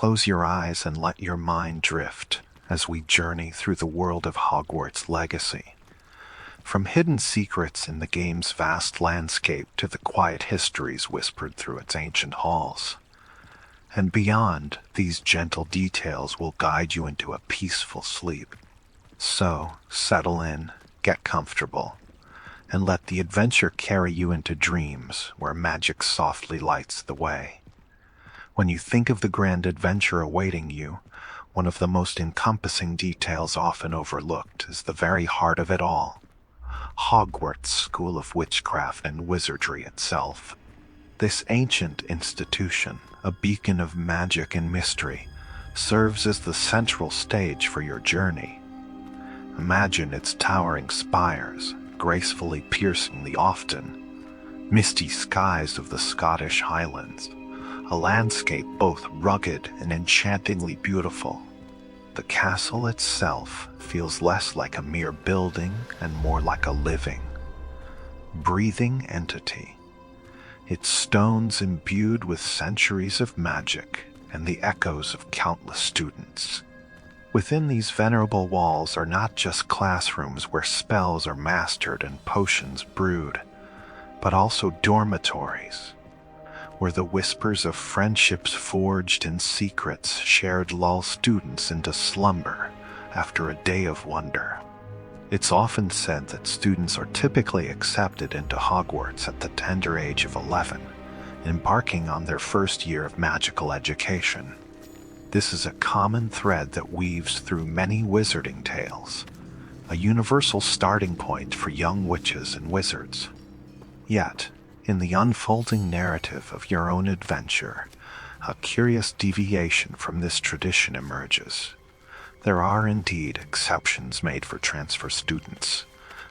close your eyes and let your mind drift as we journey through the world of Hogwarts Legacy. From hidden secrets in the game's vast landscape to the quiet histories whispered through its ancient halls. And beyond, these gentle details will guide you into a peaceful sleep. So, settle in, get comfortable, and let the adventure carry you into dreams where magic softly lights the way. When you think of the grand adventure awaiting you, one of the most encompassing details often overlooked is the very heart of it all. Hogwarts School of Witchcraft and Wizardry itself. This ancient institution, a beacon of magic and mystery, serves as the central stage for your journey. Imagine its towering spires, gracefully piercing the often misty skies of the Scottish Highlands, a landscape both rugged and enchantingly beautiful. The castle itself feels less like a mere building and more like a living, breathing entity, its stones imbued with centuries of magic and the echoes of countless students. Within these venerable walls are not just classrooms where spells are mastered and potions brewed, but also dormitories, where the whispers of friendships forged and secrets shared lull students into slumber after a day of wonder. It's often said that students are typically accepted into Hogwarts at the tender age of 11, embarking on their first year of magical education. This is a common thread that weaves through many wizarding tales, a universal starting point for young witches and wizards. Yet, in the unfolding narrative of your own adventure, a curious deviation from this tradition emerges. There are indeed exceptions made for transfer students,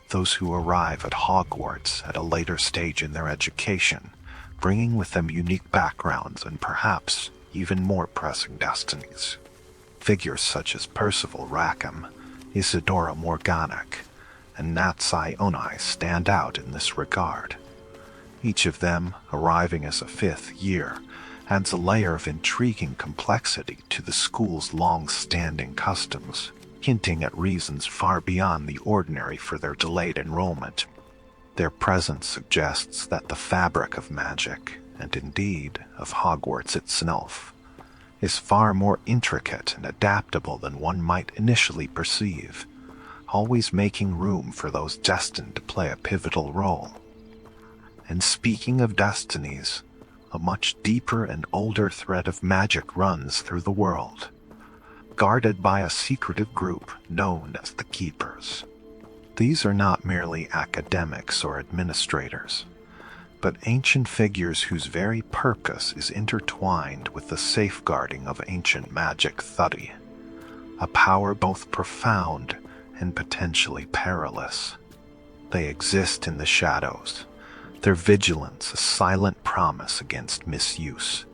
those who arrive at Hogwarts at a later stage in their education, bringing with them unique backgrounds and perhaps even more pressing destinies. Figures such as Percival Rackham, Isidora Morganac, and Natsai Onai stand out in this regard. Each of them, arriving as a fifth year, adds a layer of intriguing complexity to the school's long-standing customs, hinting at reasons far beyond the ordinary for their delayed enrollment. Their presence suggests that the fabric of magic, and indeed of Hogwarts itself, is far more intricate and adaptable than one might initially perceive, always making room for those destined to play a pivotal role. And speaking of destinies, a much deeper and older thread of magic runs through the world, guarded by a secretive group known as the Keepers. These are not merely academics or administrators, but ancient figures whose very purpose is intertwined with the safeguarding of ancient magic Thuddy, a power both profound and potentially perilous. They exist in the shadows, their vigilance a silent promise against misuse,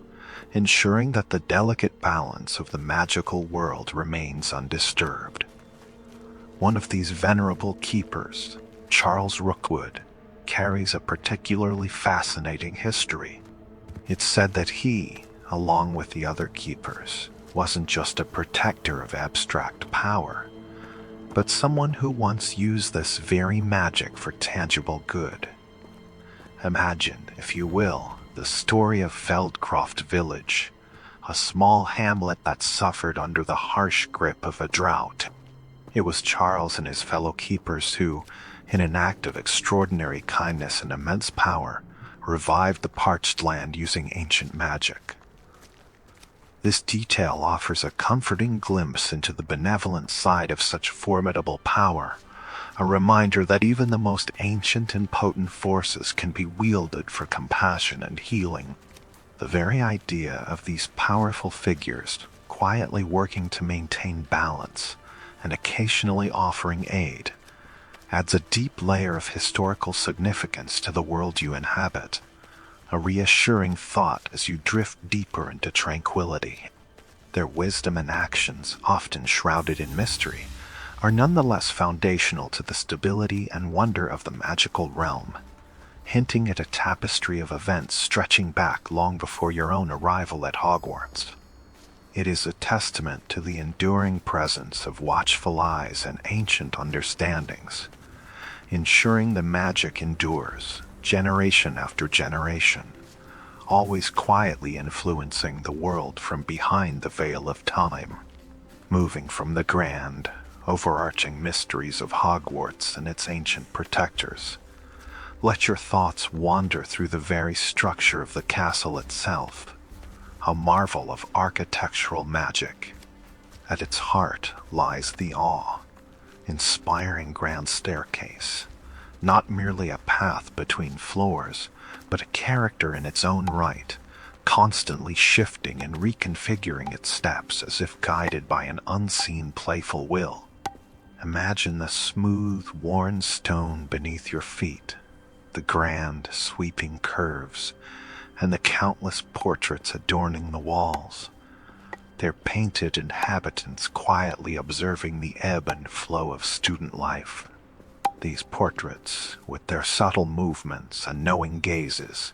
ensuring that the delicate balance of the magical world remains undisturbed. One of these venerable keepers, Charles Rookwood, carries a particularly fascinating history. It's said that he, along with the other keepers, wasn't just a protector of abstract power, but someone who once used this very magic for tangible good. Imagine, if you will, the story of Feldcroft Village, a small hamlet that suffered under the harsh grip of a drought. It was Charles and his fellow keepers who, in an act of extraordinary kindness and immense power, revived the parched land using ancient magic. This detail offers a comforting glimpse into the benevolent side of such formidable power, a reminder that even the most ancient and potent forces can be wielded for compassion and healing. The very idea of these powerful figures quietly working to maintain balance and occasionally offering aid adds a deep layer of historical significance to the world you inhabit, a reassuring thought as you drift deeper into tranquility. Their wisdom and actions, often shrouded in mystery, are nonetheless foundational to the stability and wonder of the magical realm, hinting at a tapestry of events stretching back long before your own arrival at Hogwarts. It is a testament to the enduring presence of watchful eyes and ancient understandings, ensuring the magic endures generation after generation, always quietly influencing the world from behind the veil of time. Moving from the grand, overarching mysteries of Hogwarts and its ancient protectors, let your thoughts wander through the very structure of the castle itself, a marvel of architectural magic. At its heart lies the awe-inspiring grand staircase, not merely a path between floors, but a character in its own right, constantly shifting and reconfiguring its steps as if guided by an unseen playful will. Imagine the smooth, worn stone beneath your feet, the grand, sweeping curves, and the countless portraits adorning the walls, their painted inhabitants quietly observing the ebb and flow of student life. These portraits, with their subtle movements and knowing gazes,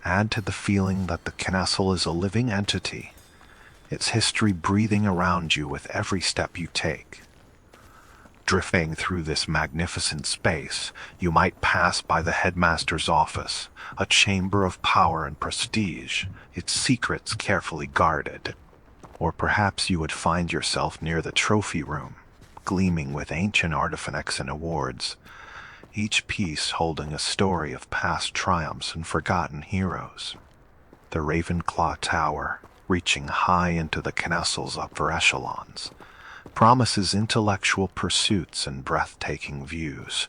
add to the feeling that the castle is a living entity, its history breathing around you with every step you take. Drifting through this magnificent space, you might pass by the headmaster's office, a chamber of power and prestige, its secrets carefully guarded. Or perhaps you would find yourself near the trophy room, gleaming with ancient artifacts and awards, each piece holding a story of past triumphs and forgotten heroes. The Ravenclaw Tower, reaching high into the castle's upper echelons, promises intellectual pursuits and breathtaking views,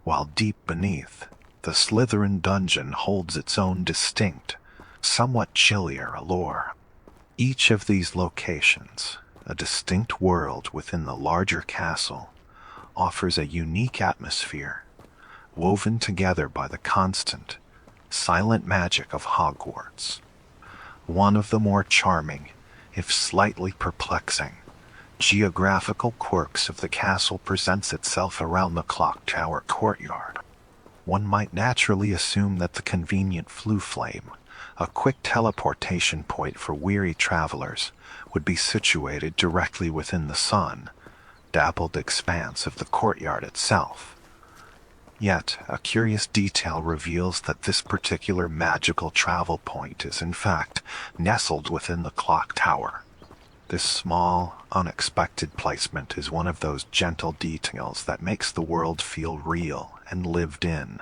while deep beneath, the Slytherin dungeon holds its own distinct, somewhat chillier allure. Each of these locations, a distinct world within the larger castle, offers a unique atmosphere, woven together by the constant, silent magic of Hogwarts. One of the more charming, if slightly perplexing, geographical quirks of the castle presents itself around the clock tower courtyard. One might naturally assume that the convenient Floo Flame, a quick teleportation point for weary travelers, would be situated directly within the sun-dappled expanse of the courtyard itself. Yet, a curious detail reveals that this particular magical travel point is in fact nestled within the clock tower. This small, unexpected placement is one of those gentle details that makes the world feel real and lived in,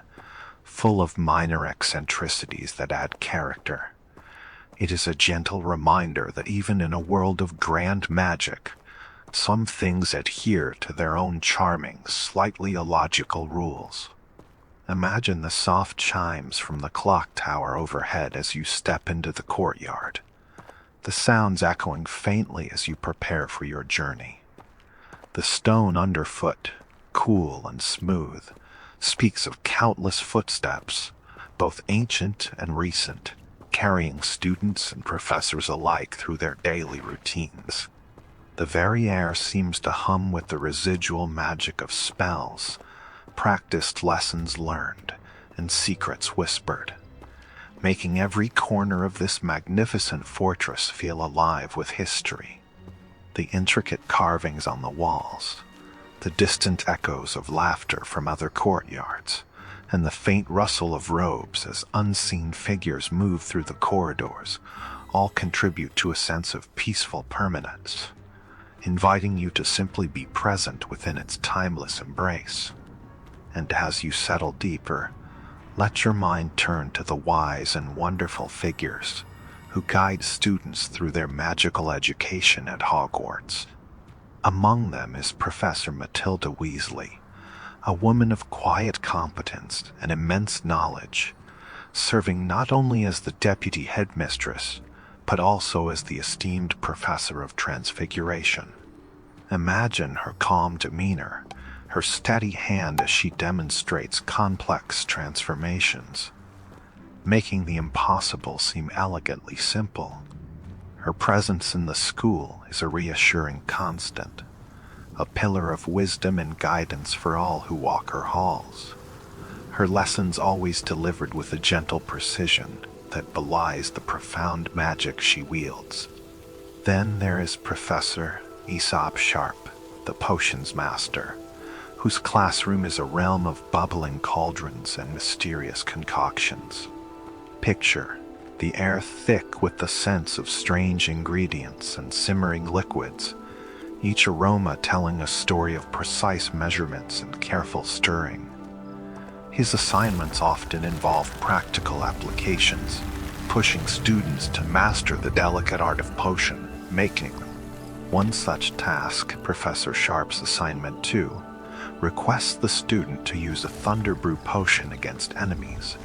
full of minor eccentricities that add character. It is a gentle reminder that even in a world of grand magic, some things adhere to their own charming, slightly illogical rules. Imagine the soft chimes from the clock tower overhead as you step into the courtyard, the sounds echoing faintly as you prepare for your journey. The stone underfoot, cool and smooth, speaks of countless footsteps, both ancient and recent, carrying students and professors alike through their daily routines. The very air seems to hum with the residual magic of spells, practiced lessons learned, and secrets whispered, making every corner of this magnificent fortress feel alive with history. The intricate carvings on the walls, the distant echoes of laughter from other courtyards, and the faint rustle of robes as unseen figures move through the corridors all contribute to a sense of peaceful permanence, inviting you to simply be present within its timeless embrace. And as you settle deeper, let your mind turn to the wise and wonderful figures who guide students through their magical education at Hogwarts. Among them is Professor Matilda Weasley, a woman of quiet competence and immense knowledge, serving not only as the deputy headmistress, but also as the esteemed professor of transfiguration. Imagine her calm demeanor, her steady hand as she demonstrates complex transformations, making the impossible seem elegantly simple. Her presence in the school is a reassuring constant, a pillar of wisdom and guidance for all who walk her halls. Her lessons always delivered with a gentle precision that belies the profound magic she wields. Then there is Professor Aesop Sharp, the potions master, whose classroom is a realm of bubbling cauldrons and mysterious concoctions. Picture the air thick with the scents of strange ingredients and simmering liquids, each aroma telling a story of precise measurements and careful stirring. His assignments often involve practical applications, pushing students to master the delicate art of potion making. One such task, Professor Sharp's assignment 2, requests the student to use a thunder brew potion against enemies,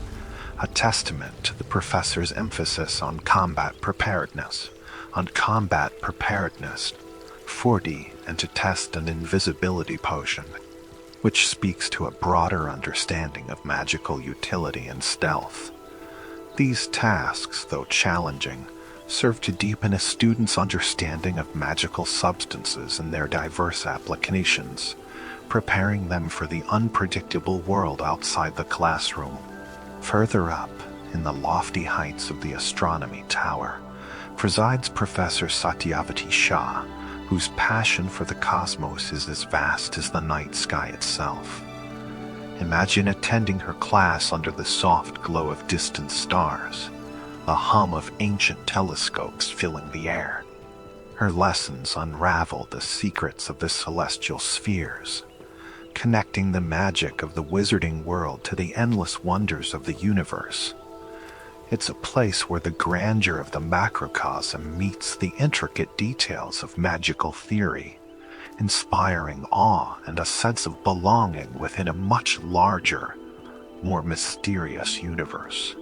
a testament to the professor's emphasis on combat preparedness. 40, and to test an invisibility potion, which speaks to a broader understanding of magical utility and stealth. These tasks, though challenging, serve to deepen a student's understanding of magical substances and their diverse applications, preparing them for the unpredictable world outside the classroom. Further up, in the lofty heights of the astronomy tower, presides Professor Satyavati Shah, whose passion for the cosmos is as vast as the night sky itself. Imagine attending her class under the soft glow of distant stars, a hum of ancient telescopes filling the air. Her lessons unravel the secrets of the celestial spheres, connecting the magic of the wizarding world to the endless wonders of the universe. It's a place where the grandeur of the macrocosm meets the intricate details of magical theory, inspiring awe and a sense of belonging within a much larger, more mysterious universe.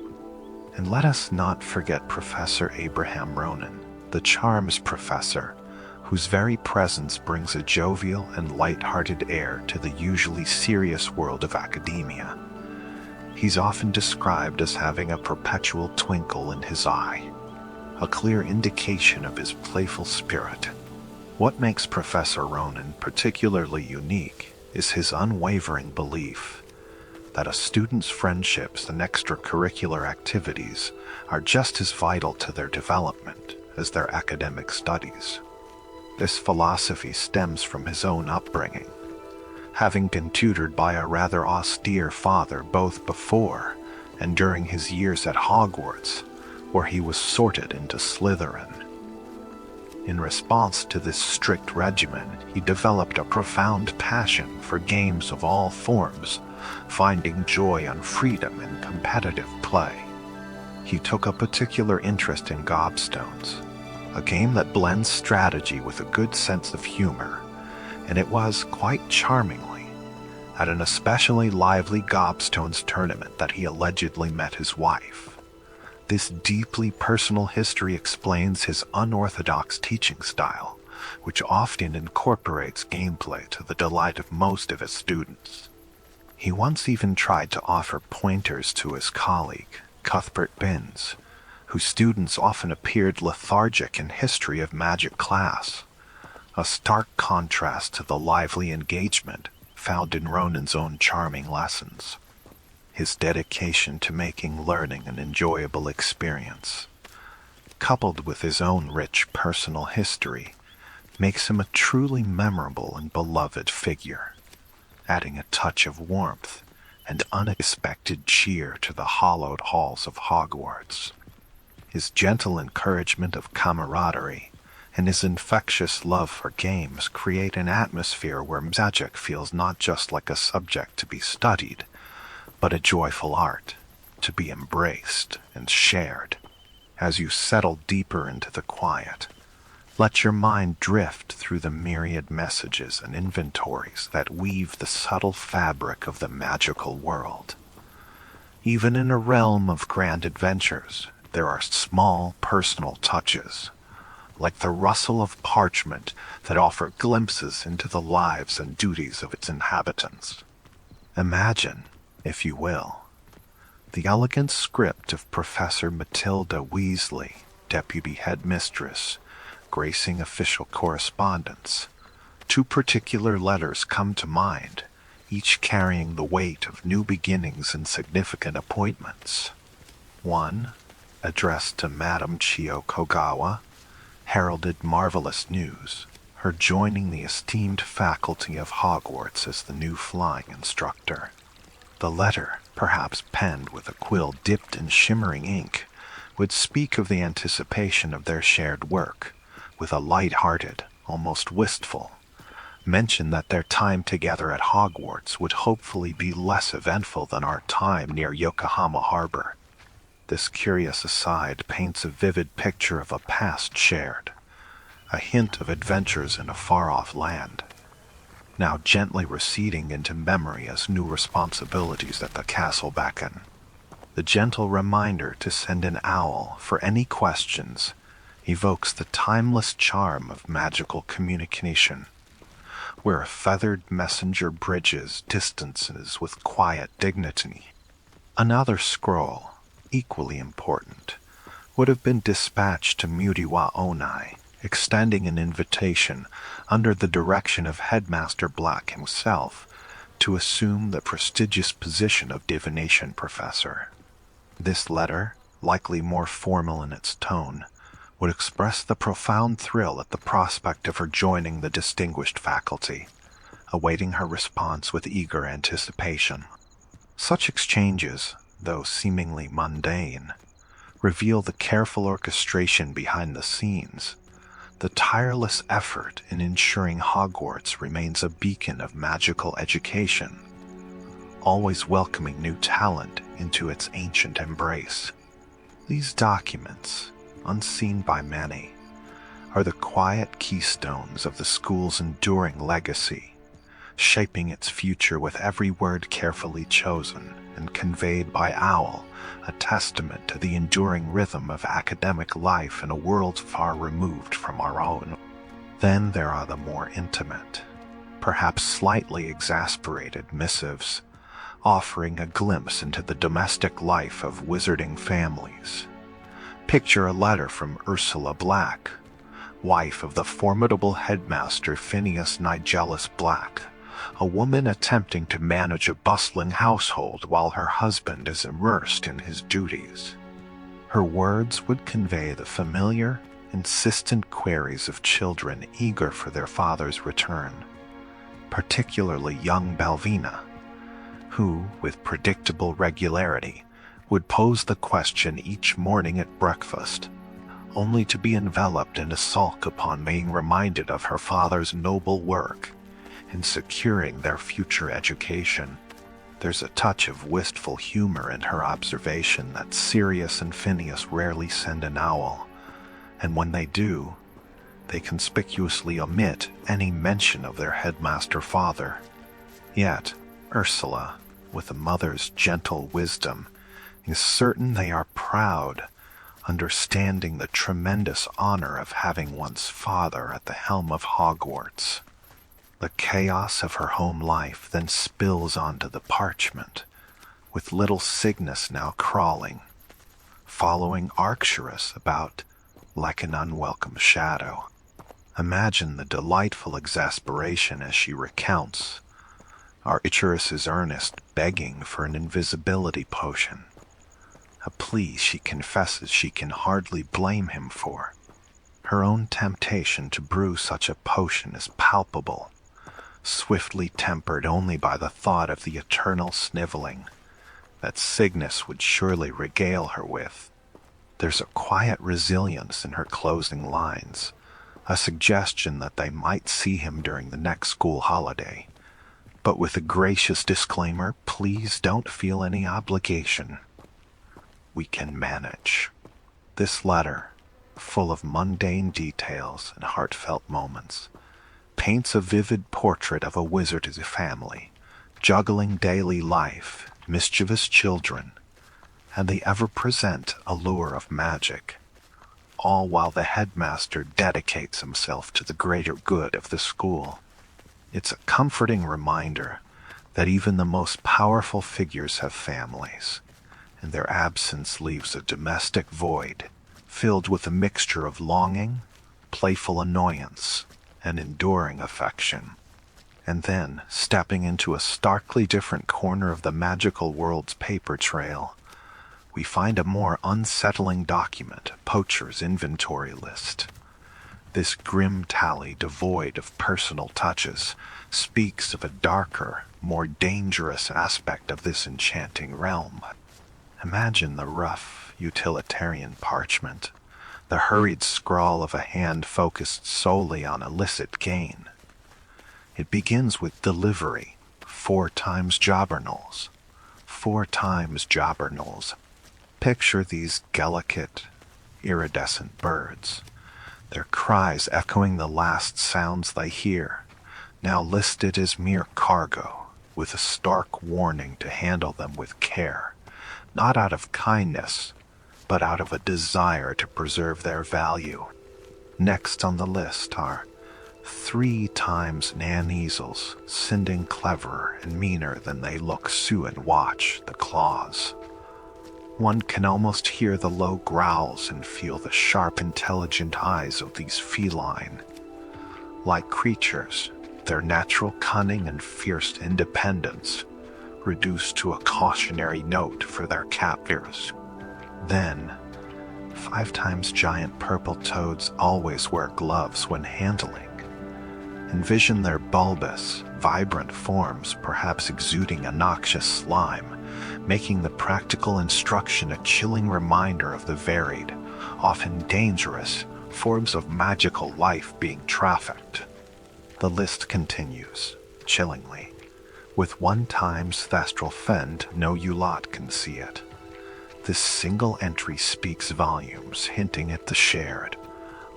And let us not forget Professor Abraham Ronan, the charms professor, whose very presence brings a jovial and light-hearted air to the usually serious world of academia. He's often described as having a perpetual twinkle in his eye, a clear indication of his playful spirit. What makes Professor Ronan particularly unique is his unwavering belief that a student's friendships and extracurricular activities are just as vital to their development as their academic studies. This philosophy stems from his own upbringing, having been tutored by a rather austere father both before and during his years at Hogwarts, where he was sorted into Slytherin. In response to this strict regimen, he developed a profound passion for games of all forms, finding joy and freedom in competitive play. He took a particular interest in gobstones, a game that blends strategy with a good sense of humor, and it was, quite charmingly, at an especially lively gobstones tournament that he allegedly met his wife. This deeply personal history explains his unorthodox teaching style, which often incorporates gameplay to the delight of most of his students. He once even tried to offer pointers to his colleague, Cuthbert Binns, whose students often appeared lethargic in history of magic class, a stark contrast to the lively engagement found in Ronan's own charming lessons. His dedication to making learning an enjoyable experience, coupled with his own rich personal history, makes him a truly memorable and beloved figure, adding a touch of warmth and unexpected cheer to the hallowed halls of Hogwarts. His gentle encouragement of camaraderie and his infectious love for games create an atmosphere where magic feels not just like a subject to be studied, but a joyful art to be embraced and shared. As you settle deeper into the quiet, let your mind drift through the myriad messages and inventories that weave the subtle fabric of the magical world. Even in a realm of grand adventures, there are small personal touches, like the rustle of parchment, that offer glimpses into the lives and duties of its inhabitants. Imagine, if you will, the elegant script of Professor Matilda Weasley, Deputy Headmistress, gracing official correspondence. Two particular letters come to mind, each carrying the weight of new beginnings and significant appointments. One, addressed to Madame Chio Kogawa, heralded marvelous news, her joining the esteemed faculty of Hogwarts as the new flying instructor. The letter, perhaps penned with a quill dipped in shimmering ink, would speak of the anticipation of their shared work, with a light-hearted, almost wistful mention that their time together at Hogwarts would hopefully be less eventful than our time near Yokohama Harbor. This curious aside paints a vivid picture of a past shared, a hint of adventures in a far-off land, now gently receding into memory as new responsibilities at the castle beckon. The gentle reminder to send an owl for any questions evokes the timeless charm of magical communication, where a feathered messenger bridges distances with quiet dignity. Another scroll, equally important, would have been dispatched to Mutiwa Onai, extending an invitation under the direction of Headmaster Black himself to assume the prestigious position of divination professor. This letter, likely more formal in its tone, would express the profound thrill at the prospect of her joining the distinguished faculty, awaiting her response with eager anticipation. Such exchanges, though seemingly mundane, reveal the careful orchestration behind the scenes, the tireless effort in ensuring Hogwarts remains a beacon of magical education, always welcoming new talent into its ancient embrace. These documents, unseen by many, are the quiet keystones of the school's enduring legacy, shaping its future with every word carefully chosen and conveyed by Owl, a testament to the enduring rhythm of academic life in a world far removed from our own. Then there are the more intimate, perhaps slightly exasperated missives, offering a glimpse into the domestic life of wizarding families. Picture a letter from Ursula Black, wife of the formidable headmaster Phineas Nigellus Black, a woman attempting to manage a bustling household while her husband is immersed in his duties. Her words would convey the familiar, insistent queries of children eager for their father's return, particularly young Balvina, who, with predictable regularity, would pose the question each morning at breakfast, only to be enveloped in a sulk upon being reminded of her father's noble work in securing their future education. There's a touch of wistful humor in her observation that Sirius and Phineas rarely send an owl, and when they do, they conspicuously omit any mention of their headmaster father. Yet, Ursula, with a mother's gentle wisdom, is certain they are proud, understanding the tremendous honor of having one's father at the helm of Hogwarts. The chaos of her home life then spills onto the parchment, with little Cygnus now crawling, following Arcturus about like an unwelcome shadow. Imagine the delightful exasperation as she recounts Arcturus's earnest begging for an invisibility potion, a plea she confesses she can hardly blame him for. Her own temptation to brew such a potion is palpable, swiftly tempered only by the thought of the eternal sniveling that Cygnus would surely regale her with. There's a quiet resilience in her closing lines, a suggestion that they might see him during the next school holiday, but with a gracious disclaimer, please don't feel any obligation. We can manage. This letter, full of mundane details and heartfelt moments, paints a vivid portrait of a wizard's family, juggling daily life, mischievous children, and the ever-present allure of magic, all while the headmaster dedicates himself to the greater good of the school. It's a comforting reminder that even the most powerful figures have families, and their absence leaves a domestic void filled with a mixture of longing, playful annoyance, and enduring affection. And then, stepping into a starkly different corner of the magical world's paper trail, we find a more unsettling document, Poacher's inventory list. This grim tally, devoid of personal touches, speaks of a darker, more dangerous aspect of this enchanting realm. Imagine the rough, utilitarian parchment, the hurried scrawl of a hand focused solely on illicit gain. It begins with delivery, 4 times jobberknolls. 4 times jobberknolls. Picture these delicate, iridescent birds, their cries echoing the last sounds they hear, now listed as mere cargo, with a stark warning to handle them with care, not out of kindness, but out of a desire to preserve their value. Next on the list are 3 times Nan easels, sending cleverer and meaner than they look. Sue and watch the claws. One can almost hear the low growls and feel the sharp, intelligent eyes of these feline-like creatures, their natural cunning and fierce independence reduced to a cautionary note for their captors. Then, 5 times giant purple toads always wear gloves when handling. Envision their bulbous, vibrant forms, perhaps exuding a noxious slime, making the practical instruction a chilling reminder of the varied, often dangerous, forms of magical life being trafficked. The list continues, chillingly. With 1 times Thestral Fend, no you lot can see it. This single entry speaks volumes, hinting at the shared,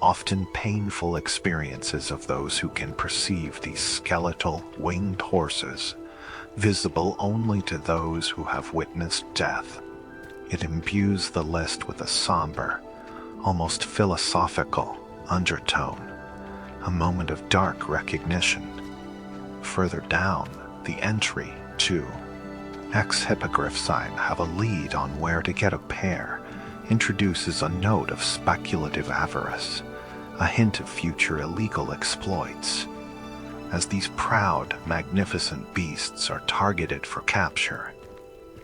often painful experiences of those who can perceive these skeletal, winged horses, visible only to those who have witnessed death. It imbues the list with a somber, almost philosophical undertone, a moment of dark recognition. Further down, the entry, 2 Ex-hippogriff sign have a lead on where to get a pair, introduces a note of speculative avarice, a hint of future illegal exploits, as these proud, magnificent beasts are targeted for capture.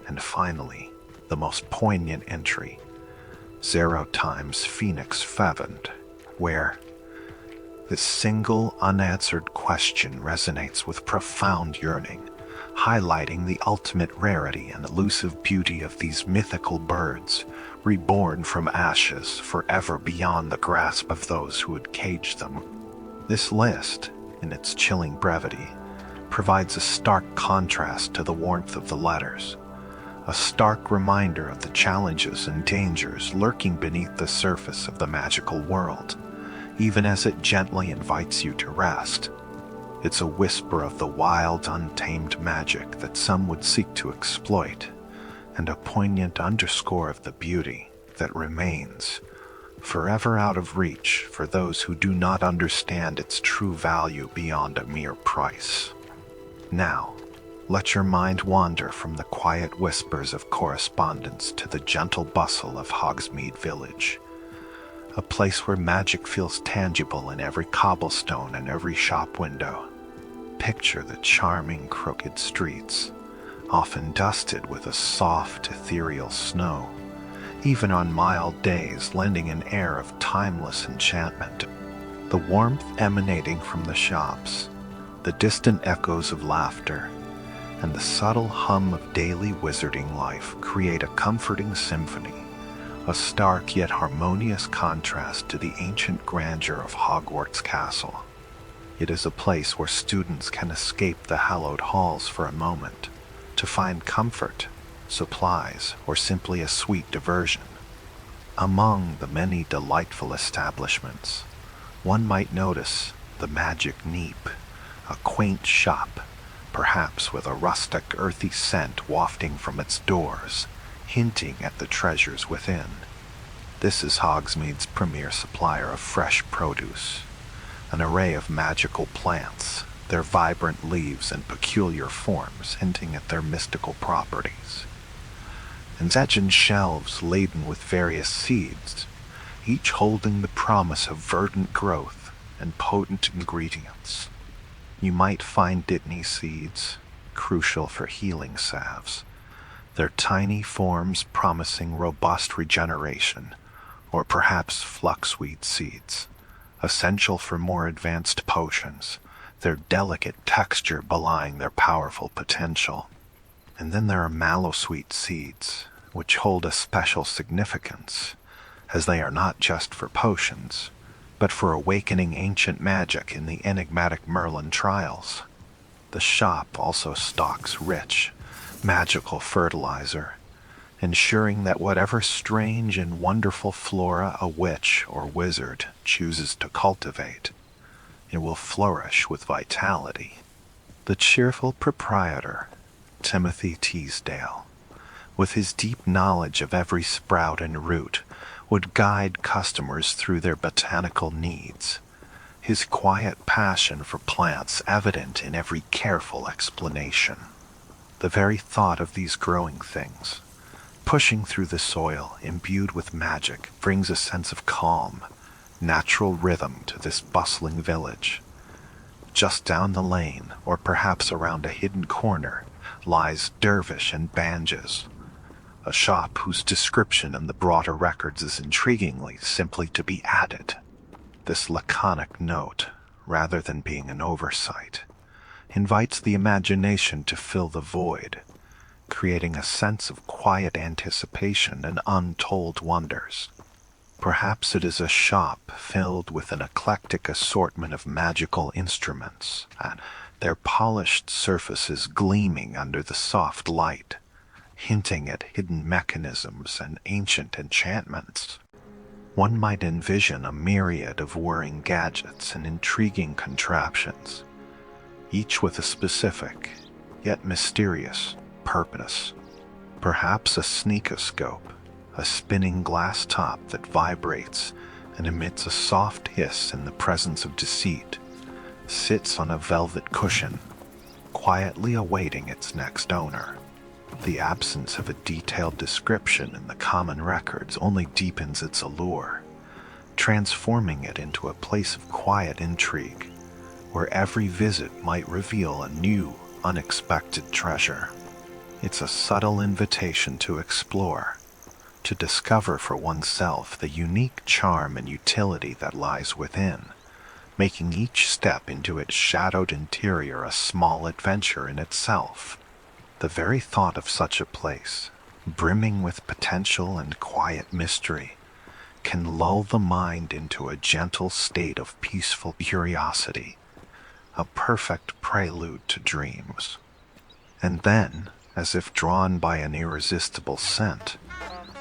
And finally, the most poignant entry, 0 times Phoenix Fevend, where this single unanswered question resonates with profound yearning, highlighting the ultimate rarity and elusive beauty of these mythical birds, reborn from ashes, forever beyond the grasp of those who would cage them. This list, in its chilling brevity, provides a stark contrast to the warmth of the letters, a stark reminder of the challenges and dangers lurking beneath the surface of the magical world, even as it gently invites you to rest. It's a whisper of the wild, untamed magic that some would seek to exploit, and a poignant underscore of the beauty that remains, forever out of reach for those who do not understand its true value beyond a mere price. Now, let your mind wander from the quiet whispers of correspondence to the gentle bustle of Hogsmeade Village, a place where magic feels tangible in every cobblestone and every shop window. Picture the charming, crooked streets, often dusted with a soft, ethereal snow, even on mild days lending an air of timeless enchantment. The warmth emanating from the shops, the distant echoes of laughter, and the subtle hum of daily wizarding life create a comforting symphony, a stark yet harmonious contrast to the ancient grandeur of Hogwarts Castle. It is a place where students can escape the hallowed halls for a moment, to find comfort, supplies, or simply a sweet diversion. Among the many delightful establishments, one might notice the Magic Neep, a quaint shop, perhaps with a rustic, earthy scent wafting from its doors, hinting at the treasures within. This is Hogsmeade's premier supplier of fresh produce, an array of magical plants, their vibrant leaves and peculiar forms hinting at their mystical properties. And legend shelves laden with various seeds, each holding the promise of verdant growth and potent ingredients. You might find Dittany seeds, crucial for healing salves, their tiny forms promising robust regeneration, or perhaps fluxweed seeds, essential for more advanced potions, their delicate texture belying their powerful potential. And then there are mallow-sweet seeds, which hold a special significance, as they are not just for potions, but for awakening ancient magic in the enigmatic Merlin trials. The shop also stocks rich, magical fertilizer, ensuring that whatever strange and wonderful flora a witch or wizard chooses to cultivate, it will flourish with vitality. The cheerful proprietor, Timothy Teasdale, with his deep knowledge of every sprout and root, would guide customers through their botanical needs, his quiet passion for plants evident in every careful explanation. The very thought of these growing things, pushing through the soil imbued with magic, brings a sense of calm, natural rhythm to this bustling village. Just down the lane, or perhaps around a hidden corner, lies Dervish and Banges, a shop whose description in the broader records is intriguingly simply to be added. This laconic note, rather than being an oversight, invites the imagination to fill the void, creating a sense of quiet anticipation and untold wonders. Perhaps it is a shop filled with an eclectic assortment of magical instruments, and their polished surfaces gleaming under the soft light, hinting at hidden mechanisms and ancient enchantments. One might envision a myriad of whirring gadgets and intriguing contraptions, each with a specific, yet mysterious, purpose. Perhaps a sneakoscope, a spinning glass top that vibrates and emits a soft hiss in the presence of deceit, sits on a velvet cushion, quietly awaiting its next owner. The absence of a detailed description in the common records only deepens its allure, transforming it into a place of quiet intrigue, where every visit might reveal a new, unexpected treasure. It's a subtle invitation to explore, to discover for oneself the unique charm and utility that lies within, making each step into its shadowed interior a small adventure in itself. The very thought of such a place, brimming with potential and quiet mystery, can lull the mind into a gentle state of peaceful curiosity, a perfect prelude to dreams. And then, as if drawn by an irresistible scent,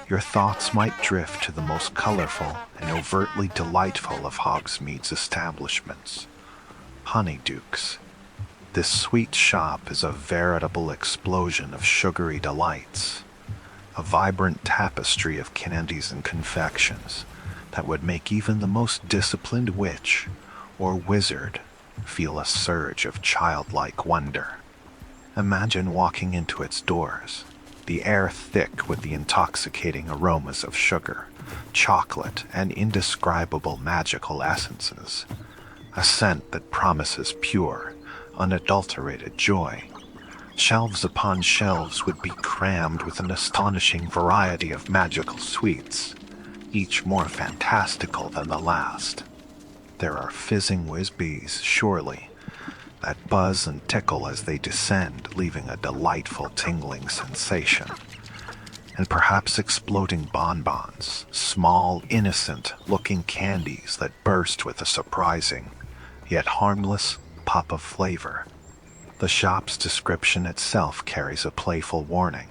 your thoughts might drift to the most colorful and overtly delightful of Hogsmeade's establishments, Honeyduke's. This sweet shop is a veritable explosion of sugary delights, a vibrant tapestry of candies and confections that would make even the most disciplined witch or wizard feel a surge of childlike wonder. Imagine walking into its doors, the air thick with the intoxicating aromas of sugar, chocolate, and indescribable magical essences, a scent that promises pure, unadulterated joy. Shelves upon shelves would be crammed with an astonishing variety of magical sweets, each more fantastical than the last. There are fizzing whiz-bees, surely, that buzz and tickle as they descend, leaving a delightful tingling sensation. And perhaps exploding bonbons, small, innocent-looking candies that burst with a surprising, yet harmless, pop of flavor. The shop's description itself carries a playful warning.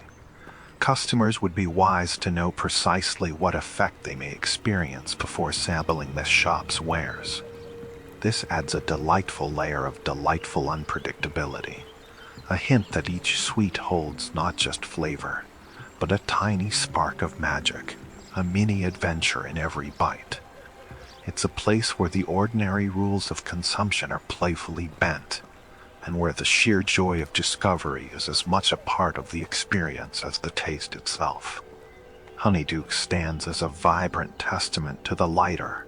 Customers would be wise to know precisely what effect they may experience before sampling this shop's wares. This adds a delightful layer of delightful unpredictability, a hint that each sweet holds not just flavor, but a tiny spark of magic, a mini adventure in every bite. It's a place where the ordinary rules of consumption are playfully bent, and where the sheer joy of discovery is as much a part of the experience as the taste itself. Honeyduke stands as a vibrant testament to the lighter,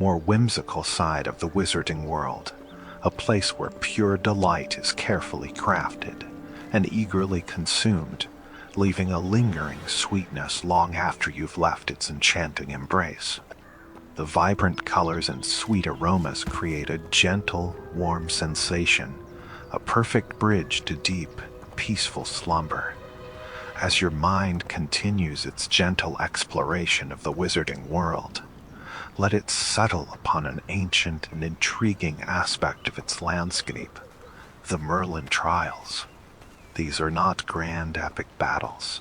more whimsical side of the wizarding world, a place where pure delight is carefully crafted and eagerly consumed, leaving a lingering sweetness long after you've left its enchanting embrace. The vibrant colors and sweet aromas create a gentle, warm sensation, a perfect bridge to deep, peaceful slumber. As your mind continues its gentle exploration of the wizarding world, let it settle upon an ancient and intriguing aspect of its landscape, the Merlin Trials. These are not grand epic battles,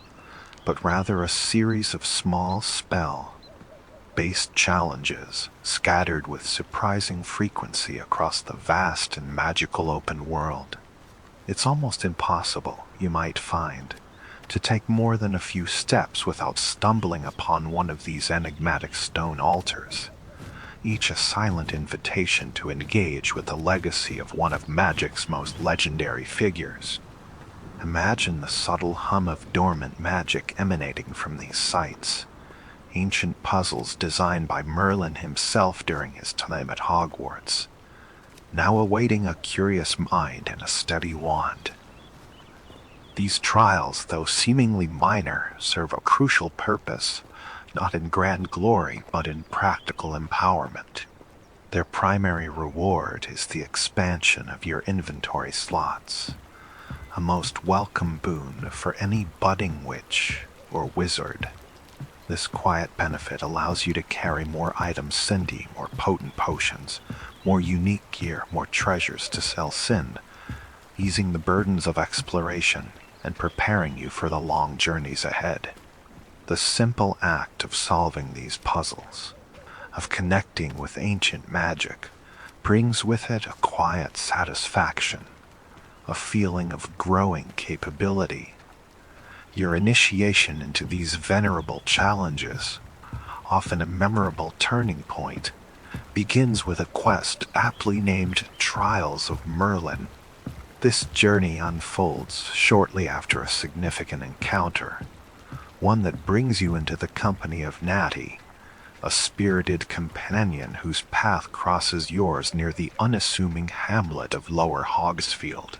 but rather a series of small spell-based challenges scattered with surprising frequency across the vast and magical open world. It's almost impossible, you might find, to take more than a few steps without stumbling upon one of these enigmatic stone altars, each a silent invitation to engage with the legacy of one of magic's most legendary figures. Imagine the subtle hum of dormant magic emanating from these sites, ancient puzzles designed by Merlin himself during his time at Hogwarts, now awaiting a curious mind and a steady wand. These trials, though seemingly minor, serve a crucial purpose, not in grand glory, but in practical empowerment. Their primary reward is the expansion of your inventory slots, a most welcome boon for any budding witch or wizard. This quiet benefit allows you to carry more items Cindy, more potent potions, more unique gear, more treasures to sell Sin, easing the burdens of exploration and preparing you for the long journeys ahead. The simple act of solving these puzzles, of connecting with ancient magic, brings with it a quiet satisfaction, a feeling of growing capability. Your initiation into these venerable challenges, often a memorable turning point, begins with a quest aptly named Trials of Merlin. This journey unfolds shortly after a significant encounter, one that brings you into the company of Natty, a spirited companion whose path crosses yours near the unassuming hamlet of Lower Hogsfield.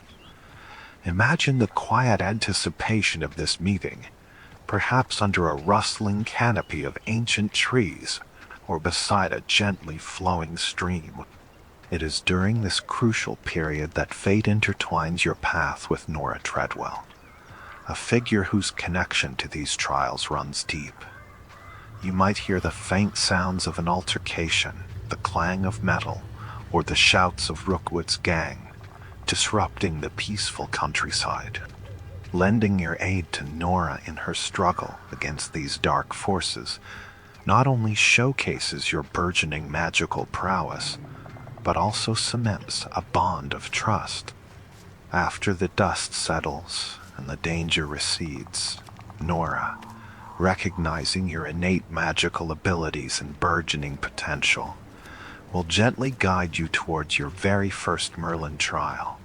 Imagine the quiet anticipation of this meeting, perhaps under a rustling canopy of ancient trees or beside a gently flowing stream. It is during this crucial period that fate intertwines your path with Nora Treadwell, a figure whose connection to these trials runs deep. You might hear the faint sounds of an altercation, the clang of metal, or the shouts of Rookwood's gang, disrupting the peaceful countryside. Lending your aid to Nora in her struggle against these dark forces not only showcases your burgeoning magical prowess, but also cements a bond of trust. After the dust settles and the danger recedes, Nora, recognizing your innate magical abilities and burgeoning potential, will gently guide you towards your very first Merlin trial.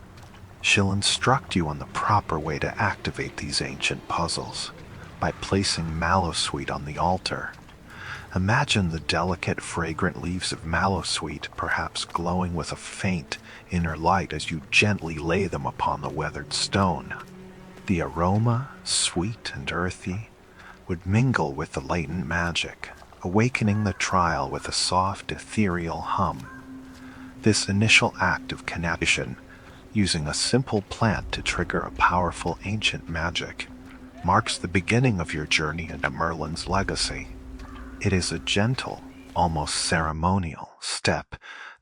She'll instruct you on the proper way to activate these ancient puzzles by placing mallowsweet on the altar. Imagine the delicate, fragrant leaves of mallowsweet perhaps glowing with a faint inner light as you gently lay them upon the weathered stone. The aroma, sweet and earthy, would mingle with the latent magic, awakening the trial with a soft, ethereal hum. This initial act of connection, using a simple plant to trigger a powerful ancient magic, marks the beginning of your journey into Merlin's legacy. It is a gentle, almost ceremonial step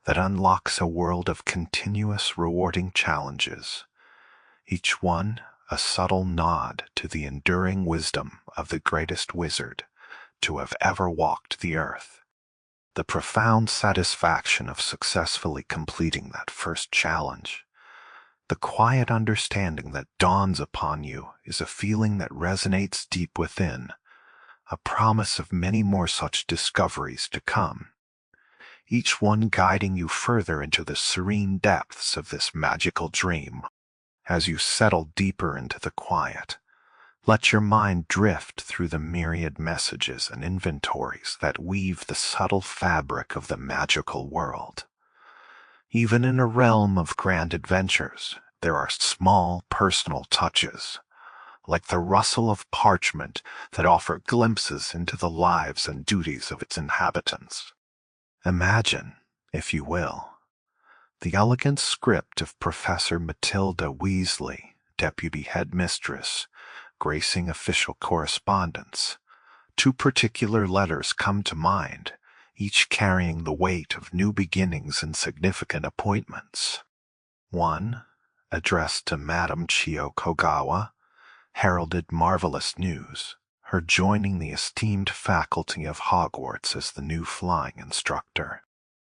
that unlocks a world of continuous rewarding challenges, each one a subtle nod to the enduring wisdom of the greatest wizard to have ever walked the earth. The profound satisfaction of successfully completing that first challenge, the quiet understanding that dawns upon you, is a feeling that resonates deep within, a promise of many more such discoveries to come, each one guiding you further into the serene depths of this magical dream. As you settle deeper into the quiet, let your mind drift through the myriad messages and inventories that weave the subtle fabric of the magical world. Even in a realm of grand adventures, there are small personal touches, like the rustle of parchment, that offer glimpses into the lives and duties of its inhabitants. Imagine, if you will, the elegant script of Professor Matilda Weasley, Deputy Headmistress, gracing official correspondence. Two particular letters come to mind, each carrying the weight of new beginnings and significant appointments. One, addressed to Madame Chio Kogawa, heralded marvelous news, her joining the esteemed faculty of Hogwarts as the new flying instructor.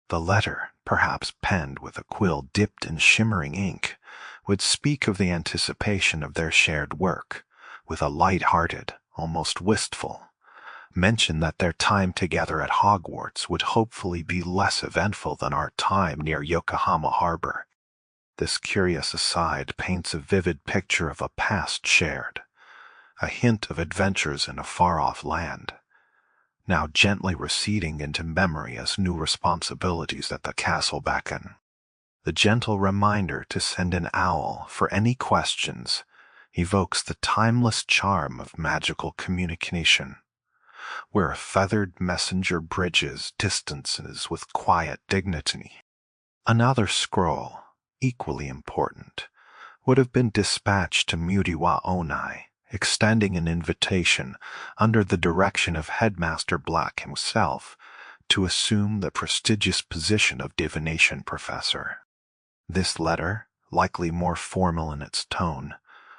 The letter, perhaps penned with a quill dipped in shimmering ink, would speak of the anticipation of their shared work, with a light-hearted, almost wistful mention that their time together at Hogwarts would hopefully be less eventful than our time near Yokohama Harbor. This curious aside paints a vivid picture of a past shared, a hint of adventures in a far-off land, now gently receding into memory as new responsibilities at the castle beckon. The gentle reminder to send an owl for any questions evokes the timeless charm of magical communication, where a feathered messenger bridges distances with quiet dignity. Another scroll, equally important, would have been dispatched to Muriwa Onai, extending an invitation under the direction of Headmaster Black himself to assume the prestigious position of divination professor. This letter, likely more formal in its tone,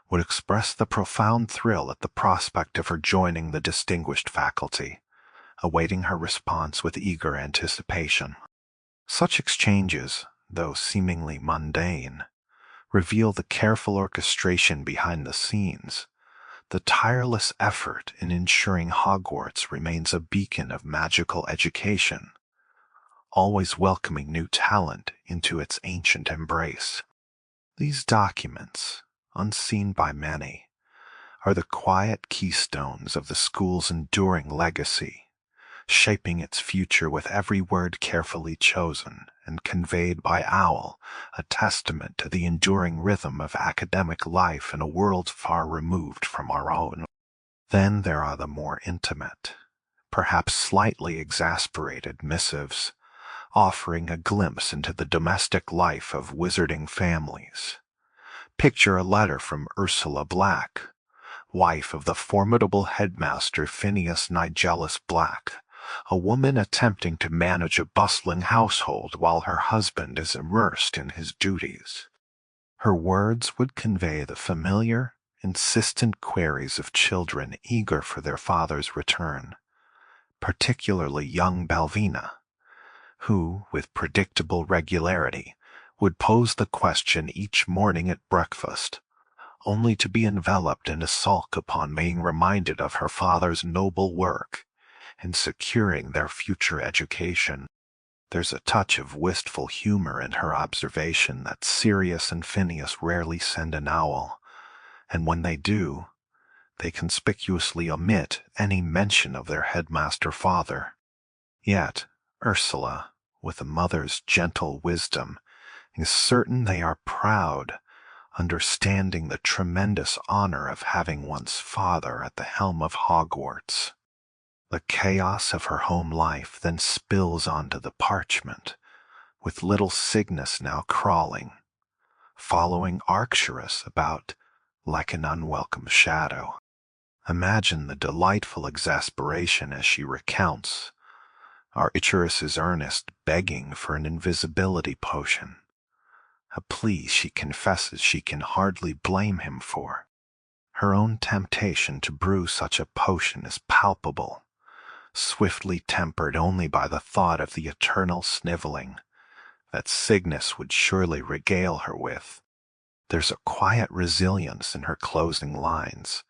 would express the profound thrill at the prospect of her joining the distinguished faculty, awaiting her response with eager anticipation. Such exchanges, though seemingly mundane, reveal the careful orchestration behind the scenes, the tireless effort in ensuring Hogwarts remains a beacon of magical education, always welcoming new talent into its ancient embrace. These documents, unseen by many, are the quiet keystones of the school's enduring legacy, shaping its future with every word carefully chosen and conveyed by Owl, a testament to the enduring rhythm of academic life in a world far removed from our own. Then there are the more intimate, perhaps slightly exasperated missives, offering a glimpse into the domestic life of wizarding families. Picture a letter from Ursula Black, wife of the formidable headmaster Phineas Nigellus Black, a woman attempting to manage a bustling household while her husband is immersed in his duties. Her words would convey the familiar, insistent queries of children eager for their father's return, particularly young Balvina, who, with predictable regularity, would pose the question each morning at breakfast, only to be enveloped in a sulk upon being reminded of her father's noble work in securing their future education. There's a touch of wistful humor in her observation that Sirius and Phineas rarely send an owl, and when they do, they conspicuously omit any mention of their headmaster father. Yet, Ursula, with a mother's gentle wisdom, is certain they are proud, understanding the tremendous honor of having one's father at the helm of Hogwarts. The chaos of her home life then spills onto the parchment, with little Cygnus now crawling, following Arcturus about like an unwelcome shadow. Imagine the delightful exasperation as she recounts, Arcturus's earnest begging for an invisibility potion, a plea she confesses she can hardly blame him for. Her own temptation to brew such a potion is palpable, swiftly tempered only by the thought of the eternal sniveling that Cygnus would surely regale her with. There's a quiet resilience in her closing lines,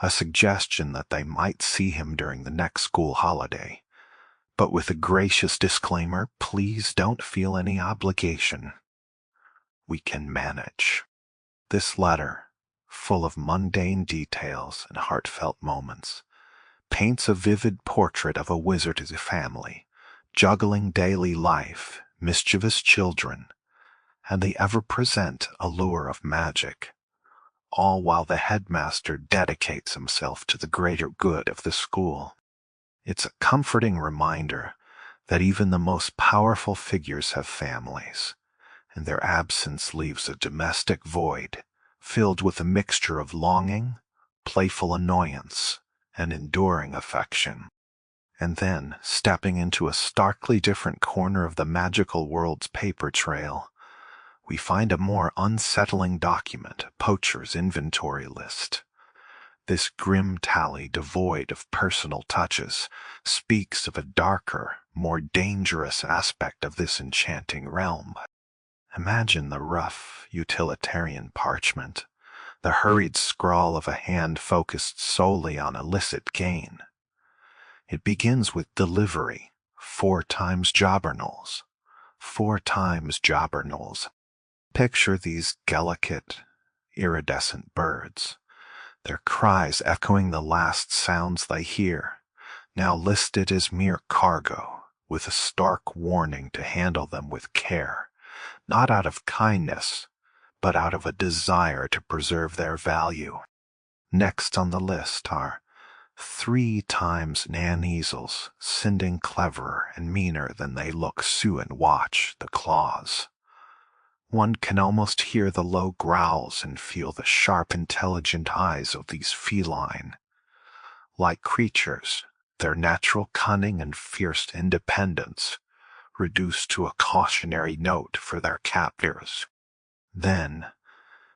a suggestion that they might see him during the next school holiday, but with a gracious disclaimer, please don't feel any obligation. We can manage. This letter, full of mundane details and heartfelt moments, paints a vivid portrait of a wizard's family, juggling daily life, mischievous children, and the ever-present allure of magic, all while the headmaster dedicates himself to the greater good of the school. It's a comforting reminder that even the most powerful figures have families, and their absence leaves a domestic void filled with a mixture of longing, playful annoyance, and enduring affection. And then, stepping into a starkly different corner of the magical world's paper trail, we find a more unsettling document, a poacher's inventory list. This grim tally, devoid of personal touches, speaks of a darker, more dangerous aspect of this enchanting realm. Imagine the rough, utilitarian parchment, the hurried scrawl of a hand focused solely on illicit gain. It begins with delivery, 4 times jobberknolls. 4 times jobberknolls. Picture these delicate, iridescent birds, their cries echoing the last sounds they hear, now listed as mere cargo, with a stark warning to handle them with care, not out of kindness, but out of a desire to preserve their value. Next on the list are 3 times Nan easels, sending cleverer and meaner than they look sue and watch the claws. One can almost hear the low growls and feel the sharp, intelligent eyes of these feline. Like creatures, their natural cunning and fierce independence reduced to a cautionary note for their captors. Then,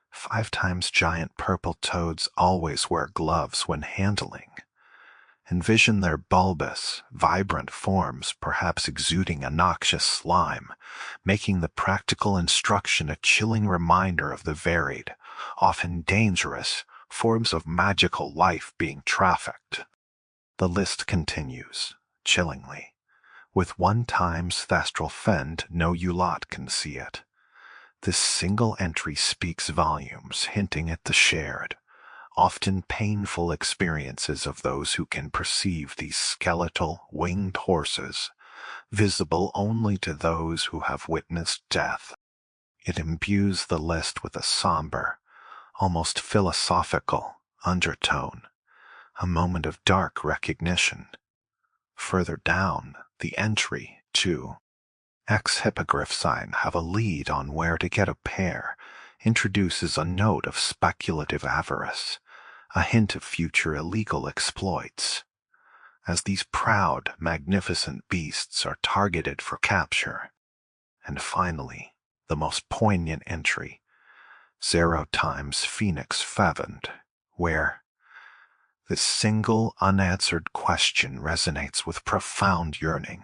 5 times giant purple toads always wear gloves when handling. Envision their bulbous, vibrant forms perhaps exuding a noxious slime, making the practical instruction a chilling reminder of the varied, often dangerous, forms of magical life being trafficked. The list continues, chillingly. With 1 times thestral fend, no ulot can see it. This single entry speaks volumes, hinting at the shared, often painful experiences of those who can perceive these skeletal, winged horses, visible only to those who have witnessed death. It imbues the list with a somber, almost philosophical undertone, a moment of dark recognition. Further down, the entry, too, X-hippogriff sign have a lead on where to get a pair, introduces a note of speculative avarice, a hint of future illegal exploits. As these proud, magnificent beasts are targeted for capture. And finally, the most poignant entry, 0 times Phoenix Pheasant, where this single unanswered question resonates with profound yearning,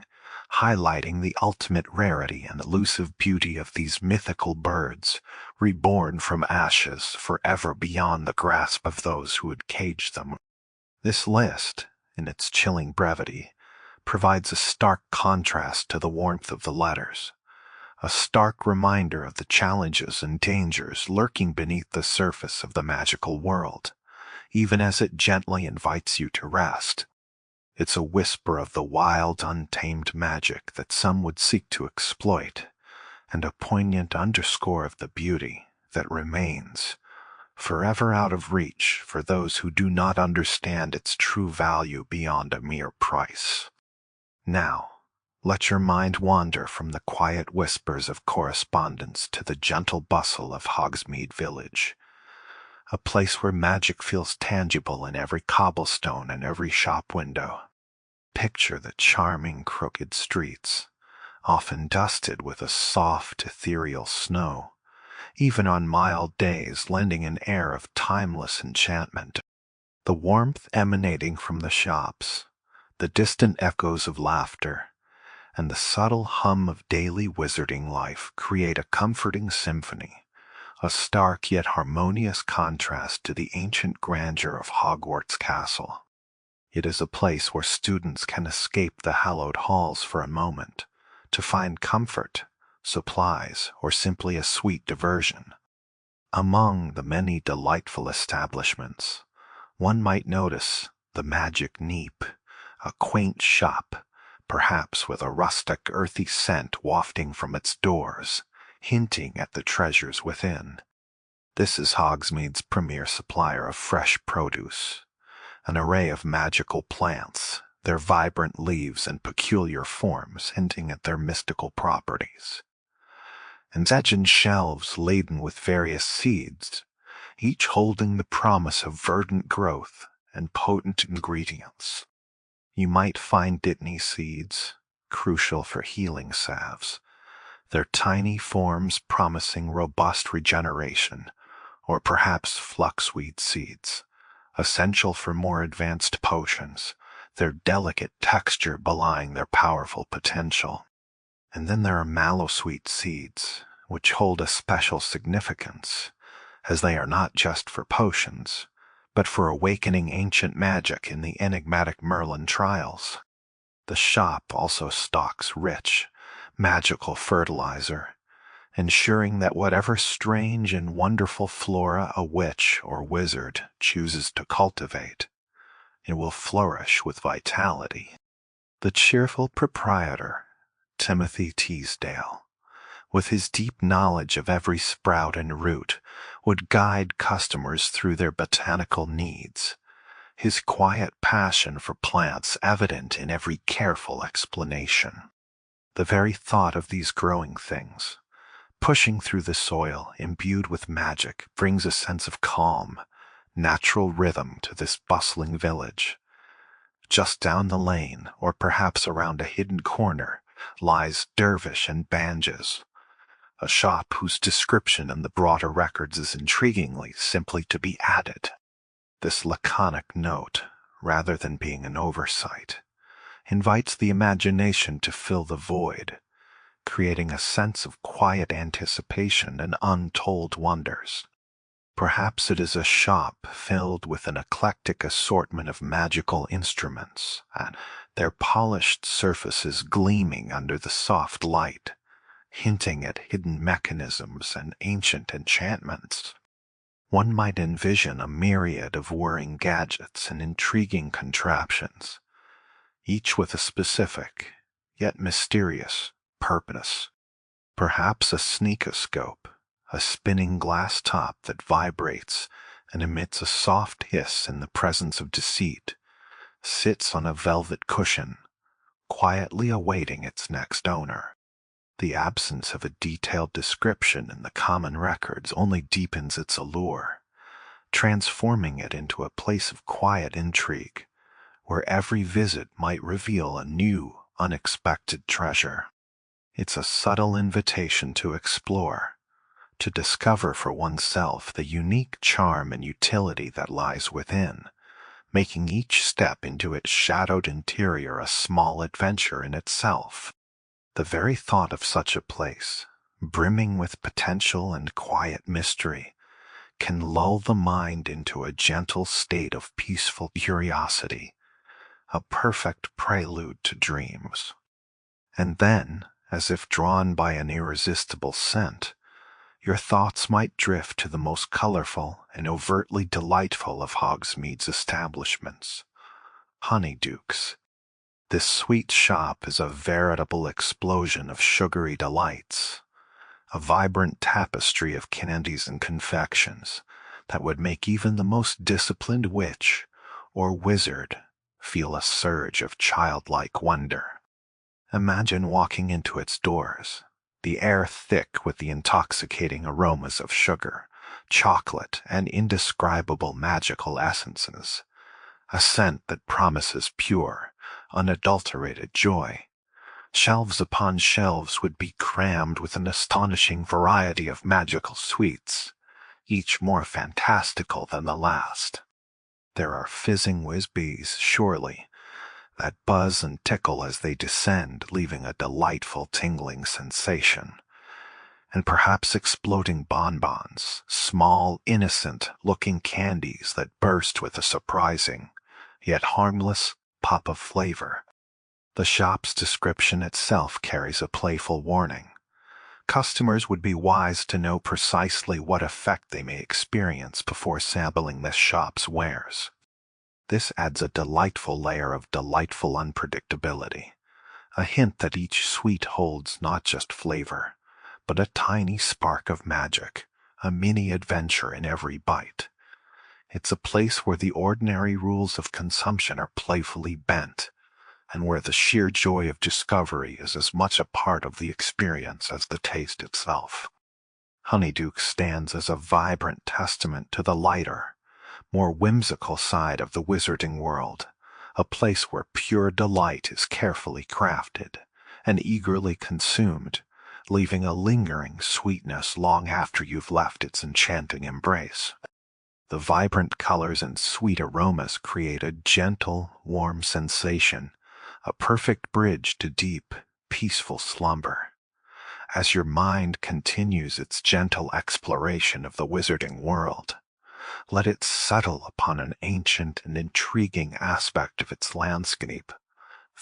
highlighting the ultimate rarity and elusive beauty of these mythical birds, reborn from ashes forever beyond the grasp of those who had caged them. This list, in its chilling brevity, provides a stark contrast to the warmth of the letters, a stark reminder of the challenges and dangers lurking beneath the surface of the magical world, even as it gently invites you to rest. It's a whisper of the wild, untamed magic that some would seek to exploit, and a poignant underscore of the beauty that remains, forever out of reach for those who do not understand its true value beyond a mere price. Now, let your mind wander from the quiet whispers of correspondence to the gentle bustle of Hogsmeade Village, a place where magic feels tangible in every cobblestone and every shop window. Picture the charming crooked streets, often dusted with a soft, ethereal snow, even on mild days lending an air of timeless enchantment. The warmth emanating from the shops, the distant echoes of laughter, and the subtle hum of daily wizarding life create a comforting symphony, a stark yet harmonious contrast to the ancient grandeur of Hogwarts Castle. It is a place where students can escape the hallowed halls for a moment, to find comfort, supplies, or simply a sweet diversion. Among the many delightful establishments, one might notice the Magic Neep, a quaint shop, perhaps with a rustic earthy scent wafting from its doors, hinting at the treasures within. This is Hogsmeade's premier supplier of fresh produce, an array of magical plants, their vibrant leaves and peculiar forms hinting at their mystical properties. And legend shelves laden with various seeds, each holding the promise of verdant growth and potent ingredients. You might find dittany seeds, crucial for healing salves, their tiny forms promising robust regeneration, or perhaps fluxweed seeds, essential for more advanced potions, their delicate texture belying their powerful potential. And then there are mallowsweet seeds, which hold a special significance, as they are not just for potions, but for awakening ancient magic in the enigmatic Merlin trials. The shop also stocks rich, magical fertilizer, ensuring that whatever strange and wonderful flora a witch or wizard chooses to cultivate, it will flourish with vitality. The cheerful proprietor, Timothy Teasdale, with his deep knowledge of every sprout and root, would guide customers through their botanical needs, his quiet passion for plants evident in every careful explanation. The very thought of these growing things, pushing through the soil imbued with magic, brings a sense of calm, natural rhythm to this bustling village. Just down the lane, or perhaps around a hidden corner, lies Dervish and Banges, a shop whose description in the broader records is intriguingly simply to be added. This laconic note, rather than being an oversight, invites the imagination to fill the void, creating a sense of quiet anticipation and untold wonders. Perhaps it is a shop filled with an eclectic assortment of magical instruments, and their polished surfaces gleaming under the soft light, hinting at hidden mechanisms and ancient enchantments. One might envision a myriad of whirring gadgets and intriguing contraptions, each with a specific, yet mysterious, purpose. Perhaps a sneakoscope, a spinning glass top that vibrates and emits a soft hiss in the presence of deceit, sits on a velvet cushion, quietly awaiting its next owner. The absence of a detailed description in the common records only deepens its allure, transforming it into a place of quiet intrigue, where every visit might reveal a new, unexpected treasure. It's a subtle invitation to explore, to discover for oneself the unique charm and utility that lies within, making each step into its shadowed interior a small adventure in itself. The very thought of such a place, brimming with potential and quiet mystery, can lull the mind into a gentle state of peaceful curiosity, a perfect prelude to dreams. And then, as if drawn by an irresistible scent, your thoughts might drift to the most colorful and overtly delightful of Hogsmeade's establishments, Honeydukes. This sweet shop is a veritable explosion of sugary delights, a vibrant tapestry of candies and confections that would make even the most disciplined witch or wizard feel a surge of childlike wonder. Imagine walking into its doors, the air thick with the intoxicating aromas of sugar, chocolate, and indescribable magical essences, a scent that promises pure, unadulterated joy. Shelves upon shelves would be crammed with an astonishing variety of magical sweets, each more fantastical than the last. There are fizzing whiz-bees, surely, that buzz and tickle as they descend, leaving a delightful tingling sensation. And perhaps exploding bonbons, small, innocent-looking candies that burst with a surprising, yet harmless, pop of flavor. The shop's description itself carries a playful warning. Customers would be wise to know precisely what effect they may experience before sampling this shop's wares. This adds a delightful layer of delightful unpredictability, a hint that each sweet holds not just flavor, but a tiny spark of magic, a mini adventure in every bite. It's a place where the ordinary rules of consumption are playfully bent, and where the sheer joy of discovery is as much a part of the experience as the taste itself. Honeyduke stands as a vibrant testament to the lighter, more whimsical side of the wizarding world, a place where pure delight is carefully crafted and eagerly consumed, leaving a lingering sweetness long after you've left its enchanting embrace. The vibrant colors and sweet aromas create a gentle, warm sensation, a perfect bridge to deep, peaceful slumber. As your mind continues its gentle exploration of the wizarding world, let it settle upon an ancient and intriguing aspect of its landscape,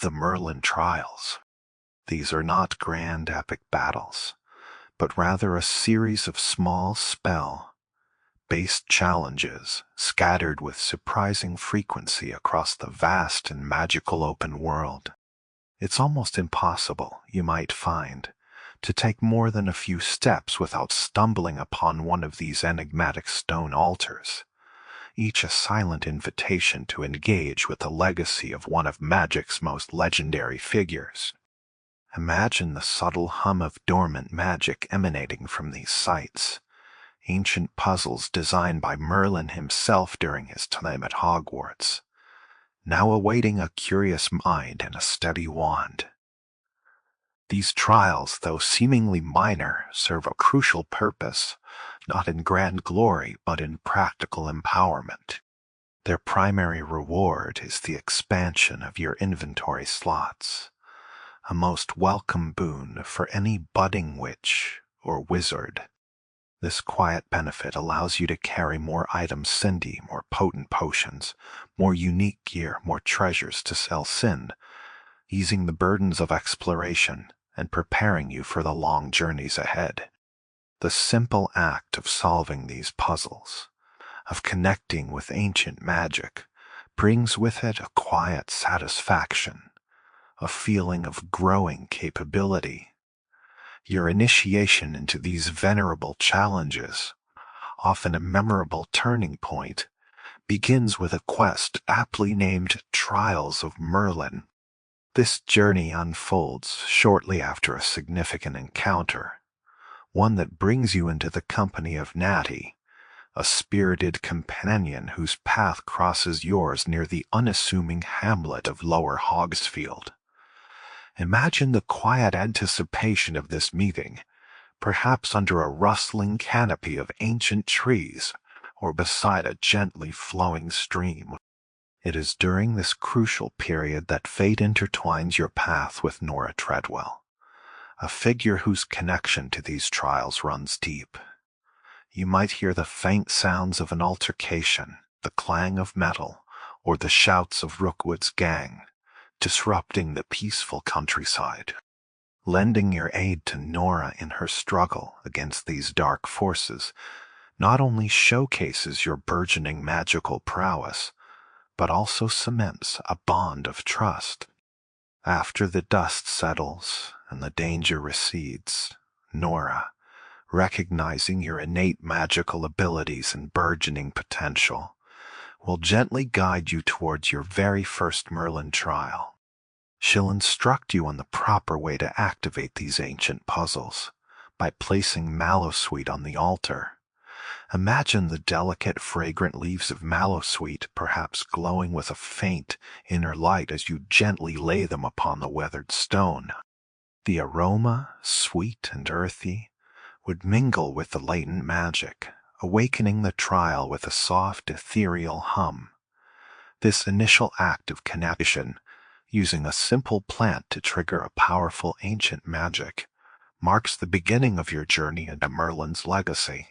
the Merlin Trials. These are not grand epic battles, but rather a series of small spell-based challenges scattered with surprising frequency across the vast and magical open world. It's almost impossible, you might find, to take more than a few steps without stumbling upon one of these enigmatic stone altars, each a silent invitation to engage with the legacy of one of magic's most legendary figures. Imagine the subtle hum of dormant magic emanating from these sites, ancient puzzles designed by Merlin himself during his time at Hogwarts, now awaiting a curious mind and a steady wand. These trials, though seemingly minor, serve a crucial purpose, not in grand glory but in practical empowerment. Their primary reward is the expansion of your inventory slots, a most welcome boon for any budding witch or wizard. This quiet benefit allows you to carry more items Cindy, more potent potions, more unique gear, more treasures to sell Sin, easing the burdens of exploration and preparing you for the long journeys ahead. The simple act of solving these puzzles, of connecting with ancient magic, brings with it a quiet satisfaction, a feeling of growing capability. Your initiation into these venerable challenges, often a memorable turning point, begins with a quest aptly named Trials of Merlin. This journey unfolds shortly after a significant encounter, one that brings you into the company of Natty, a spirited companion whose path crosses yours near the unassuming hamlet of Lower Hogsfield. Imagine the quiet anticipation of this meeting, perhaps under a rustling canopy of ancient trees or beside a gently flowing stream. It is during this crucial period that fate intertwines your path with Nora Treadwell, a figure whose connection to these trials runs deep. You might hear the faint sounds of an altercation, the clang of metal, or the shouts of Rookwood's gang, disrupting the peaceful countryside. Lending your aid to Nora in her struggle against these dark forces not only showcases your burgeoning magical prowess, but also cements a bond of trust. After the dust settles and the danger recedes, Nora, recognizing your innate magical abilities and burgeoning potential, will gently guide you towards your very first Merlin trial. She'll instruct you on the proper way to activate these ancient puzzles by placing mallowsweet on the altar. Imagine the delicate, fragrant leaves of mallowsweet perhaps glowing with a faint inner light as you gently lay them upon the weathered stone. The aroma, sweet and earthy, would mingle with the latent magic, awakening the trial with a soft, ethereal hum. This initial act of connection, using a simple plant to trigger a powerful ancient magic, marks the beginning of your journey into Merlin's legacy.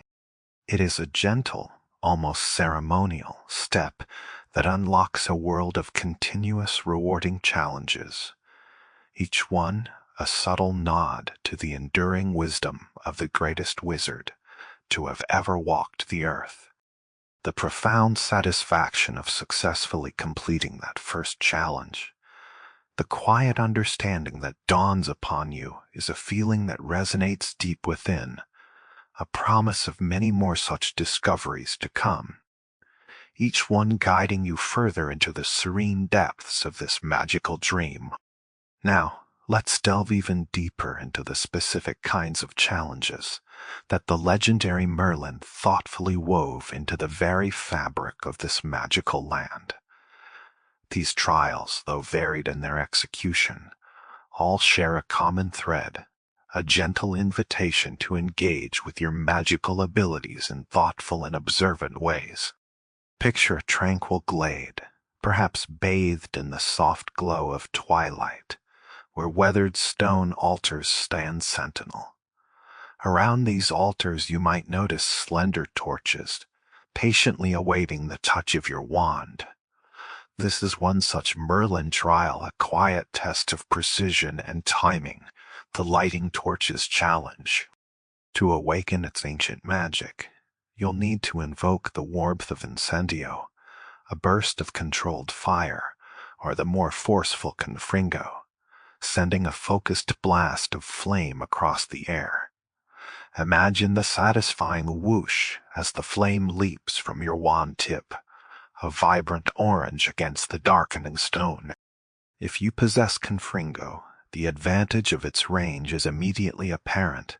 It is a gentle, almost ceremonial step that unlocks a world of continuous rewarding challenges, each one a subtle nod to the enduring wisdom of the greatest wizard to have ever walked the earth. The profound satisfaction of successfully completing that first challenge, the quiet understanding that dawns upon you, is a feeling that resonates deep within, a promise of many more such discoveries to come. each one guiding you further into the serene depths of this magical dream. Now, let's delve even deeper into the specific kinds of challenges that the legendary Merlin thoughtfully wove into the very fabric of this magical land. These trials, though varied in their execution, all share a common thread, a gentle invitation to engage with your magical abilities in thoughtful and observant ways. Picture a tranquil glade, perhaps bathed in the soft glow of twilight, where weathered stone altars stand sentinel. Around these altars you might notice slender torches, patiently awaiting the touch of your wand. This is one such Merlin trial, a quiet test of precision and timing, the lighting torch's challenge. To awaken its ancient magic, you'll need to invoke the warmth of incendio, a burst of controlled fire, or the more forceful confringo, sending a focused blast of flame across the air. Imagine the satisfying whoosh as the flame leaps from your wand tip, a vibrant orange against the darkening stone. If you possess confringo, the advantage of its range is immediately apparent.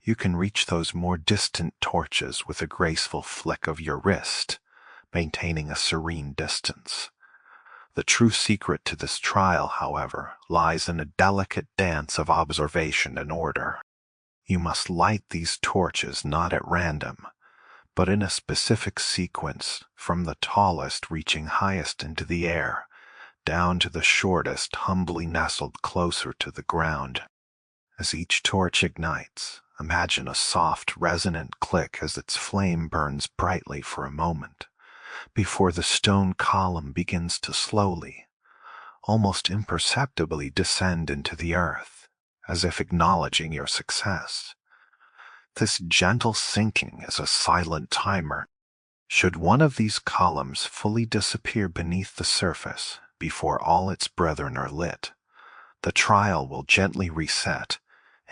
You can reach those more distant torches with a graceful flick of your wrist, maintaining a serene distance. The true secret to this trial, however, lies in a delicate dance of observation and order. You must light these torches not at random, but in a specific sequence, from the tallest reaching highest into the air, down to the shortest humbly nestled closer to the ground. As each torch ignites, imagine a soft, resonant click as its flame burns brightly for a moment, before the stone column begins to slowly, almost imperceptibly descend into the earth, as if acknowledging your success. This gentle sinking is a silent timer. Should one of these columns fully disappear beneath the surface before all its brethren are lit, the trial will gently reset,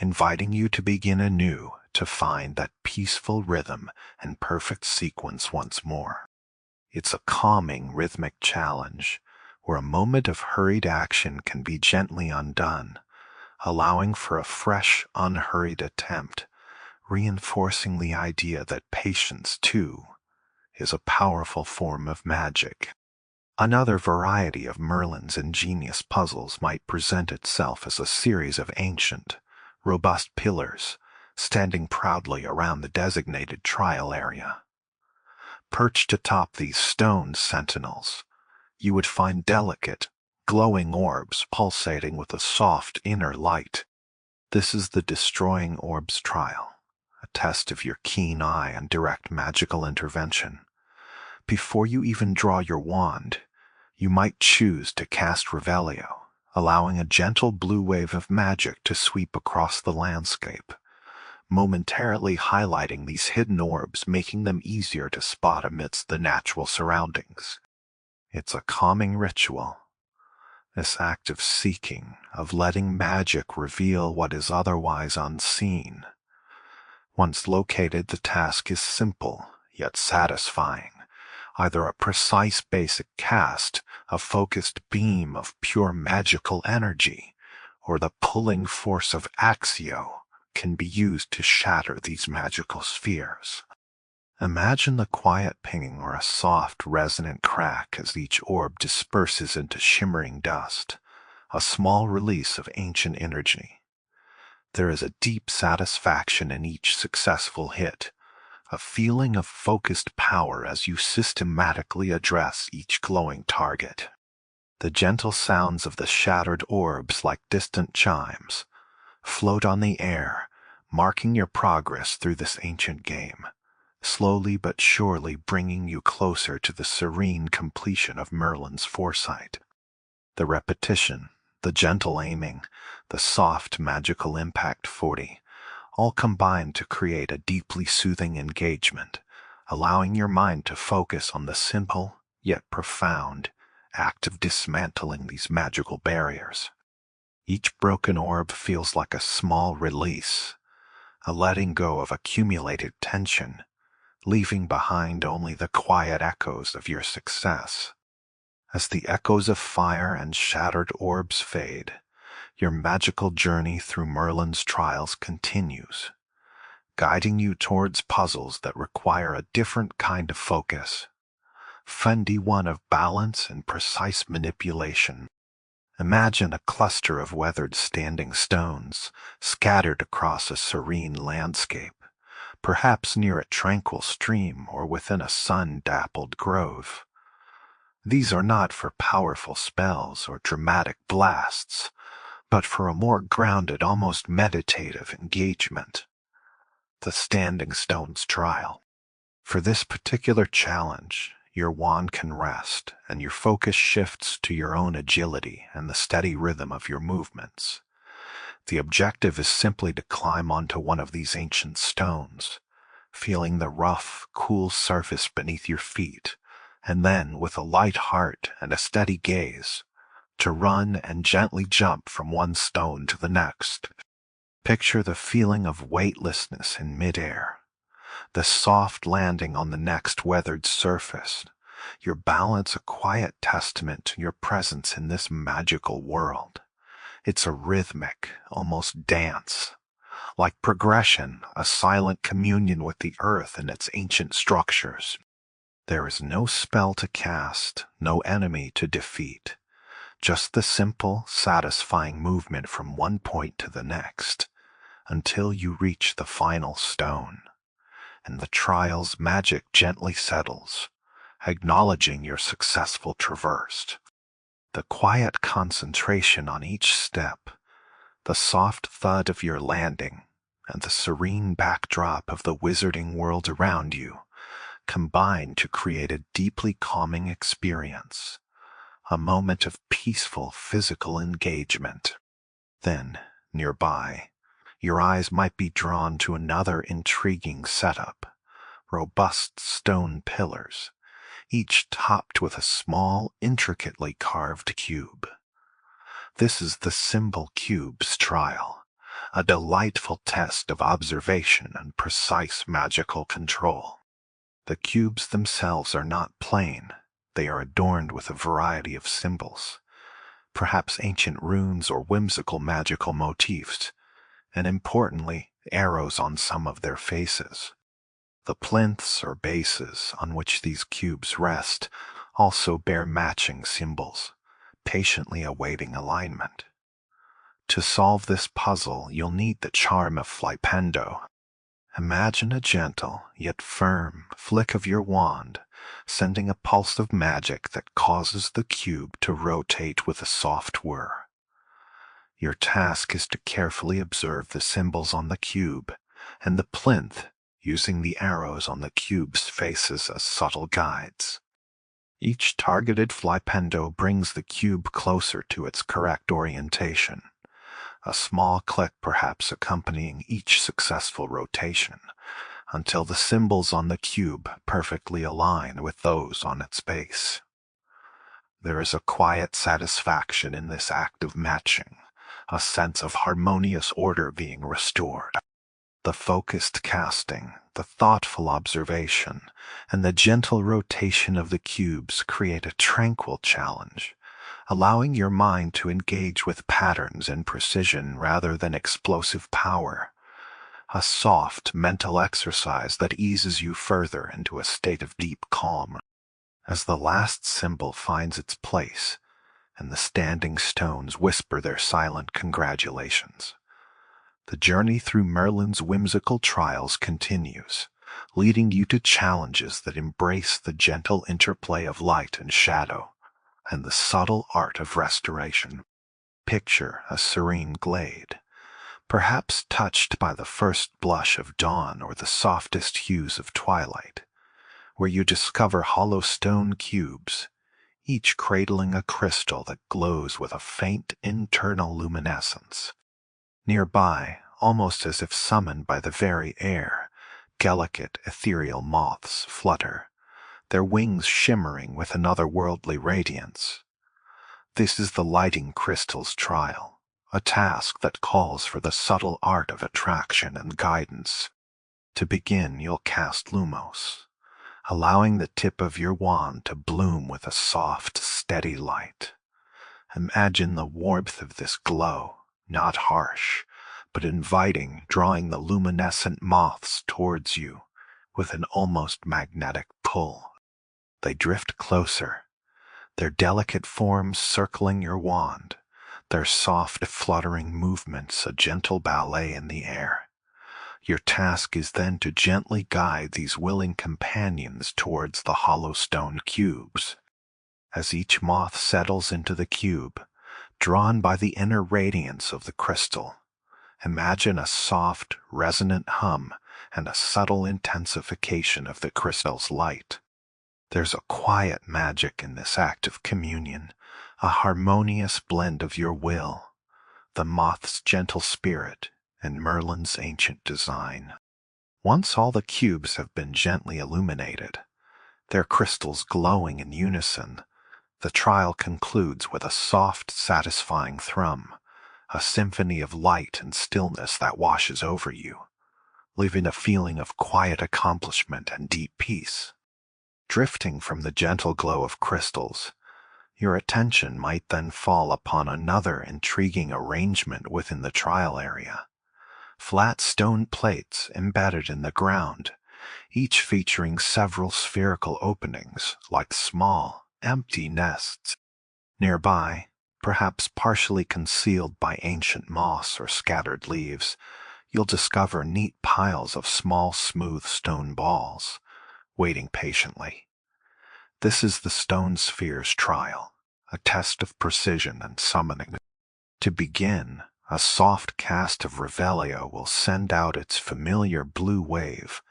inviting you to begin anew to find that peaceful rhythm and perfect sequence once more. It's a calming, rhythmic challenge where a moment of hurried action can be gently undone, allowing for a fresh, unhurried attempt, reinforcing the idea that patience, too, is a powerful form of magic. Another variety of Merlin's ingenious puzzles might present itself as a series of ancient, robust pillars standing proudly around the designated trial area. Perched atop these stone sentinels, you would find delicate, glowing orbs pulsating with a soft inner light. This is the Destroying Orbs trial, a test of your keen eye and direct magical intervention. Before you even draw your wand, you might choose to cast Revelio, allowing a gentle blue wave of magic to sweep across the landscape, momentarily highlighting these hidden orbs, making them easier to spot amidst the natural surroundings. It's a calming ritual, this act of seeking, of letting magic reveal what is otherwise unseen. Once located, the task is simple, yet satisfying. Either a precise basic cast, a focused beam of pure magical energy, or the pulling force of Axio can be used to shatter these magical spheres. Imagine the quiet pinging or a soft, resonant crack as each orb disperses into shimmering dust, a small release of ancient energy. There is a deep satisfaction in each successful hit, a feeling of focused power as you systematically address each glowing target. The gentle sounds of the shattered orbs, like distant chimes, float on the air, marking your progress through this ancient game, slowly but surely bringing you closer to the serene completion of Merlin's foresight. The repetition, the gentle aiming, the soft magical impact 40, all combine to create a deeply soothing engagement, allowing your mind to focus on the simple, yet profound, act of dismantling these magical barriers. Each broken orb feels like a small release, a letting go of accumulated tension, leaving behind only the quiet echoes of your success. As the echoes of fire and shattered orbs fade, your magical journey through Merlin's trials continues, guiding you towards puzzles that require a different kind of focus, one of balance and precise manipulation. Imagine a cluster of weathered standing stones scattered across a serene landscape, perhaps near a tranquil stream or within a sun-dappled grove. These are not for powerful spells or dramatic blasts, but for a more grounded, almost meditative engagement. The Standing Stones Trial. For this particular challenge, your wand can rest, and your focus shifts to your own agility and the steady rhythm of your movements. The objective is simply to climb onto one of these ancient stones, feeling the rough, cool surface beneath your feet, and then, with a light heart and a steady gaze, to run and gently jump from one stone to the next. Picture the feeling of weightlessness in midair, the soft landing on the next weathered surface, your balance a quiet testament to your presence in this magical world. It's a rhythmic, almost dance. Like progression, a silent communion with the earth and its ancient structures. There is no spell to cast, no enemy to defeat. Just the simple, satisfying movement from one point to the next, until you reach the final stone, and the trial's magic gently settles, acknowledging your successful traverse. The quiet concentration on each step, the soft thud of your landing, and the serene backdrop of the wizarding world around you combine to create a deeply calming experience, a moment of peaceful physical engagement. Then, nearby, your eyes might be drawn to another intriguing setup: robust stone pillars, each topped with a small, intricately carved cube. This is the Symbol Cube's trial, a delightful test of observation and precise magical control. The cubes themselves are not plain. They are adorned with a variety of symbols, perhaps ancient runes or whimsical magical motifs, and importantly, arrows on some of their faces. The plinths or bases on which these cubes rest also bear matching symbols, patiently awaiting alignment. To solve this puzzle, you'll need the charm of flipendo. Imagine a gentle, yet firm, flick of your wand, sending a pulse of magic that causes the cube to rotate with a soft whir. Your task is to carefully observe the symbols on the cube, and the plinth, using the arrows on the cube's faces as subtle guides. Each targeted flipendo brings the cube closer to its correct orientation, a small click perhaps accompanying each successful rotation, until the symbols on the cube perfectly align with those on its base. There is a quiet satisfaction in this act of matching, a sense of harmonious order being restored. The focused casting, the thoughtful observation, and the gentle rotation of the cubes create a tranquil challenge, allowing your mind to engage with patterns and precision rather than explosive power. A soft mental exercise that eases you further into a state of deep calm. As the last symbol finds its place, and the standing stones whisper their silent congratulations, the journey through Merlin's whimsical trials continues, leading you to challenges that embrace the gentle interplay of light and shadow, and the subtle art of restoration. Picture a serene glade, perhaps touched by the first blush of dawn or the softest hues of twilight, where you discover hollow stone cubes, each cradling a crystal that glows with a faint internal luminescence. Nearby, almost as if summoned by the very air, delicate ethereal moths flutter, their wings shimmering with an otherworldly radiance. This is the lighting crystal's trial, a task that calls for the subtle art of attraction and guidance. To begin, you'll cast Lumos, allowing the tip of your wand to bloom with a soft, steady light. Imagine the warmth of this glow, not harsh, but inviting, drawing the luminescent moths towards you with an almost magnetic pull. They drift closer, their delicate forms circling your wand, their soft, fluttering movements a gentle ballet in the air. Your task is then to gently guide these willing companions towards the hollow stone cubes. As each moth settles into the cube, drawn by the inner radiance of the crystal, imagine a soft, resonant hum and a subtle intensification of the crystal's light. There's a quiet magic in this act of communion, a harmonious blend of your will, the moth's gentle spirit, and Merlin's ancient design. Once all the cubes have been gently illuminated, their crystals glowing in unison, the trial concludes with a soft, satisfying thrum, a symphony of light and stillness that washes over you, leaving a feeling of quiet accomplishment and deep peace. Drifting from the gentle glow of crystals, your attention might then fall upon another intriguing arrangement within the trial area. Flat stone plates embedded in the ground, each featuring several spherical openings like small, empty nests. Nearby, perhaps partially concealed by ancient moss or scattered leaves, you'll discover neat piles of small, smooth stone balls, waiting patiently. This is the stone sphere's trial, a test of precision and summoning. To begin, a soft cast of Revelio will send out its familiar blue wave,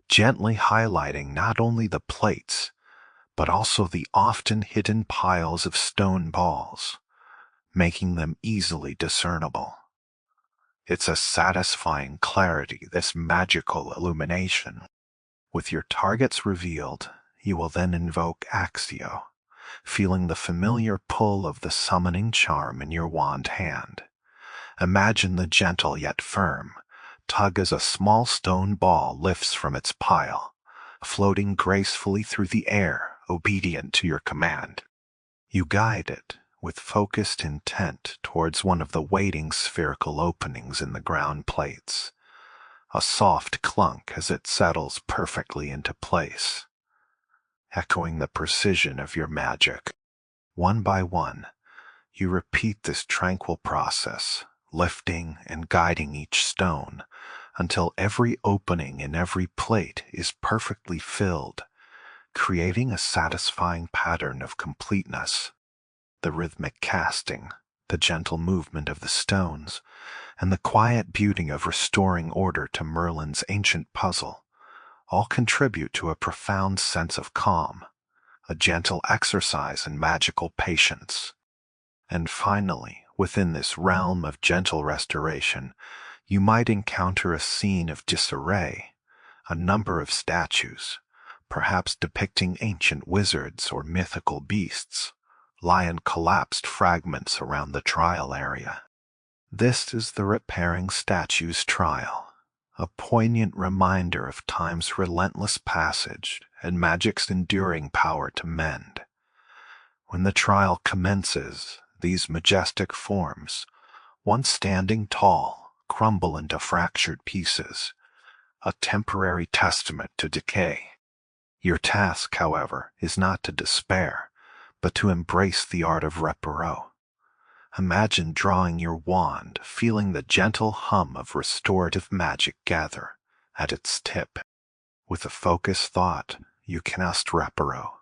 gently highlighting not only the plates, but also the often hidden piles of stone balls, making them easily discernible. It's a satisfying clarity, this magical illumination. With your targets revealed, you will then invoke Axio, feeling the familiar pull of the summoning charm in your wand hand. Imagine the gentle yet firm tug as a small stone ball lifts from its pile, floating gracefully through the air, obedient to your command. You guide it with focused intent towards one of the waiting spherical openings in the ground plates. A soft clunk as it settles perfectly into place, echoing the precision of your magic. One by one, you repeat this tranquil process, lifting and guiding each stone until every opening in every plate is perfectly filled, creating a satisfying pattern of completeness. The rhythmic casting, the gentle movement of the stones, and the quiet beauty of restoring order to Merlin's ancient puzzle all contribute to a profound sense of calm, a gentle exercise in magical patience. And finally, within this realm of gentle restoration, you might encounter a scene of disarray, a number of statues, perhaps depicting ancient wizards or mythical beasts, lie in collapsed fragments around the trial area. This is the repairing statue's trial, a poignant reminder of time's relentless passage and magic's enduring power to mend. When the trial commences, these majestic forms, once standing tall, crumble into fractured pieces, a temporary testament to decay. Your task, however, is not to despair, but to embrace the art of reparo. Imagine drawing your wand, feeling the gentle hum of restorative magic gather at its tip. With a focused thought, you cast reparo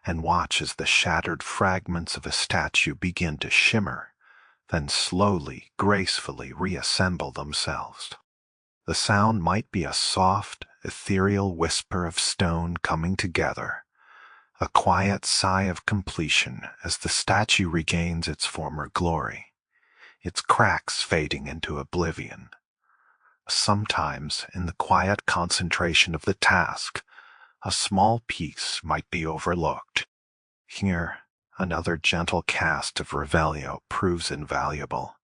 and watch as the shattered fragments of a statue begin to shimmer, then slowly, gracefully reassemble themselves. The sound might be a soft, ethereal whisper of stone coming together, a quiet sigh of completion as the statue regains its former glory, its cracks fading into oblivion. Sometimes, in the quiet concentration of the task, a small piece might be overlooked. Here, another gentle cast of Revelio proves invaluable,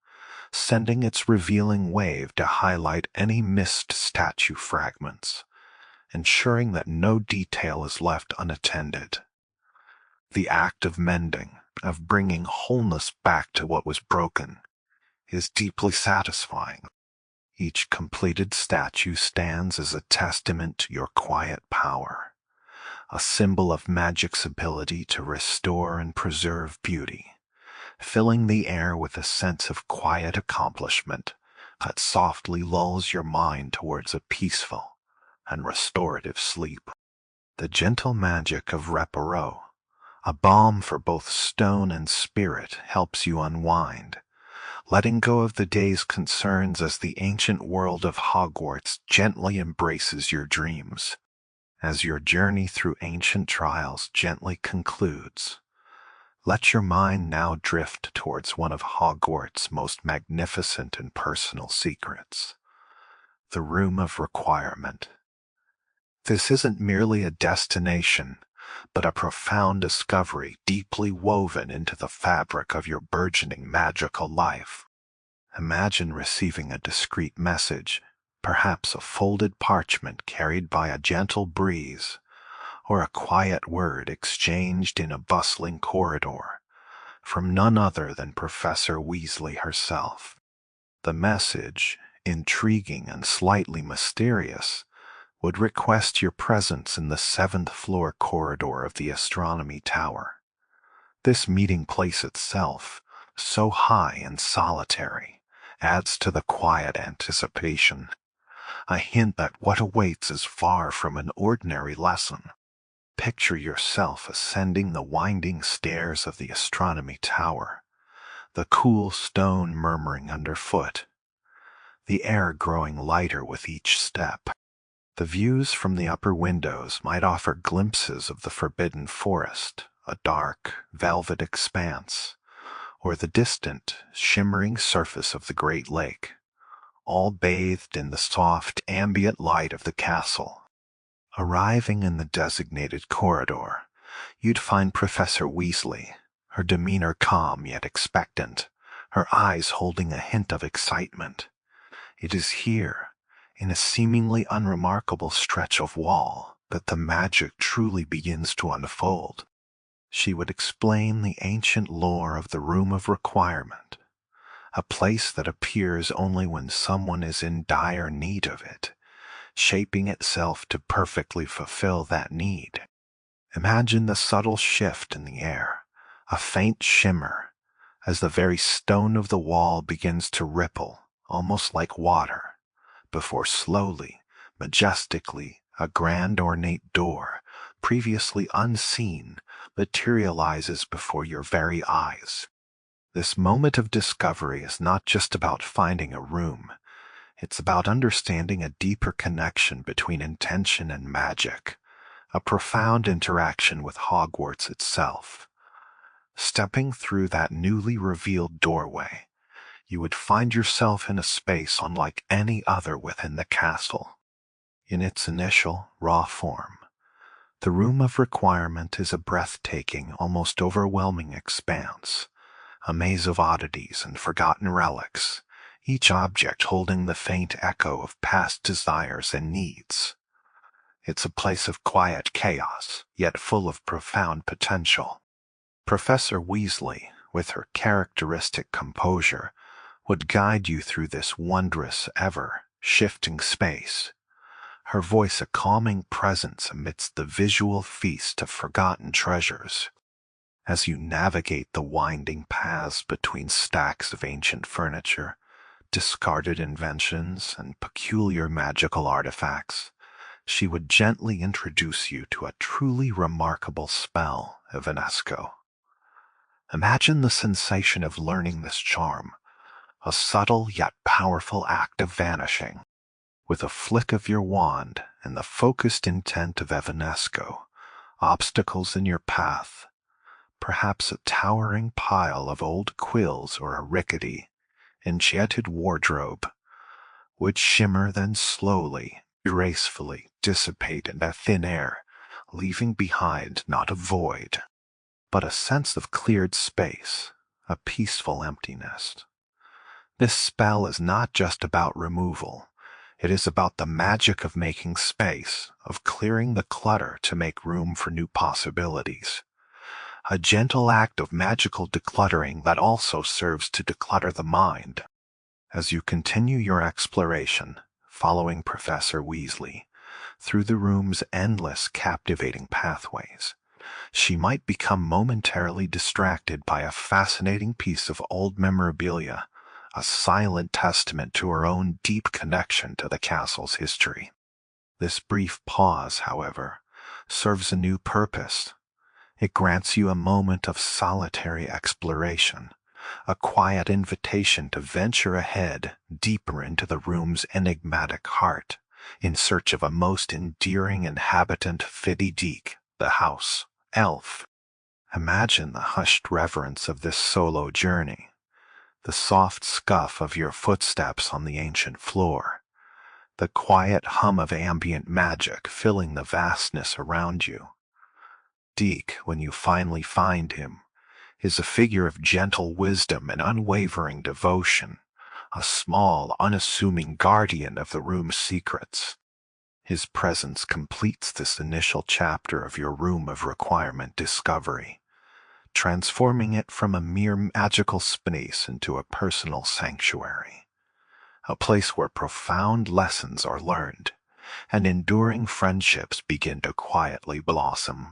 sending its revealing wave to highlight any missed statue fragments, ensuring that no detail is left unattended. The act of mending, of bringing wholeness back to what was broken, is deeply satisfying. Each completed statue stands as a testament to your quiet power, a symbol of magic's ability to restore and preserve beauty, filling the air with a sense of quiet accomplishment that softly lulls your mind towards a peaceful and restorative sleep. The gentle magic of reparo, a balm for both stone and spirit, helps you unwind, letting go of the day's concerns as the ancient world of Hogwarts gently embraces your dreams. As your journey through ancient trials gently concludes, let your mind now drift towards one of Hogwarts' most magnificent and personal secrets, the Room of Requirement. This isn't merely a destination, but a profound discovery deeply woven into the fabric of your burgeoning magical life. Imagine receiving a discreet message, perhaps a folded parchment carried by a gentle breeze, or a quiet word exchanged in a bustling corridor, from none other than Professor Weasley herself. The message, intriguing and slightly mysterious, would request your presence in the seventh floor corridor of the astronomy tower. This meeting place itself, so high and solitary, adds to the quiet anticipation, a hint that what awaits is far from an ordinary lesson. Picture yourself ascending the winding stairs of the astronomy tower, the cool stone murmuring underfoot, the air growing lighter with each step. The views from the upper windows might offer glimpses of the Forbidden Forest, a dark, velvet expanse, or the distant, shimmering surface of the Great Lake, all bathed in the soft, ambient light of the castle. Arriving in the designated corridor, you'd find Professor Weasley, her demeanor calm yet expectant, her eyes holding a hint of excitement. It is here, in a seemingly unremarkable stretch of wall, that the magic truly begins to unfold. She would explain the ancient lore of the Room of Requirement, a place that appears only when someone is in dire need of it, shaping itself to perfectly fulfill that need. Imagine the subtle shift in the air, a faint shimmer, as the very stone of the wall begins to ripple, almost like water, before slowly, majestically, a grand ornate door, previously unseen, materializes before your very eyes. This moment of discovery is not just about finding a room. It's about understanding a deeper connection between intention and magic, a profound interaction with Hogwarts itself. Stepping through that newly revealed doorway, you would find yourself in a space unlike any other within the castle. In its initial, raw form, the Room of Requirement is a breathtaking, almost overwhelming expanse, a maze of oddities and forgotten relics, each object holding the faint echo of past desires and needs. It's a place of quiet chaos, yet full of profound potential. Professor Weasley, with her characteristic composure, would guide you through this wondrous, ever-shifting space, her voice a calming presence amidst the visual feast of forgotten treasures. As you navigate the winding paths between stacks of ancient furniture, discarded inventions, and peculiar magical artifacts, she would gently introduce you to a truly remarkable spell, Evanesco. Imagine the sensation of learning this charm, a subtle yet powerful act of vanishing. With a flick of your wand and the focused intent of Evanesco, obstacles in your path, perhaps a towering pile of old quills or a rickety, enchanted wardrobe, would shimmer then slowly, gracefully dissipate into thin air, leaving behind not a void, but a sense of cleared space, a peaceful emptiness. This spell is not just about removal. It is about the magic of making space, of clearing the clutter to make room for new possibilities. A gentle act of magical decluttering that also serves to declutter the mind. As you continue your exploration, following Professor Weasley through the room's endless, captivating pathways, she might become momentarily distracted by a fascinating piece of old memorabilia, a silent testament to her own deep connection to the castle's history. This brief pause, however, serves a new purpose. It grants you a moment of solitary exploration, a quiet invitation to venture ahead deeper into the room's enigmatic heart, in search of a most endearing inhabitant Fiddy-Deek, the house elf. Imagine the hushed reverence of this solo journey, the soft scuff of your footsteps on the ancient floor, the quiet hum of ambient magic filling the vastness around you. Deek, when you finally find him, is a figure of gentle wisdom and unwavering devotion, a small, unassuming guardian of the room's secrets. His presence completes this initial chapter of your room of requirement discovery, transforming it from a mere magical space into a personal sanctuary, a place where profound lessons are learned and enduring friendships begin to quietly blossom.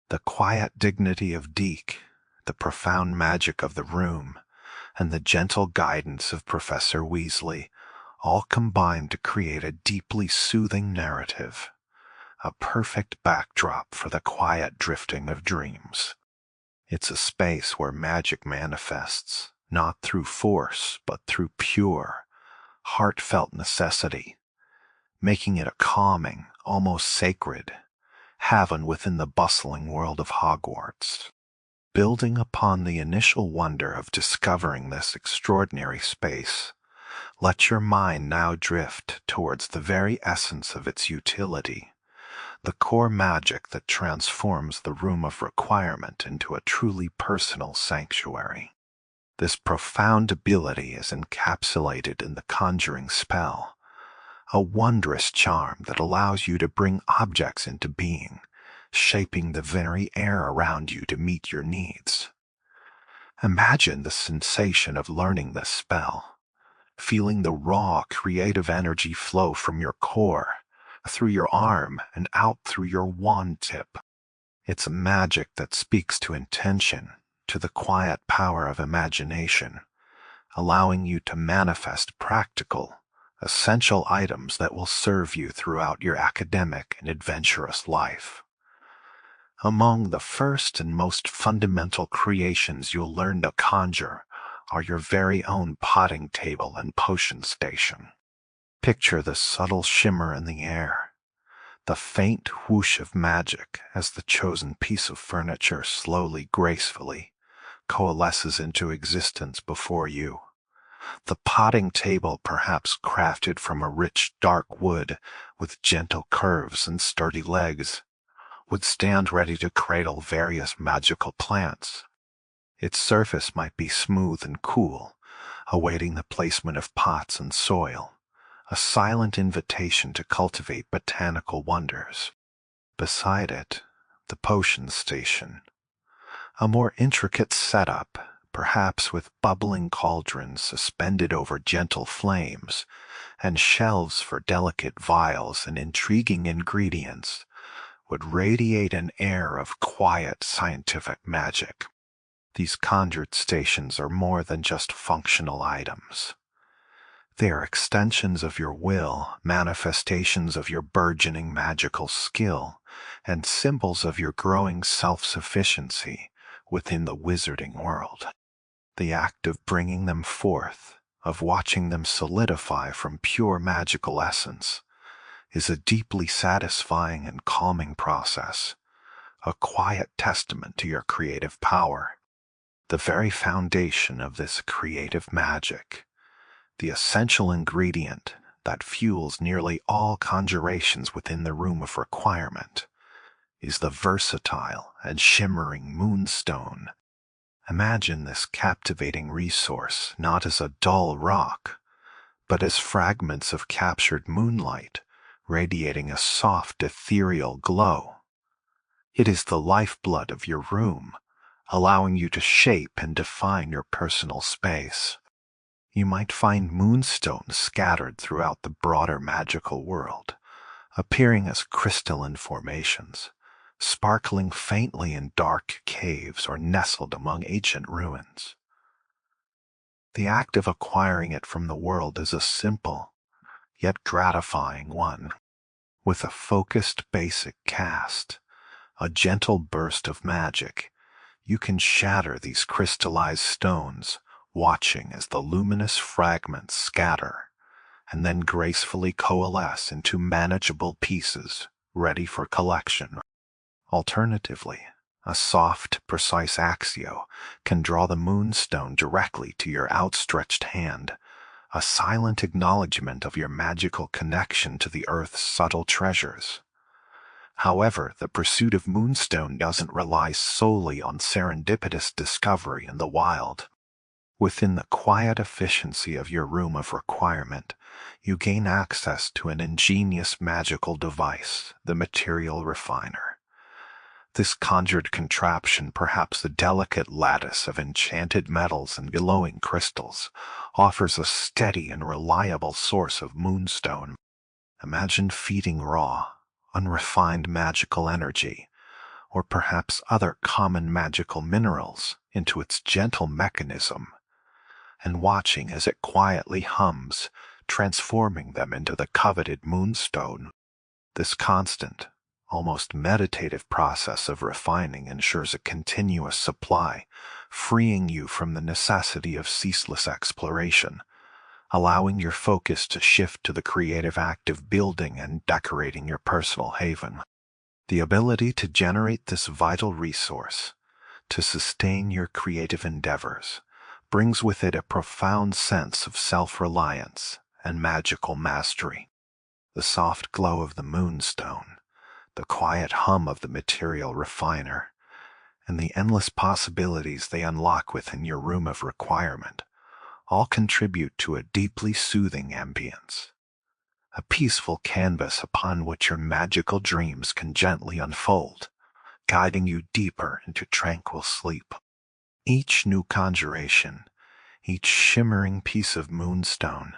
The quiet dignity of Deek, the profound magic of the room, and the gentle guidance of Professor Weasley all combine to create a deeply soothing narrative, a perfect backdrop for the quiet drifting of dreams. It's a space where magic manifests, not through force, but through pure, heartfelt necessity, making it a calming, almost sacred, haven within the bustling world of Hogwarts. Building upon the initial wonder of discovering this extraordinary space, let your mind now drift towards the very essence of its utility, the core magic that transforms the room of requirement into a truly personal sanctuary. This profound ability is encapsulated in the conjuring spell, a wondrous charm that allows you to bring objects into being, shaping the very air around you to meet your needs. Imagine the sensation of learning this spell, feeling the raw creative energy flow from your core, through your arm and out through your wand tip. It's a magic that speaks to intention, to the quiet power of imagination, allowing you to manifest practical, essential items that will serve you throughout your academic and adventurous life. Among the first and most fundamental creations you'll learn to conjure are your very own potting table and potion station. Picture the subtle shimmer in the air, the faint whoosh of magic as the chosen piece of furniture slowly, gracefully coalesces into existence before you. The potting table, perhaps crafted from a rich, dark wood with gentle curves and sturdy legs, would stand ready to cradle various magical plants. Its surface might be smooth and cool, awaiting the placement of pots and soil, a silent invitation to cultivate botanical wonders. Beside it, the potion station, a more intricate setup, perhaps with bubbling cauldrons suspended over gentle flames, and shelves for delicate vials and intriguing ingredients, would radiate an air of quiet scientific magic. These conjured stations are more than just functional items. They are extensions of your will, manifestations of your burgeoning magical skill, and symbols of your growing self-sufficiency within the wizarding world. The act of bringing them forth, of watching them solidify from pure magical essence, is a deeply satisfying and calming process, a quiet testament to your creative power. The very foundation of this creative magic, the essential ingredient that fuels nearly all conjurations within the room of requirement, is the versatile and shimmering moonstone. Imagine this captivating resource not as a dull rock, but as fragments of captured moonlight, radiating a soft, ethereal glow. It is the lifeblood of your room, allowing you to shape and define your personal space. You might find moonstones scattered throughout the broader magical world, appearing as crystalline formations, sparkling faintly in dark caves or nestled among ancient ruins. The act of acquiring it from the world is a simple, yet gratifying one. With a focused basic cast, a gentle burst of magic, you can shatter these crystallized stones, watching as the luminous fragments scatter and then gracefully coalesce into manageable pieces ready for collection. Alternatively, a soft, precise axio can draw the moonstone directly to your outstretched hand, a silent acknowledgement of your magical connection to the earth's subtle treasures. However, the pursuit of moonstone doesn't rely solely on serendipitous discovery in the wild. Within the quiet efficiency of your room of requirement, you gain access to an ingenious magical device, the material refiner. This conjured contraption, perhaps a delicate lattice of enchanted metals and glowing crystals, offers a steady and reliable source of moonstone. Imagine feeding raw, unrefined magical energy, or perhaps other common magical minerals, into its gentle mechanism, and watching as it quietly hums, transforming them into the coveted moonstone. This constant, almost meditative process of refining ensures a continuous supply, freeing you from the necessity of ceaseless exploration, allowing your focus to shift to the creative act of building and decorating your personal haven. The ability to generate this vital resource, to sustain your creative endeavors, brings with it a profound sense of self-reliance and magical mastery. The soft glow of the moonstone, the quiet hum of the material refiner, and the endless possibilities they unlock within your room of requirement all contribute to a deeply soothing ambience, a peaceful canvas upon which your magical dreams can gently unfold, guiding you deeper into tranquil sleep. Each new conjuration, each shimmering piece of moonstone,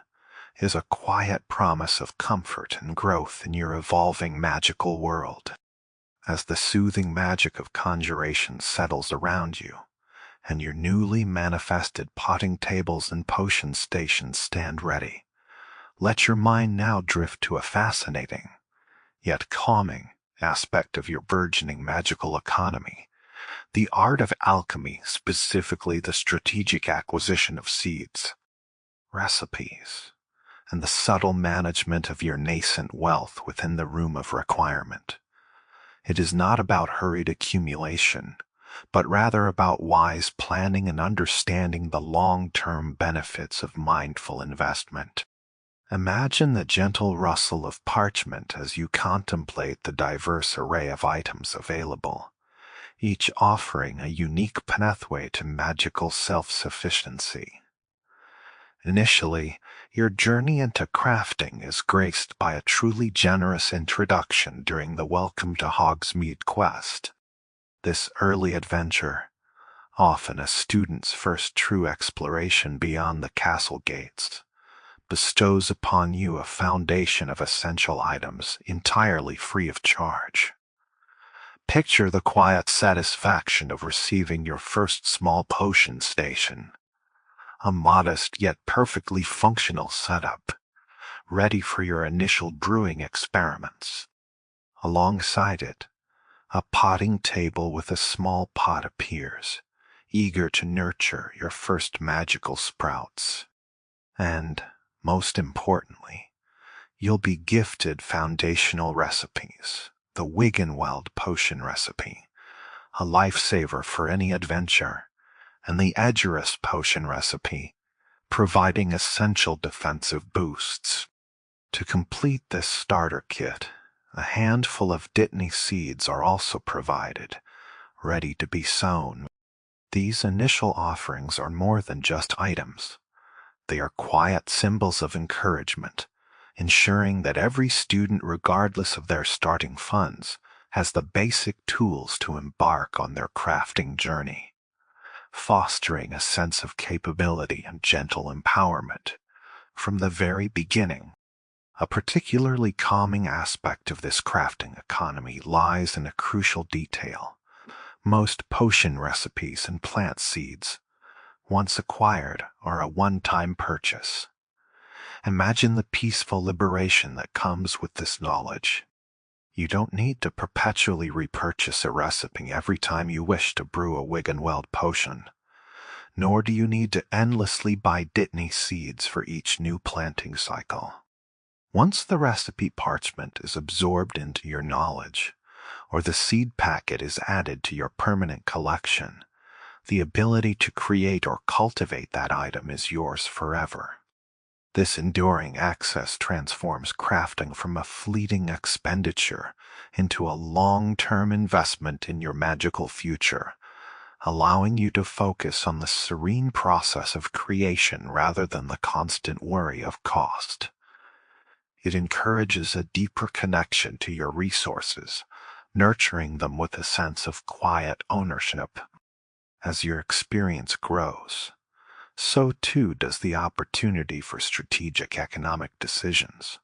is a quiet promise of comfort and growth in your evolving magical world. As the soothing magic of conjuration settles around you, and your newly manifested potting tables and potion stations stand ready, let your mind now drift to a fascinating, yet calming, aspect of your burgeoning magical economy, the art of alchemy, specifically the strategic acquisition of seeds, recipes, and the subtle management of your nascent wealth within the room of requirement. It is not about hurried accumulation, but rather about wise planning and understanding the long-term benefits of mindful investment. Imagine the gentle rustle of parchment as you contemplate the diverse array of items available, each offering a unique pathway to magical self-sufficiency. Initially, your journey into crafting is graced by a truly generous introduction during the Welcome to Hogsmeade quest. This early adventure, often a student's first true exploration beyond the castle gates, bestows upon you a foundation of essential items entirely free of charge. Picture the quiet satisfaction of receiving your first small potion station, a modest yet perfectly functional setup, ready for your initial brewing experiments. Alongside it, a potting table with a small pot appears, eager to nurture your first magical sprouts. And, most importantly, you'll be gifted foundational recipes, the Wiggenweld potion recipe, a lifesaver for any adventure, and the Edgerus potion recipe, providing essential defensive boosts. To complete this starter kit, a handful of Dittany seeds are also provided, ready to be sown. These initial offerings are more than just items. They are quiet symbols of encouragement, ensuring that every student, regardless of their starting funds, has the basic tools to embark on their crafting journey, fostering a sense of capability and gentle empowerment from the very beginning. A particularly calming aspect of this crafting economy lies in a crucial detail. Most potion recipes and plant seeds, once acquired, are a one-time purchase. Imagine the peaceful liberation that comes with this knowledge. You don't need to perpetually repurchase a recipe every time you wish to brew a Wiggenweld potion, nor do you need to endlessly buy Dittany seeds for each new planting cycle. Once the recipe parchment is absorbed into your knowledge, or the seed packet is added to your permanent collection, the ability to create or cultivate that item is yours forever. This enduring access transforms crafting from a fleeting expenditure into a long-term investment in your magical future, allowing you to focus on the serene process of creation rather than the constant worry of cost. It encourages a deeper connection to your resources, nurturing them with a sense of quiet ownership. As your experience grows, so too does the opportunity for strategic economic decisions,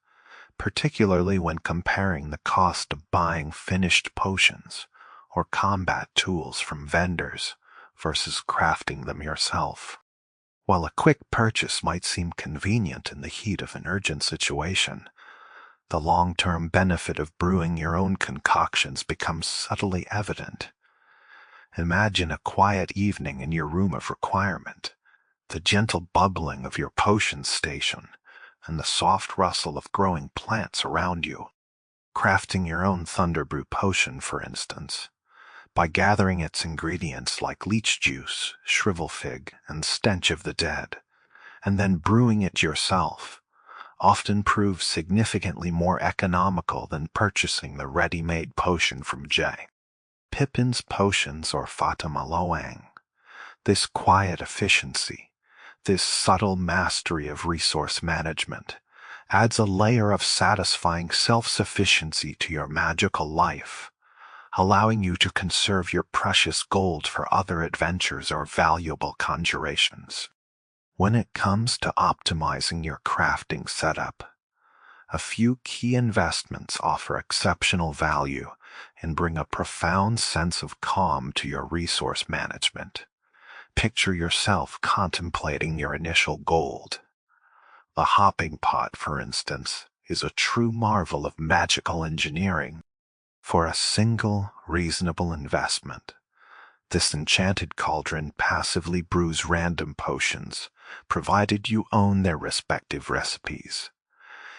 particularly when comparing the cost of buying finished potions or combat tools from vendors versus crafting them yourself. While a quick purchase might seem convenient in the heat of an urgent situation, the long-term benefit of brewing your own concoctions becomes subtly evident. Imagine a quiet evening in your room of requirement, the gentle bubbling of your potion station, and the soft rustle of growing plants around you. Crafting your own Thunderbrew potion, for instance, by gathering its ingredients like leech juice, shrivel fig, and stench of the dead, and then brewing it yourself, often proves significantly more economical than purchasing the ready-made potion from J. Pippin's potions or Fatima Loang. This quiet efficiency, this subtle mastery of resource management, adds a layer of satisfying self-sufficiency to your magical life, allowing you to conserve your precious gold for other adventures or valuable conjurations. When it comes to optimizing your crafting setup, a few key investments offer exceptional value and bring a profound sense of calm to your resource management. Picture yourself contemplating your initial gold. The hopping pot, for instance, is a true marvel of magical engineering. For a single, reasonable investment, this enchanted cauldron passively brews random potions, provided you own their respective recipes.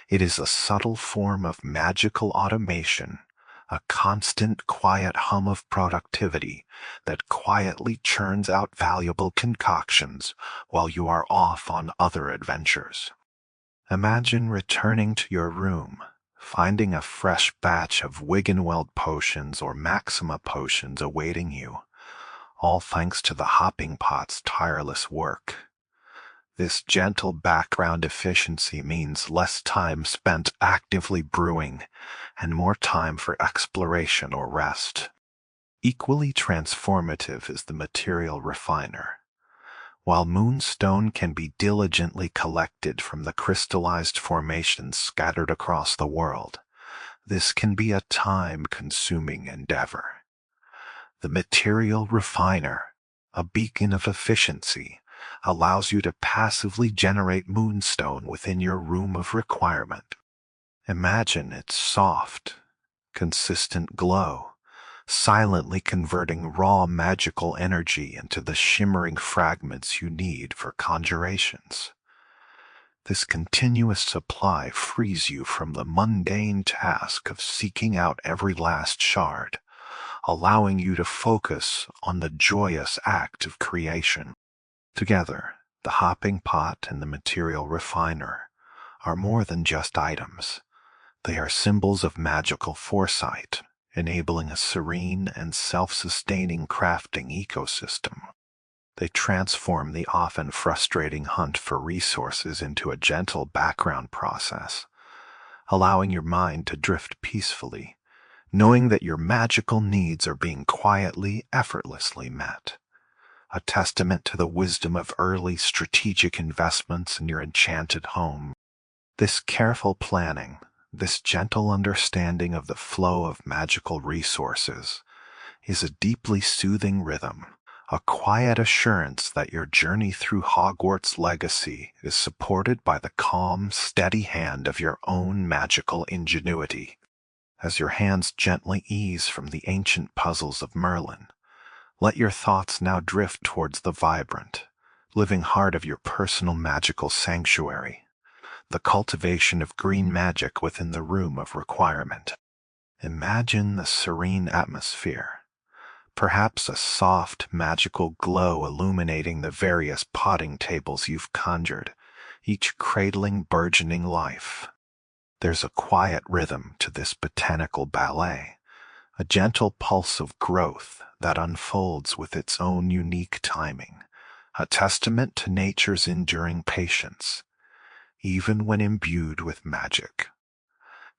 It is a subtle form of magical automation, a constant quiet hum of productivity that quietly churns out valuable concoctions while you are off on other adventures. Imagine returning to your room, finding a fresh batch of Wiggenweld potions or Maxima potions awaiting you, all thanks to the hopping pot's tireless work. This gentle background efficiency means less time spent actively brewing and more time for exploration or rest. Equally transformative is the material refiner. While moonstone can be diligently collected from the crystallized formations scattered across the world, this can be a time-consuming endeavor. The material refiner, a beacon of efficiency, allows you to passively generate moonstone within your room of requirement. Imagine its soft, consistent glow, silently converting raw magical energy into the shimmering fragments you need for conjurations. This continuous supply frees you from the mundane task of seeking out every last shard, allowing you to focus on the joyous act of creation. Together, the hopping pot and the material refiner are more than just items. They are symbols of magical foresight, enabling a serene and self-sustaining crafting ecosystem. They transform the often frustrating hunt for resources into a gentle background process, allowing your mind to drift peacefully, knowing that your magical needs are being quietly, effortlessly met. A testament to the wisdom of early strategic investments in your enchanted home. This careful planning, this gentle understanding of the flow of magical resources, is a deeply soothing rhythm, a quiet assurance that your journey through Hogwarts Legacy is supported by the calm, steady hand of your own magical ingenuity. As your hands gently ease from the ancient puzzles of Merlin, let your thoughts now drift towards the vibrant, living heart of your personal magical sanctuary, the cultivation of green magic within the room of requirement. Imagine the serene atmosphere, perhaps a soft, magical glow illuminating the various potting tables you've conjured, each cradling burgeoning life. There's a quiet rhythm to this botanical ballet, a gentle pulse of growth that unfolds with its own unique timing, a testament to nature's enduring patience, even when imbued with magic.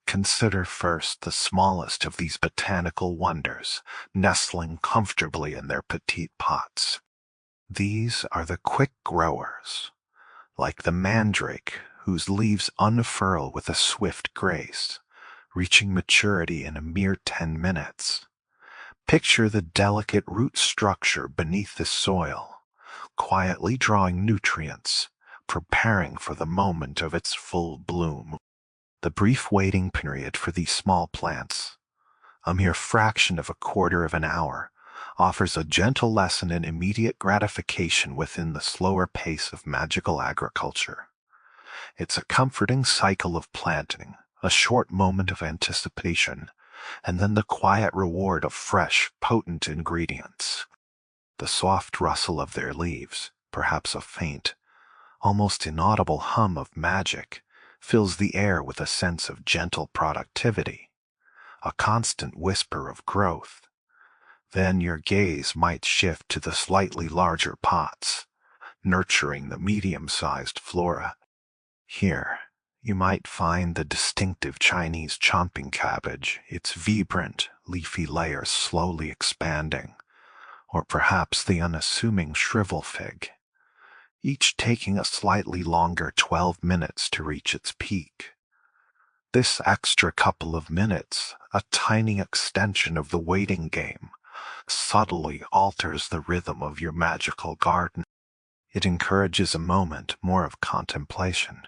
Consider first the smallest of these botanical wonders, nestling comfortably in their petite pots. These are the quick growers, like the mandrake whose leaves unfurl with a swift grace, reaching maturity in a mere 10 minutes. Picture the delicate root structure beneath the soil, quietly drawing nutrients, preparing for the moment of its full bloom. The brief waiting period for these small plants, a mere fraction of a quarter of an hour, offers a gentle lesson in immediate gratification within the slower pace of magical agriculture. It's a comforting cycle of planting, a short moment of anticipation, and then the quiet reward of fresh, potent ingredients. The soft rustle of their leaves, perhaps a faint, almost inaudible hum of magic, fills the air with a sense of gentle productivity, a constant whisper of growth. Then your gaze might shift to the slightly larger pots, nurturing the medium-sized flora. Here, you might find the distinctive Chinese chomping cabbage, its vibrant, leafy layers slowly expanding, or perhaps the unassuming shrivel fig, each taking a slightly longer 12 minutes to reach its peak. This extra couple of minutes, a tiny extension of the waiting game, subtly alters the rhythm of your magical garden. It encourages a moment more of contemplation,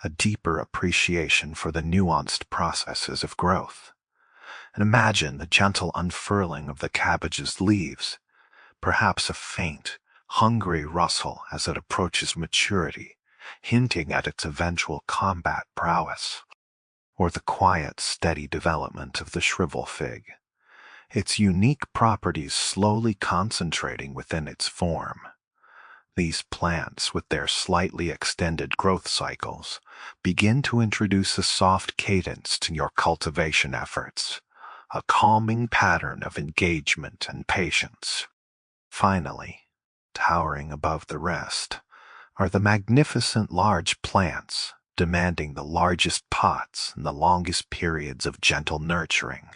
a deeper appreciation for the nuanced processes of growth. And imagine the gentle unfurling of the cabbage's leaves, perhaps a faint, hungry rustle as it approaches maturity, hinting at its eventual combat prowess. Or the quiet, steady development of the shrivel fig, its unique properties slowly concentrating within its form. These plants, with their slightly extended growth cycles, begin to introduce a soft cadence to your cultivation efforts, a calming pattern of engagement and patience. Finally, towering above the rest, are the magnificent large plants, demanding the largest pots and the longest periods of gentle nurturing.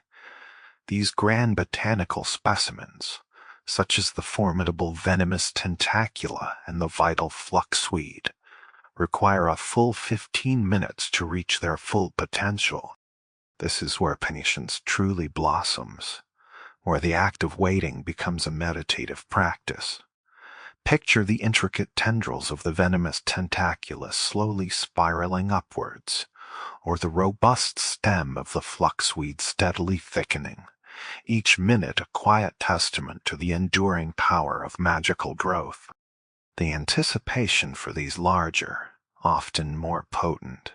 These grand botanical specimens, such as the formidable venomous tentacula and the vital fluxweed, require a full 15 minutes to reach their full potential. This is where patience truly blossoms, where the act of waiting becomes a meditative practice. Picture the intricate tendrils of the venomous tentacula slowly spiraling upwards, or the robust stem of the fluxweed steadily thickening, each minute a quiet testament to the enduring power of magical growth. The anticipation for these larger, often more potent,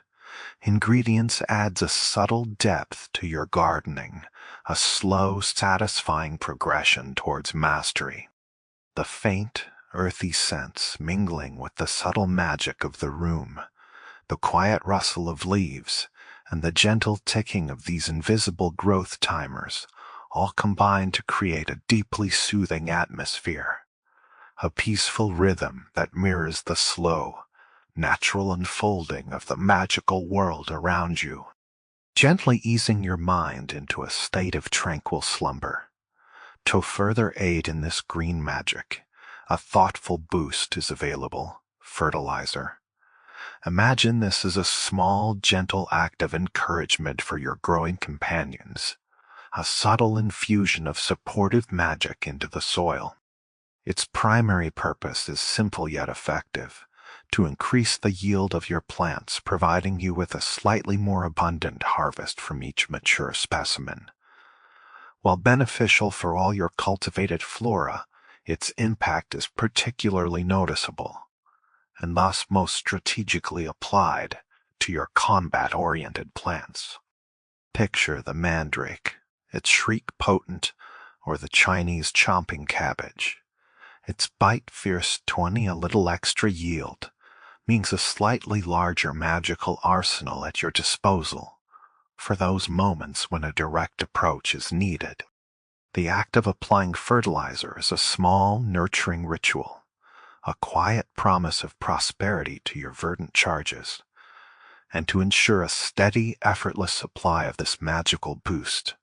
ingredients adds a subtle depth to your gardening, a slow, satisfying progression towards mastery. The faint, earthy scents mingling with the subtle magic of the room, the quiet rustle of leaves, and the gentle ticking of these invisible growth timers all combine to create a deeply soothing atmosphere. a peaceful rhythm that mirrors the slow, natural unfolding of the magical world around you, gently easing your mind into a state of tranquil slumber. To further aid in this green magic, a thoughtful boost is available: fertilizer. Imagine this as a small, gentle act of encouragement for your growing companions, a subtle infusion of supportive magic into the soil. Its primary purpose is simple yet effective: to increase the yield of your plants, providing you with a slightly more abundant harvest from each mature specimen. While beneficial for all your cultivated flora, its impact is particularly noticeable, and thus most strategically applied to your combat-oriented plants. Picture the mandrake, its shriek potent, or the Chinese chomping cabbage. Its bite fierce 20 a little extra yield means a slightly larger magical arsenal at your disposal for those moments when a direct approach is needed. The act of applying fertilizer is a small, nurturing ritual, a quiet promise of prosperity to your verdant charges. And to ensure a steady, effortless supply of this magical boost,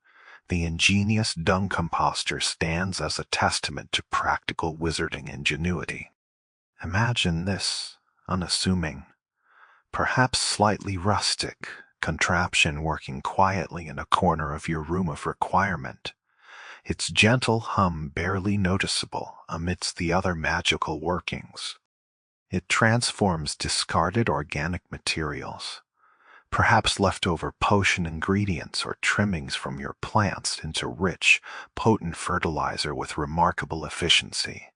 the ingenious dung composter stands as a testament to practical wizarding ingenuity. Imagine this unassuming, perhaps slightly rustic, contraption working quietly in a corner of your room of requirement, its gentle hum barely noticeable amidst the other magical workings. It transforms discarded organic materials, perhaps leftover potion ingredients or trimmings from your plants, into rich, potent fertilizer with remarkable efficiency.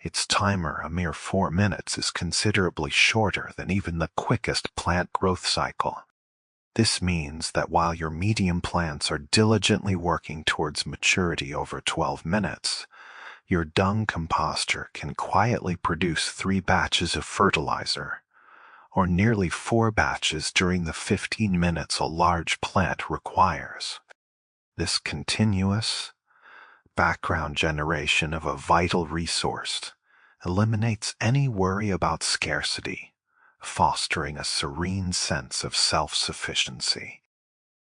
Its timer, a mere 4 minutes, is considerably shorter than even the quickest plant growth cycle. This means that while your medium plants are diligently working towards maturity over 12 minutes, your dung composter can quietly produce 3 batches of fertilizer, or nearly 4 batches during the 15 minutes a large plant requires. This continuous, background generation of a vital resource eliminates any worry about scarcity, fostering a serene sense of self-sufficiency.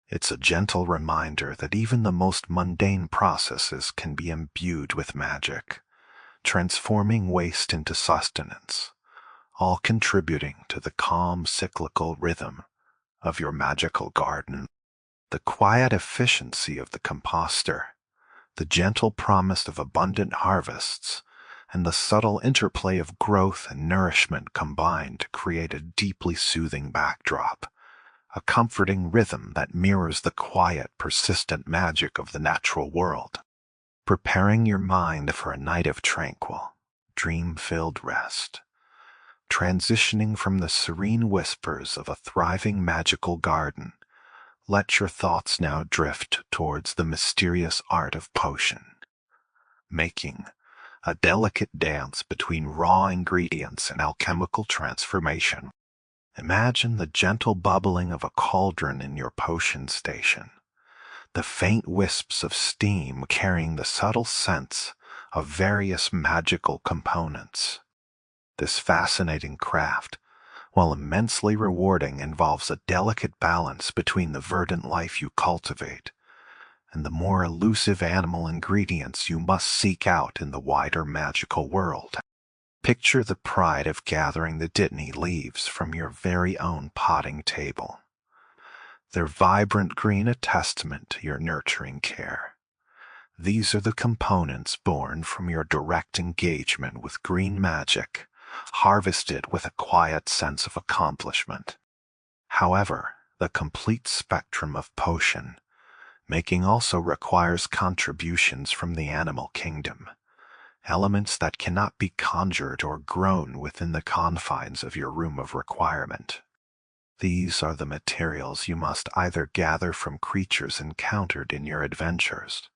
It's a gentle reminder that even the most mundane processes can be imbued with magic, transforming waste into sustenance, all contributing to the calm cyclical rhythm of your magical garden. The quiet efficiency of the composter, the gentle promise of abundant harvests, and the subtle interplay of growth and nourishment combine to create a deeply soothing backdrop, a comforting rhythm that mirrors the quiet, persistent magic of the natural world, preparing your mind for a night of tranquil, dream-filled rest. Transitioning from the serene whispers of a thriving magical garden, let your thoughts now drift towards the mysterious art of potion making, a delicate dance between raw ingredients and alchemical transformation. Imagine the gentle bubbling of a cauldron in your potion station, the faint wisps of steam carrying the subtle scents of various magical components. This fascinating craft, while immensely rewarding, involves a delicate balance between the verdant life you cultivate and the more elusive animal ingredients you must seek out in the wider magical world. Picture the pride of gathering the dittany leaves from your very own potting table, their vibrant green a testament to your nurturing care. These are the components born from your direct engagement with green magic, harvested with a quiet sense of accomplishment. However, the complete spectrum of potion making also requires contributions from the animal kingdom, elements that cannot be conjured or grown within the confines of your room of requirement. These are the materials you must either gather from creatures encountered in your adventures,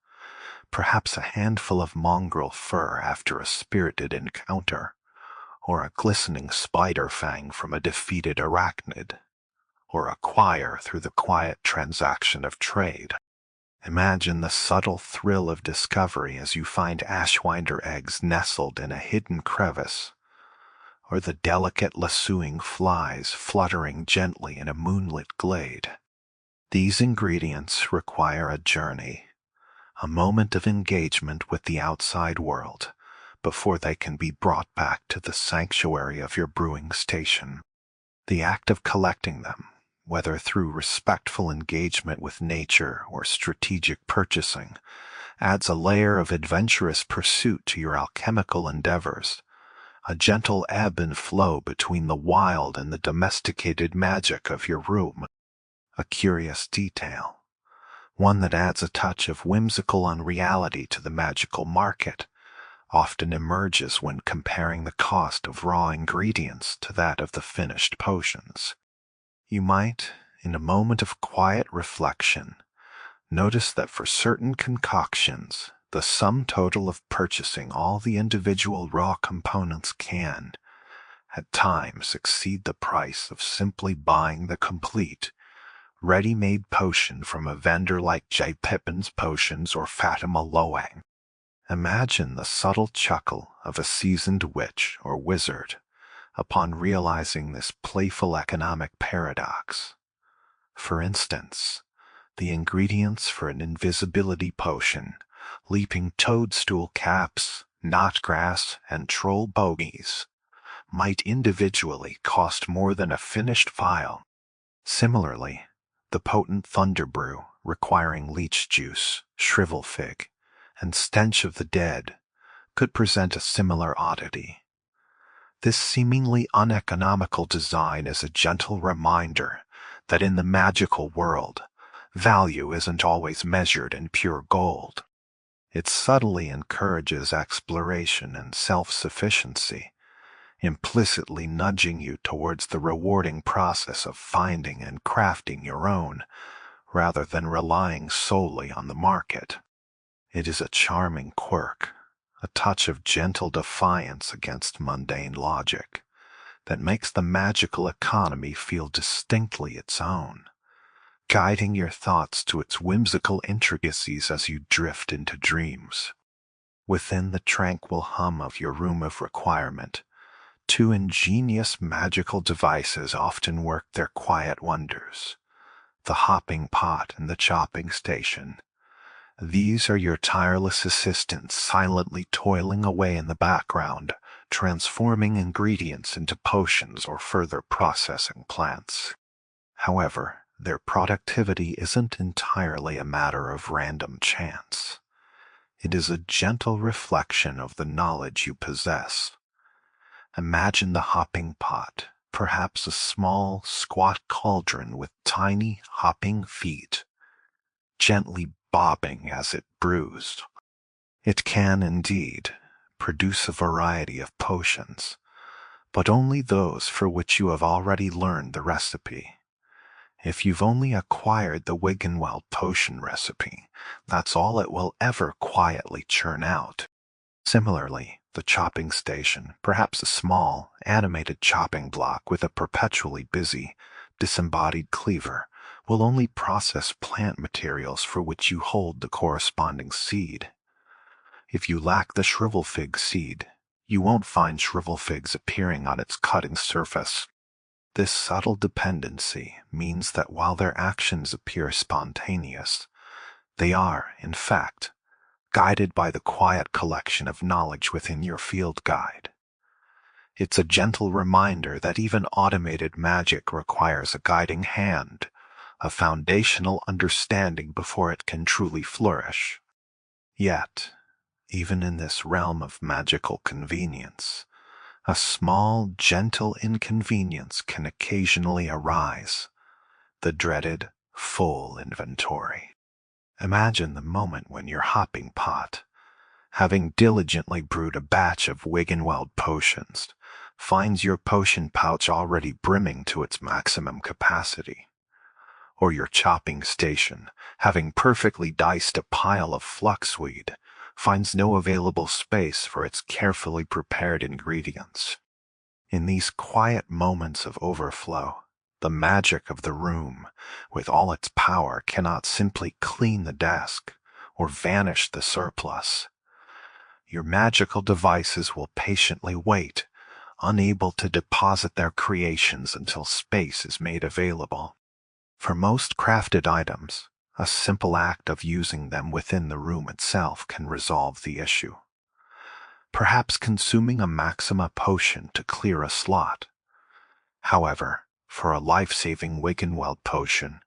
perhaps a handful of mongrel fur after a spirited encounter, or a glistening spider fang from a defeated arachnid, or acquire through the quiet transaction of trade. Imagine the subtle thrill of discovery as you find ashwinder eggs nestled in a hidden crevice, or the delicate lassoing flies fluttering gently in a moonlit glade. These ingredients require a journey, a moment of engagement with the outside world, before they can be brought back to the sanctuary of your brewing station. The act of collecting them, whether through respectful engagement with nature or strategic purchasing, adds a layer of adventurous pursuit to your alchemical endeavors, a gentle ebb and flow between the wild and the domesticated magic of your room. A curious detail, one that adds a touch of whimsical unreality to the magical market, often emerges when comparing the cost of raw ingredients to that of the finished potions. You might, in a moment of quiet reflection, notice that for certain concoctions, the sum total of purchasing all the individual raw components can, at times, exceed the price of simply buying the complete, ready-made potion from a vendor like J. Pippin's Potions or Fatima Loang. Imagine the subtle chuckle of a seasoned witch or wizard upon realizing this playful economic paradox. For instance, the ingredients for an invisibility potion, leaping toadstool caps, knotgrass, and troll bogies, might individually cost more than a finished vial. Similarly, the potent thunder brew requiring leech juice, shrivel fig, and stench of the dead could present a similar oddity. This seemingly uneconomical design is a gentle reminder that in the magical world, value isn't always measured in pure gold. It subtly encourages exploration and self-sufficiency, implicitly nudging you towards the rewarding process of finding and crafting your own, rather than relying solely on the market. It is a charming quirk, a touch of gentle defiance against mundane logic, that makes the magical economy feel distinctly its own, guiding your thoughts to its whimsical intricacies as you drift into dreams. Within the tranquil hum of your room of requirement, two ingenious magical devices often work their quiet wonders: the hopping pot and the chopping station. These are your tireless assistants silently toiling away in the background, transforming ingredients into potions or further processing plants. However, their productivity isn't entirely a matter of random chance. It is a gentle reflection of the knowledge you possess. Imagine the hopping pot, perhaps a small, squat cauldron with tiny, hopping feet, gently bobbing as it brews. It can, indeed, produce a variety of potions, but only those for which you have already learned the recipe. If you've only acquired the Wiggenweld potion recipe, that's all it will ever quietly churn out. Similarly, the chopping station, perhaps a small, animated chopping block with a perpetually busy, disembodied cleaver, will only process plant materials for which you hold the corresponding seed. If you lack the shrivel fig seed, you won't find shrivel figs appearing on its cutting surface. This subtle dependency means that while their actions appear spontaneous, they are, in fact, guided by the quiet collection of knowledge within your field guide. It's a gentle reminder that even automated magic requires a guiding hand, a foundational understanding before it can truly flourish. Yet, even in this realm of magical convenience, a small, gentle inconvenience can occasionally arise: the dreaded full inventory. Imagine the moment when your hopping pot, having diligently brewed a batch of Wiggenweld potions, finds your potion pouch already brimming to its maximum capacity. Or your chopping station, having perfectly diced a pile of fluxweed, finds no available space for its carefully prepared ingredients. In these quiet moments of overflow, The magic of the room, with all its power, cannot simply clean the desk or vanish the surplus. Your magical devices will patiently wait, unable to deposit their creations until space is made available. For most crafted items, a simple act of using them within the room itself can resolve the issue. Perhaps consuming a Maxima potion to clear a slot. However, for a life-saving Wiggenweld potion,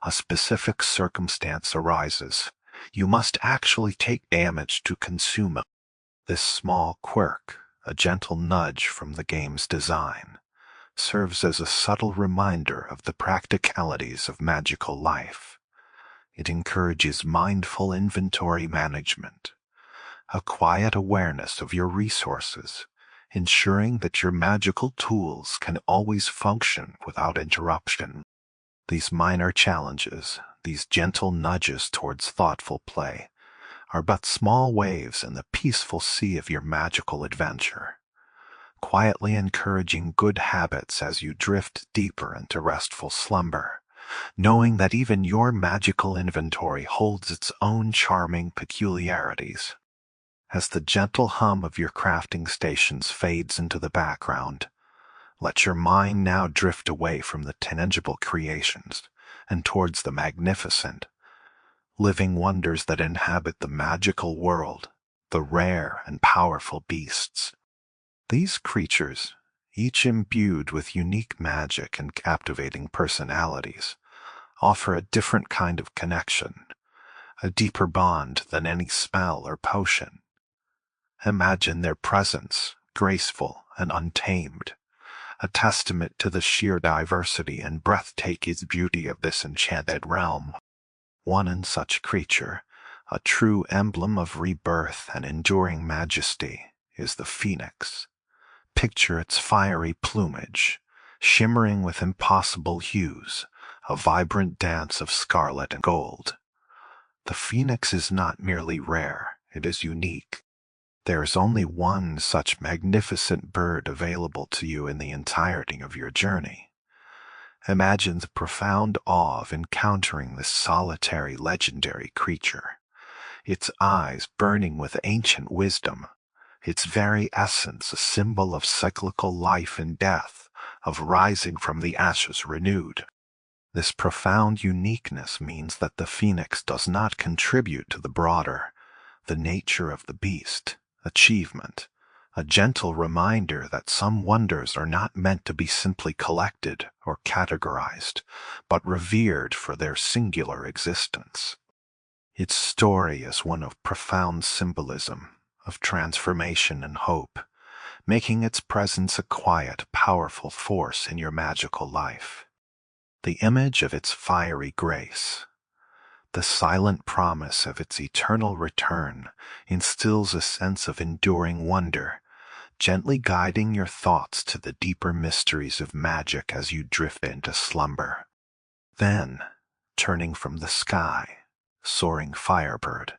a specific circumstance arises. You must actually take damage to consume it. This small quirk, a gentle nudge from the game's design, serves as a subtle reminder of the practicalities of magical life. It encourages mindful inventory management, a quiet awareness of your resources, ensuring that your magical tools can always function without interruption. These minor challenges, these gentle nudges towards thoughtful play, are but small waves in the peaceful sea of your magical adventure, quietly encouraging good habits as you drift deeper into restful slumber, knowing that even your magical inventory holds its own charming peculiarities. As the gentle hum of your crafting stations fades into the background, let your mind now drift away from the tangible creations and towards the magnificent, living wonders that inhabit the magical world, the rare and powerful beasts. These creatures, each imbued with unique magic and captivating personalities, offer a different kind of connection, a deeper bond than any spell or potion. Imagine their presence, graceful and untamed, a testament to the sheer diversity and breathtaking beauty of this enchanted realm. One such creature, a true emblem of rebirth and enduring majesty, is the phoenix. Picture its fiery plumage, shimmering with impossible hues, a vibrant dance of scarlet and gold. The phoenix is not merely rare, it is unique. There is only one such magnificent bird available to you in the entirety of your journey. Imagine the profound awe of encountering this solitary legendary creature, its eyes burning with ancient wisdom, its very essence a symbol of cyclical life and death, of rising from the ashes renewed. This profound uniqueness means that the phoenix does not contribute to the broader, the nature of the beast, achievement, a gentle reminder that some wonders are not meant to be simply collected or categorized, but revered for their singular existence. Its story is one of profound symbolism, of transformation and hope, making its presence a quiet, powerful force in your magical life. The image of its fiery grace, the silent promise of its eternal return, instills a sense of enduring wonder, gently guiding your thoughts to the deeper mysteries of magic as you drift into slumber. Then, turning from the sky, soaring firebird,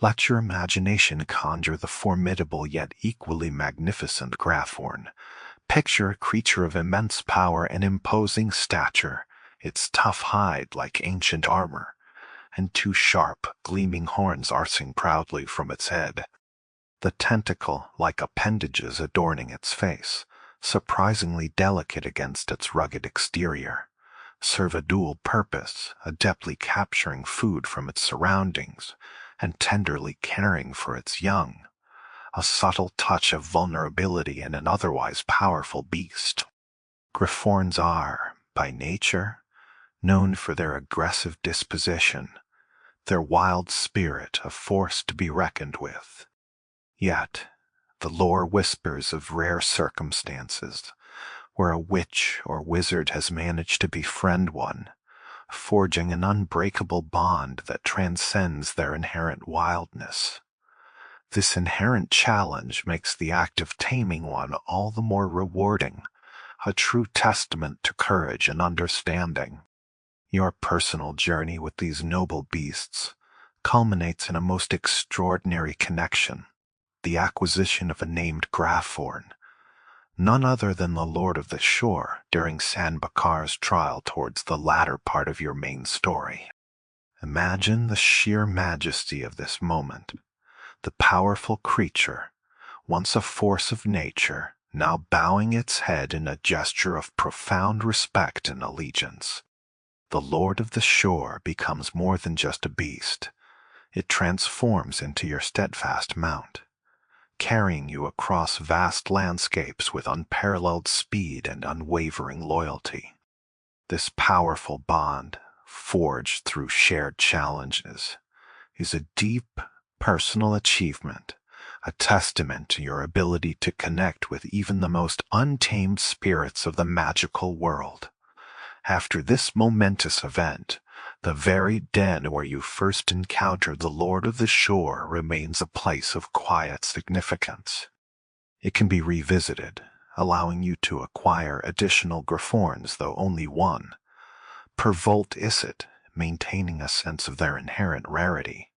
let your imagination conjure the formidable yet equally magnificent Grafhorn. Picture a creature of immense power and imposing stature, its tough hide like ancient armor, and two sharp, gleaming horns arcing proudly from its head. The tentacle-like appendages adorning its face, surprisingly delicate against its rugged exterior, serve a dual purpose, adeptly capturing food from its surroundings and tenderly caring for its young, a subtle touch of vulnerability in an otherwise powerful beast. Griffons are, by nature, known for their aggressive disposition, their wild spirit a force to be reckoned with. Yet, the lore whispers of rare circumstances where a witch or wizard has managed to befriend one, forging an unbreakable bond that transcends their inherent wildness. This inherent challenge makes the act of taming one all the more rewarding, a true testament to courage and understanding. Your personal journey with these noble beasts culminates in a most extraordinary connection, the acquisition of a named Grafhorn. none other than the Lord of the Shore during Sanbakar's trial towards the latter part of your main story. Imagine the sheer majesty of this moment. The powerful creature, once a force of nature, now bowing its head in a gesture of profound respect and allegiance. The Lord of the Shore becomes more than just a beast. It transforms into your steadfast mount, carrying you across vast landscapes with unparalleled speed and unwavering loyalty. This powerful bond, forged through shared challenges, is a deep personal achievement, a testament to your ability to connect with even the most untamed spirits of the magical world. After this momentous event, the very den where you first encountered the Lord of the Shore remains a place of quiet significance. It can be revisited, allowing you to acquire additional Griffons, though only one, per Volt Isset, maintaining a sense of their inherent rarity.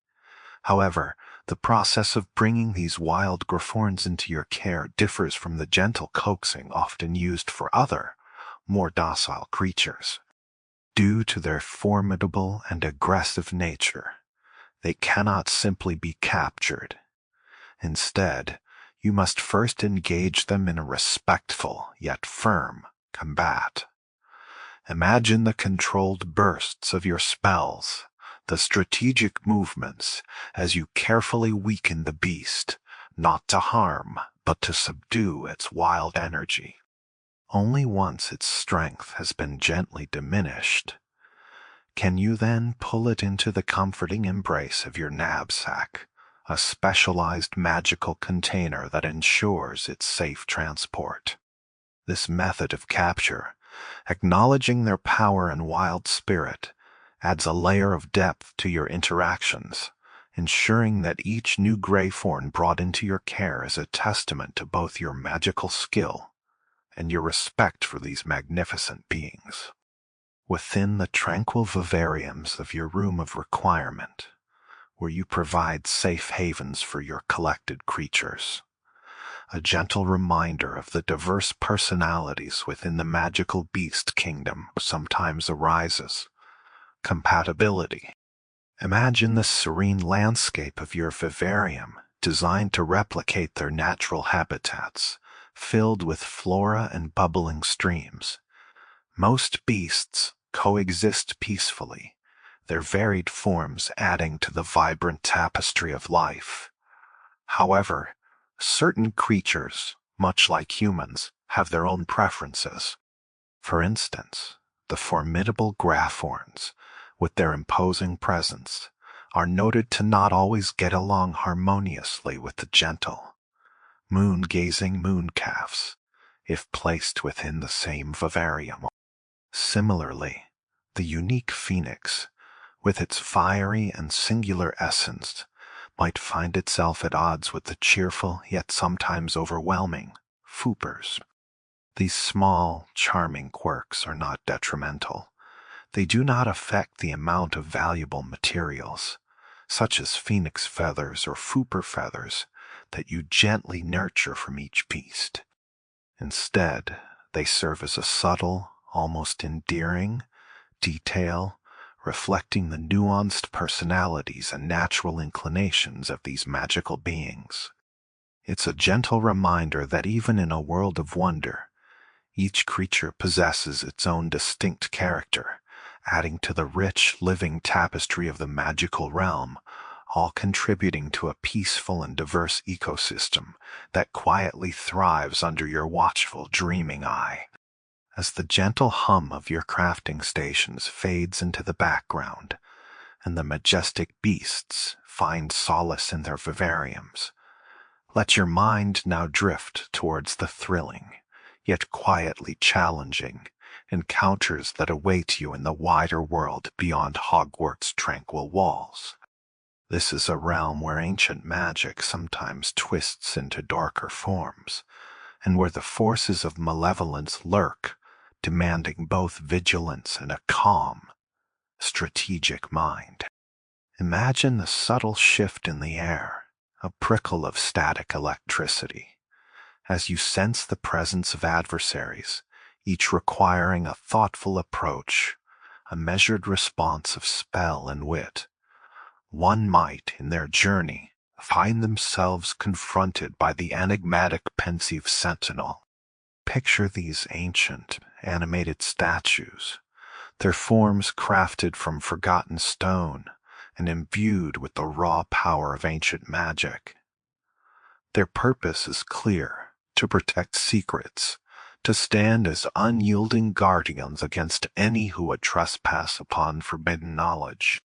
However, the process of bringing these wild Griffons into your care differs from the gentle coaxing often used for other, more docile creatures. Due to their formidable and aggressive nature, they cannot simply be captured. Instead, you must first engage them in a respectful yet firm combat. Imagine the controlled bursts of your spells, the strategic movements as you carefully weaken the beast, not to harm, but to subdue its wild energy. Only once its strength has been gently diminished, can you then pull it into the comforting embrace of your knapsack, a specialized magical container that ensures its safe transport. This method of capture, acknowledging their power and wild spirit, adds a layer of depth to your interactions, ensuring that each new Greythorn brought into your care is a testament to both your magical skill and your respect for these magnificent beings. Within the tranquil vivariums of your room of requirement, where you provide safe havens for your collected creatures, a gentle reminder of the diverse personalities within the magical beast kingdom sometimes arises. Compatibility. Imagine the serene landscape of your vivarium designed to replicate their natural habitats, filled with flora and bubbling streams. Most beasts coexist peacefully, their varied forms adding to the vibrant tapestry of life. However, certain creatures, much like humans, have their own preferences. For instance, the formidable Greythorns, with their imposing presence, are noted to not always get along harmoniously with the gentle, moon-gazing mooncalves, if placed within the same vivarium. Similarly, the unique phoenix, with its fiery and singular essence, might find itself at odds with the cheerful yet sometimes overwhelming foopers. These small, charming quirks are not detrimental. They do not affect the amount of valuable materials, such as phoenix feathers or fooper feathers, that you gently nurture from each beast. Instead, they serve as a subtle, almost endearing detail, reflecting the nuanced personalities and natural inclinations of these magical beings. It's a gentle reminder that even in a world of wonder, each creature possesses its own distinct character, adding to the rich, living tapestry of the magical realm, all contributing to a peaceful and diverse ecosystem that quietly thrives under your watchful, dreaming eye. As the gentle hum of your crafting stations fades into the background, and the majestic beasts find solace in their vivariums, let your mind now drift towards the thrilling, yet quietly challenging, encounters that await you in the wider world beyond Hogwarts' tranquil walls. This is a realm where ancient magic sometimes twists into darker forms, and where the forces of malevolence lurk, demanding both vigilance and a calm, strategic mind. Imagine the subtle shift in the air, a prickle of static electricity, as you sense the presence of adversaries, each requiring a thoughtful approach, a measured response of spell and wit. One might, in their journey, find themselves confronted by the enigmatic pensive sentinel. Picture these ancient, animated statues, their forms crafted from forgotten stone and imbued with the raw power of ancient magic. Their purpose is clear: to protect secrets, to stand as unyielding guardians against any who would trespass upon forbidden knowledge.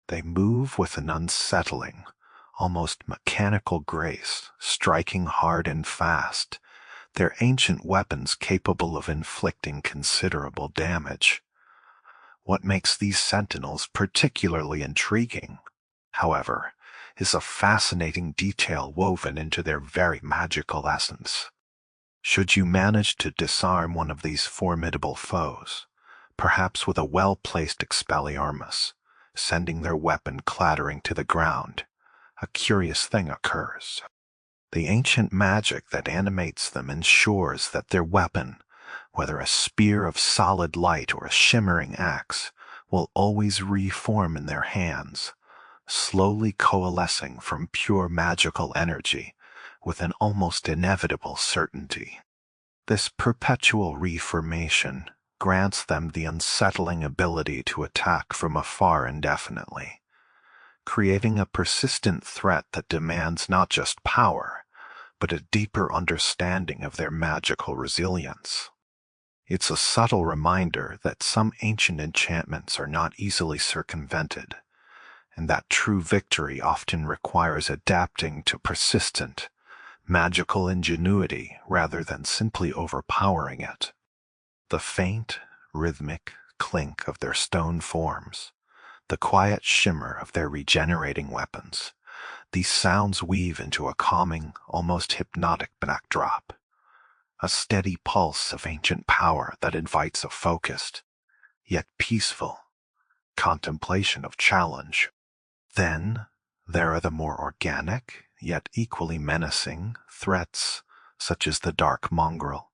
They move with an unsettling, almost mechanical grace, striking hard and fast, their ancient weapons capable of inflicting considerable damage. What makes these sentinels particularly intriguing, however, is a fascinating detail woven into their very magical essence. Should you manage to disarm one of these formidable foes, perhaps with a well-placed Expelliarmus, sending their weapon clattering to the ground, a curious thing occurs. The ancient magic that animates them ensures that their weapon, whether a spear of solid light or a shimmering axe, will always reform in their hands, slowly coalescing from pure magical energy with an almost inevitable certainty. This perpetual reformation grants them the unsettling ability to attack from afar indefinitely, creating a persistent threat that demands not just power, but a deeper understanding of their magical resilience. It's a subtle reminder that some ancient enchantments are not easily circumvented, and that true victory often requires adapting to persistent, magical ingenuity rather than simply overpowering it. The faint, rhythmic clink of their stone forms, the quiet shimmer of their regenerating weapons, these sounds weave into a calming, almost hypnotic backdrop, a steady pulse of ancient power that invites a focused, yet peaceful, contemplation of challenge. Then there are the more organic, yet equally menacing, threats, such as the dark mongrel.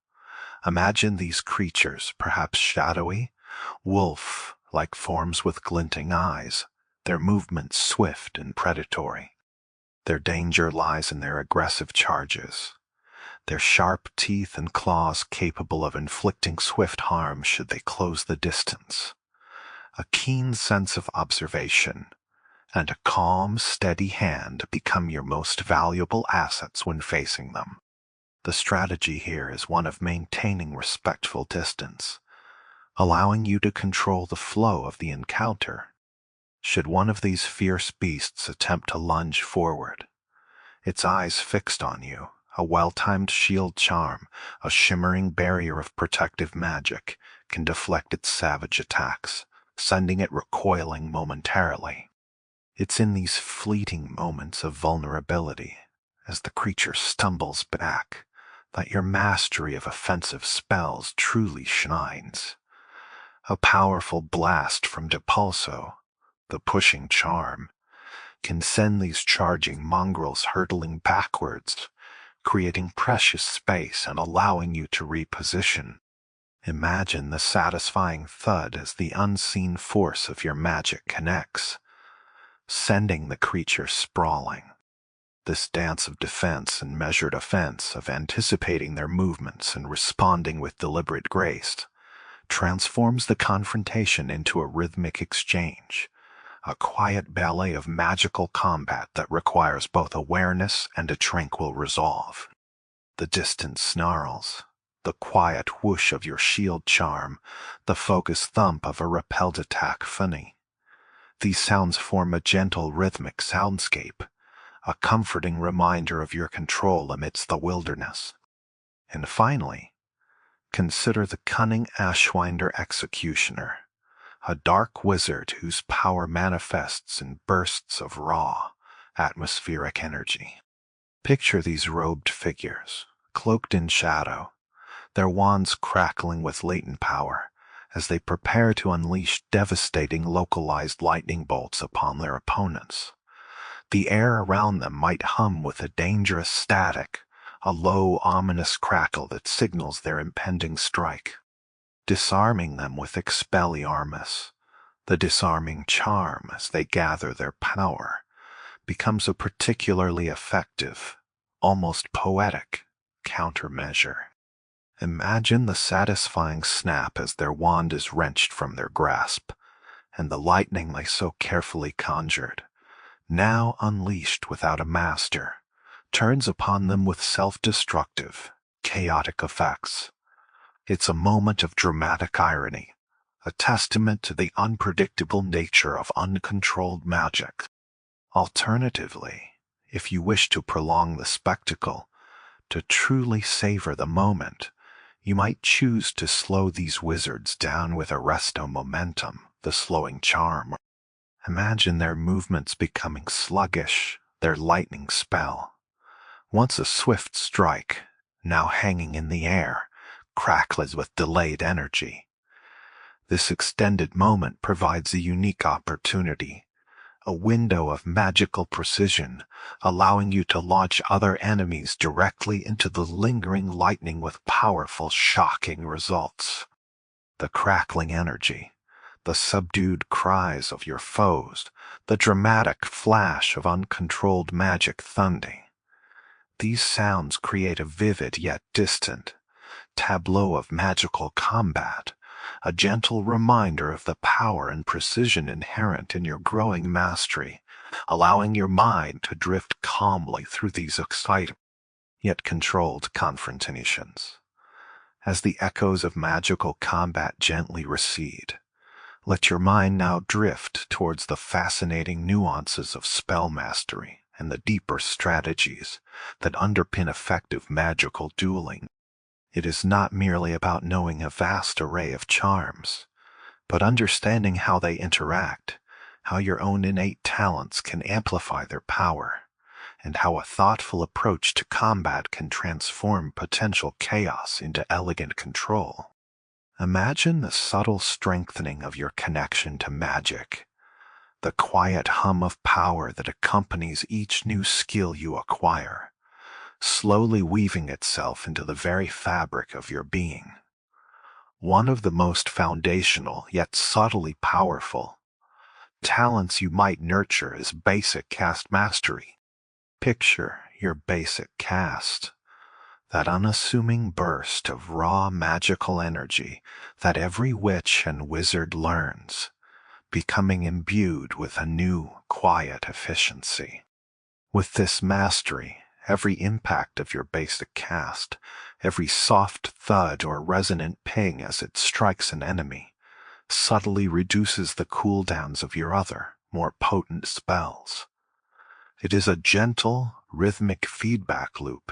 Imagine these creatures, perhaps shadowy, wolf-like forms with glinting eyes, their movements swift and predatory. Their danger lies in their aggressive charges, their sharp teeth and claws capable of inflicting swift harm should they close the distance. A keen sense of observation and a calm, steady hand become your most valuable assets when facing them. The strategy here is one of maintaining respectful distance, allowing you to control the flow of the encounter. Should one of these fierce beasts attempt to lunge forward, its eyes fixed on you, a well-timed shield charm, a shimmering barrier of protective magic, can deflect its savage attacks, sending it recoiling momentarily. It's in these fleeting moments of vulnerability, as the creature stumbles back, that your mastery of offensive spells truly shines. A powerful blast from Depulso, the pushing charm, can send these charging mongrels hurtling backwards, creating precious space and allowing you to reposition. Imagine the satisfying thud as the unseen force of your magic connects, sending the creature sprawling. This dance of defense and measured offense, of anticipating their movements and responding with deliberate grace, transforms the confrontation into a rhythmic exchange, a quiet ballet of magical combat that requires both awareness and a tranquil resolve. The distant snarls, the quiet whoosh of your shield charm, the focused thump of a repelled attack funny. These sounds form a gentle rhythmic soundscape, a comforting reminder of your control amidst the wilderness. And finally, consider the cunning Ashwinder Executioner, a dark wizard whose power manifests in bursts of raw, atmospheric energy. Picture these robed figures, cloaked in shadow, their wands crackling with latent power, as they prepare to unleash devastating localized lightning bolts upon their opponents. The air around them might hum with a dangerous static, a low, ominous crackle that signals their impending strike. Disarming them with Expelliarmus, the disarming charm as they gather their power, becomes a particularly effective, almost poetic, countermeasure. Imagine the satisfying snap as their wand is wrenched from their grasp, and the lightning they so carefully conjured, now unleashed without a master, turns upon them with self-destructive, chaotic effects. It's a moment of dramatic irony, a testament to the unpredictable nature of uncontrolled magic. Alternatively, if you wish to prolong the spectacle, to truly savor the moment, you might choose to slow these wizards down with arresto momentum, the slowing charm. Imagine their movements becoming sluggish, their lightning spell. Once a swift strike, now hanging in the air, crackles with delayed energy. This extended moment provides a unique opportunity, a window of magical precision, allowing you to launch other enemies directly into the lingering lightning with powerful, shocking results. The crackling energy, the subdued cries of your foes, the dramatic flash of uncontrolled magic thundering. These sounds create a vivid yet distant tableau of magical combat, a gentle reminder of the power and precision inherent in your growing mastery, allowing your mind to drift calmly through these exciting yet controlled confrontations. As the echoes of magical combat gently recede, let your mind now drift towards the fascinating nuances of spell mastery and the deeper strategies that underpin effective magical dueling. It is not merely about knowing a vast array of charms, but understanding how they interact, how your own innate talents can amplify their power, and how a thoughtful approach to combat can transform potential chaos into elegant control. Imagine the subtle strengthening of your connection to magic, the quiet hum of power that accompanies each new skill you acquire, slowly weaving itself into the very fabric of your being. One of the most foundational yet subtly powerful talents you might nurture is basic cast mastery. Picture your basic cast, that unassuming burst of raw magical energy that every witch and wizard learns, becoming imbued with a new, quiet efficiency. With this mastery, every impact of your basic cast, every soft thud or resonant ping as it strikes an enemy, subtly reduces the cooldowns of your other, more potent spells. It is a gentle, rhythmic feedback loop,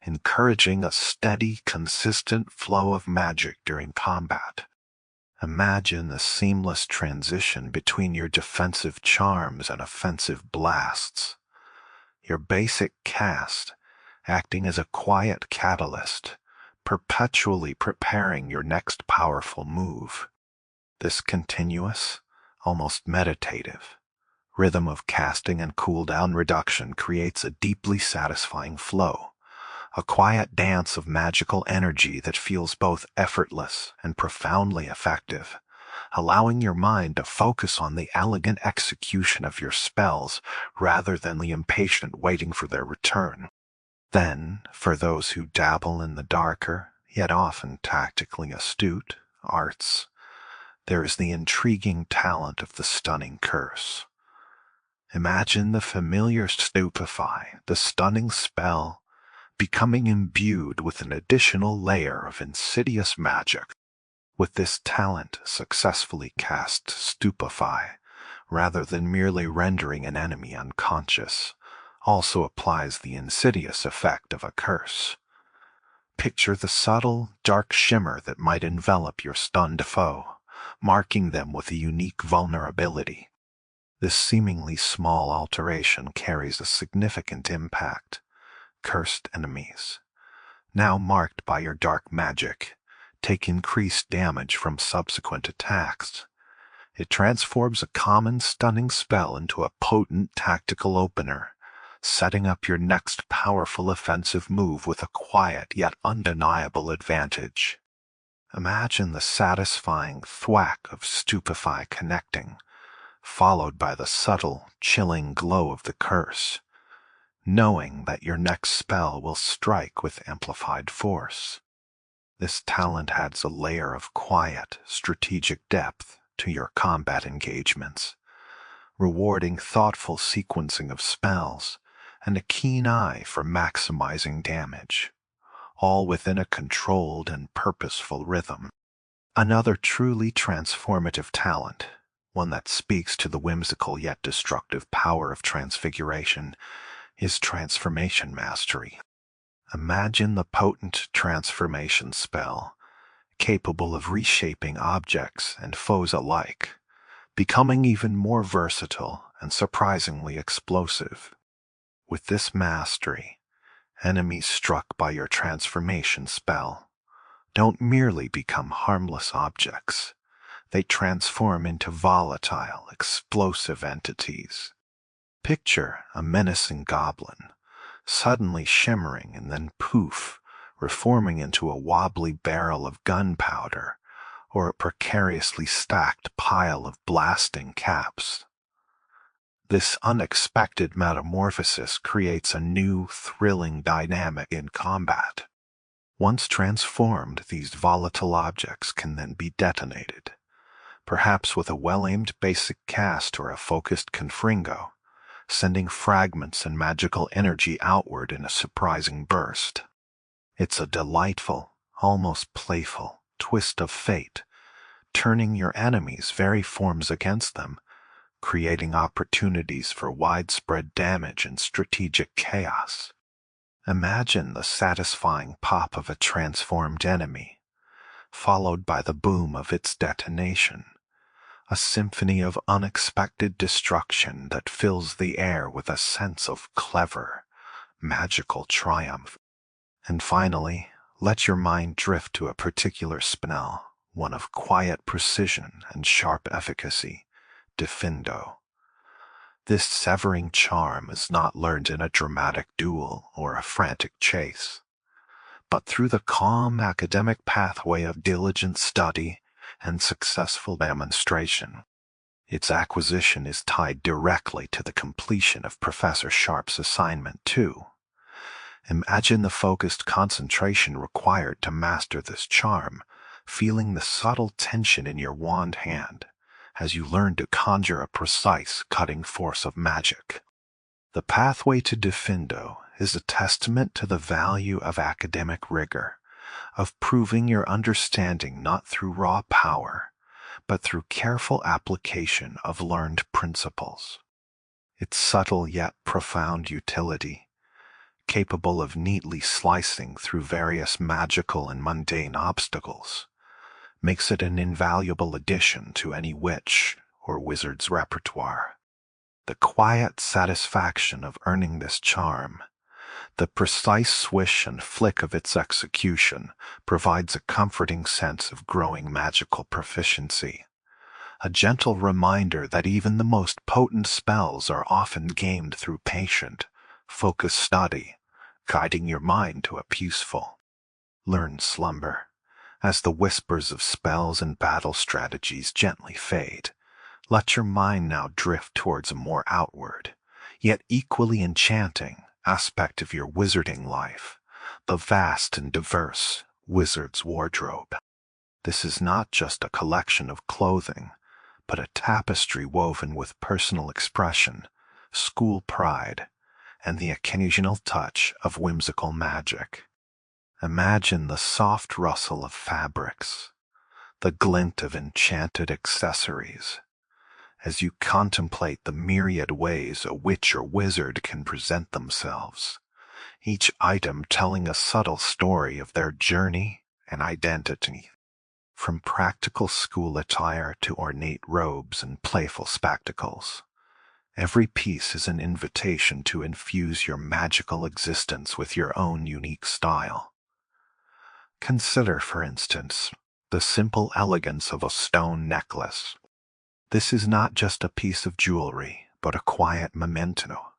encouraging a steady, consistent flow of magic during combat. Imagine the seamless transition between your defensive charms and offensive blasts. Your basic cast, acting as a quiet catalyst, perpetually preparing your next powerful move. This continuous, almost meditative, rhythm of casting and cooldown reduction creates a deeply satisfying flow, a quiet dance of magical energy that feels both effortless and profoundly effective, allowing your mind to focus on the elegant execution of your spells rather than the impatient waiting for their return. Then, for those who dabble in the darker, yet often tactically astute, arts, there is the intriguing talent of the stunning curse. Imagine the familiar stupefy, the stunning spell, becoming imbued with an additional layer of insidious magic. With this talent successfully cast stupefy, rather than merely rendering an enemy unconscious, also applies the insidious effect of a curse. Picture the subtle, dark shimmer that might envelop your stunned foe, marking them with a unique vulnerability. This seemingly small alteration carries a significant impact. Cursed enemies, now marked by your dark magic, take increased damage from subsequent attacks. It transforms a common stunning spell into a potent tactical opener, setting up your next powerful offensive move with a quiet yet undeniable advantage. Imagine the satisfying thwack of stupefy connecting, followed by the subtle, chilling glow of the curse, knowing that your next spell will strike with amplified force. This talent adds a layer of quiet, strategic depth to your combat engagements, rewarding thoughtful sequencing of spells and a keen eye for maximizing damage, all within a controlled and purposeful rhythm. Another truly transformative talent, one that speaks to the whimsical yet destructive power of transfiguration, is transformation mastery. Imagine the potent transformation spell, capable of reshaping objects and foes alike, becoming even more versatile and surprisingly explosive. With this mastery, enemies struck by your transformation spell don't merely become harmless objects. They transform into volatile, explosive entities. Picture a menacing goblin, suddenly shimmering and then poof, reforming into a wobbly barrel of gunpowder or a precariously stacked pile of blasting caps. This unexpected metamorphosis creates a new, thrilling dynamic in combat. Once transformed, these volatile objects can then be detonated, perhaps with a well-aimed basic cast or a focused confringo, sending fragments and magical energy outward in a surprising burst. It's a delightful, almost playful twist of fate, turning your enemies' very forms against them, creating opportunities for widespread damage and strategic chaos. Imagine the satisfying pop of a transformed enemy, followed by the boom of its detonation, a symphony of unexpected destruction that fills the air with a sense of clever, magical triumph. And finally, let your mind drift to a particular spell, one of quiet precision and sharp efficacy, Diffindo. This severing charm is not learned in a dramatic duel or a frantic chase, but through the calm academic pathway of diligent study and successful demonstration. Its acquisition is tied directly to the completion of Professor Sharp's assignment, too. Imagine the focused concentration required to master this charm, feeling the subtle tension in your wand hand as you learn to conjure a precise, cutting force of magic. The pathway to Diffindo is a testament to the value of academic rigor, of proving your understanding not through raw power, but through careful application of learned principles. Its subtle yet profound utility, capable of neatly slicing through various magical and mundane obstacles, makes it an invaluable addition to any witch or wizard's repertoire. The quiet satisfaction of earning this charm, the precise swish and flick of its execution, provides a comforting sense of growing magical proficiency, a gentle reminder that even the most potent spells are often gained through patient, focused study, guiding your mind to a peaceful, learned slumber. As the whispers of spells and battle strategies gently fade, let your mind now drift towards a more outward, yet equally enchanting aspect of your wizarding life, the vast and diverse wizard's wardrobe. This is not just a collection of clothing, but a tapestry woven with personal expression, school pride, and the occasional touch of whimsical magic. Imagine the soft rustle of fabrics, the glint of enchanted accessories, as you contemplate the myriad ways a witch or wizard can present themselves, each item telling a subtle story of their journey and identity. From practical school attire to ornate robes and playful spectacles, every piece is an invitation to infuse your magical existence with your own unique style. Consider, for instance, the simple elegance of a stone necklace. This is not just a piece of jewelry, but a quiet memento,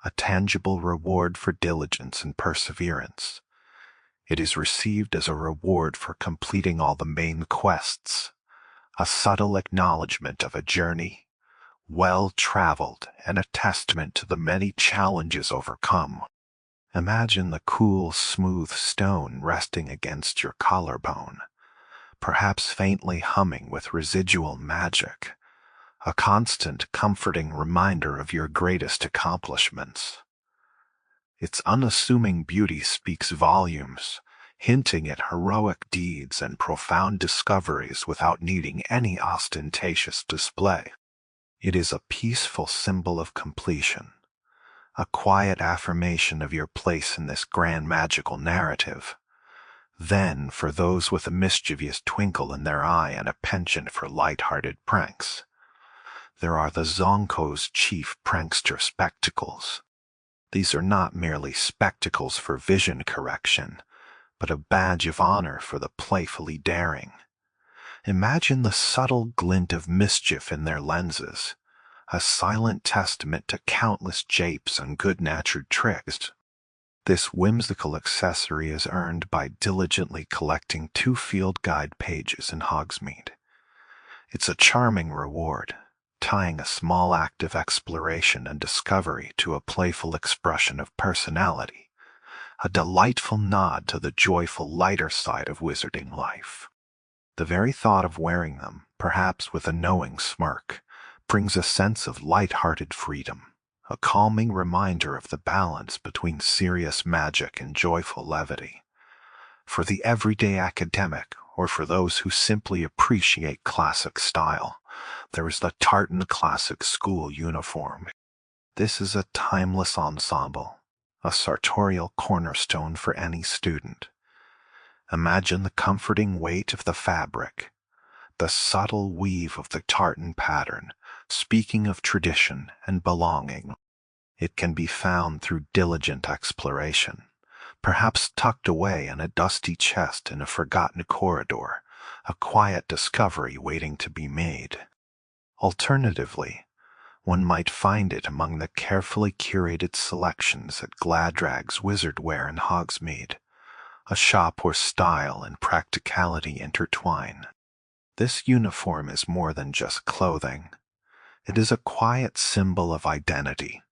a tangible reward for diligence and perseverance. It is received as a reward for completing all the main quests, a subtle acknowledgement of a journey well traveled and a testament to the many challenges overcome. Imagine the cool, smooth stone resting against your collarbone, perhaps faintly humming with residual magic, a constant, comforting reminder of your greatest accomplishments. Its unassuming beauty speaks volumes, hinting at heroic deeds and profound discoveries without needing any ostentatious display. It is a peaceful symbol of completion, a quiet affirmation of your place in this grand magical narrative. Then, for those with a mischievous twinkle in their eye and a penchant for light-hearted pranks, there are the Zonko's chief prankster spectacles. These are not merely spectacles for vision correction, but a badge of honor for the playfully daring. Imagine the subtle glint of mischief in their lenses, a silent testament to countless japes and good-natured tricks. This whimsical accessory is earned by diligently collecting 2 field guide pages in Hogsmeade. It's a charming reward, tying a small act of exploration and discovery to a playful expression of personality, a delightful nod to the joyful lighter side of wizarding life. The very thought of wearing them, perhaps with a knowing smirk, brings a sense of light-hearted freedom, a calming reminder of the balance between serious magic and joyful levity. For the everyday academic, or for those who simply appreciate classic style, there is the tartan classic school uniform. This is a timeless ensemble, a sartorial cornerstone for any student. Imagine the comforting weight of the fabric, the subtle weave of the tartan pattern, speaking of tradition and belonging. It can be found through diligent exploration, perhaps tucked away in a dusty chest in a forgotten corridor, a quiet discovery waiting to be made. Alternatively, one might find it among the carefully curated selections at Gladrag's Wizardwear in Hogsmeade, a shop where style and practicality intertwine. This uniform is more than just clothing. It is a quiet symbol of identity,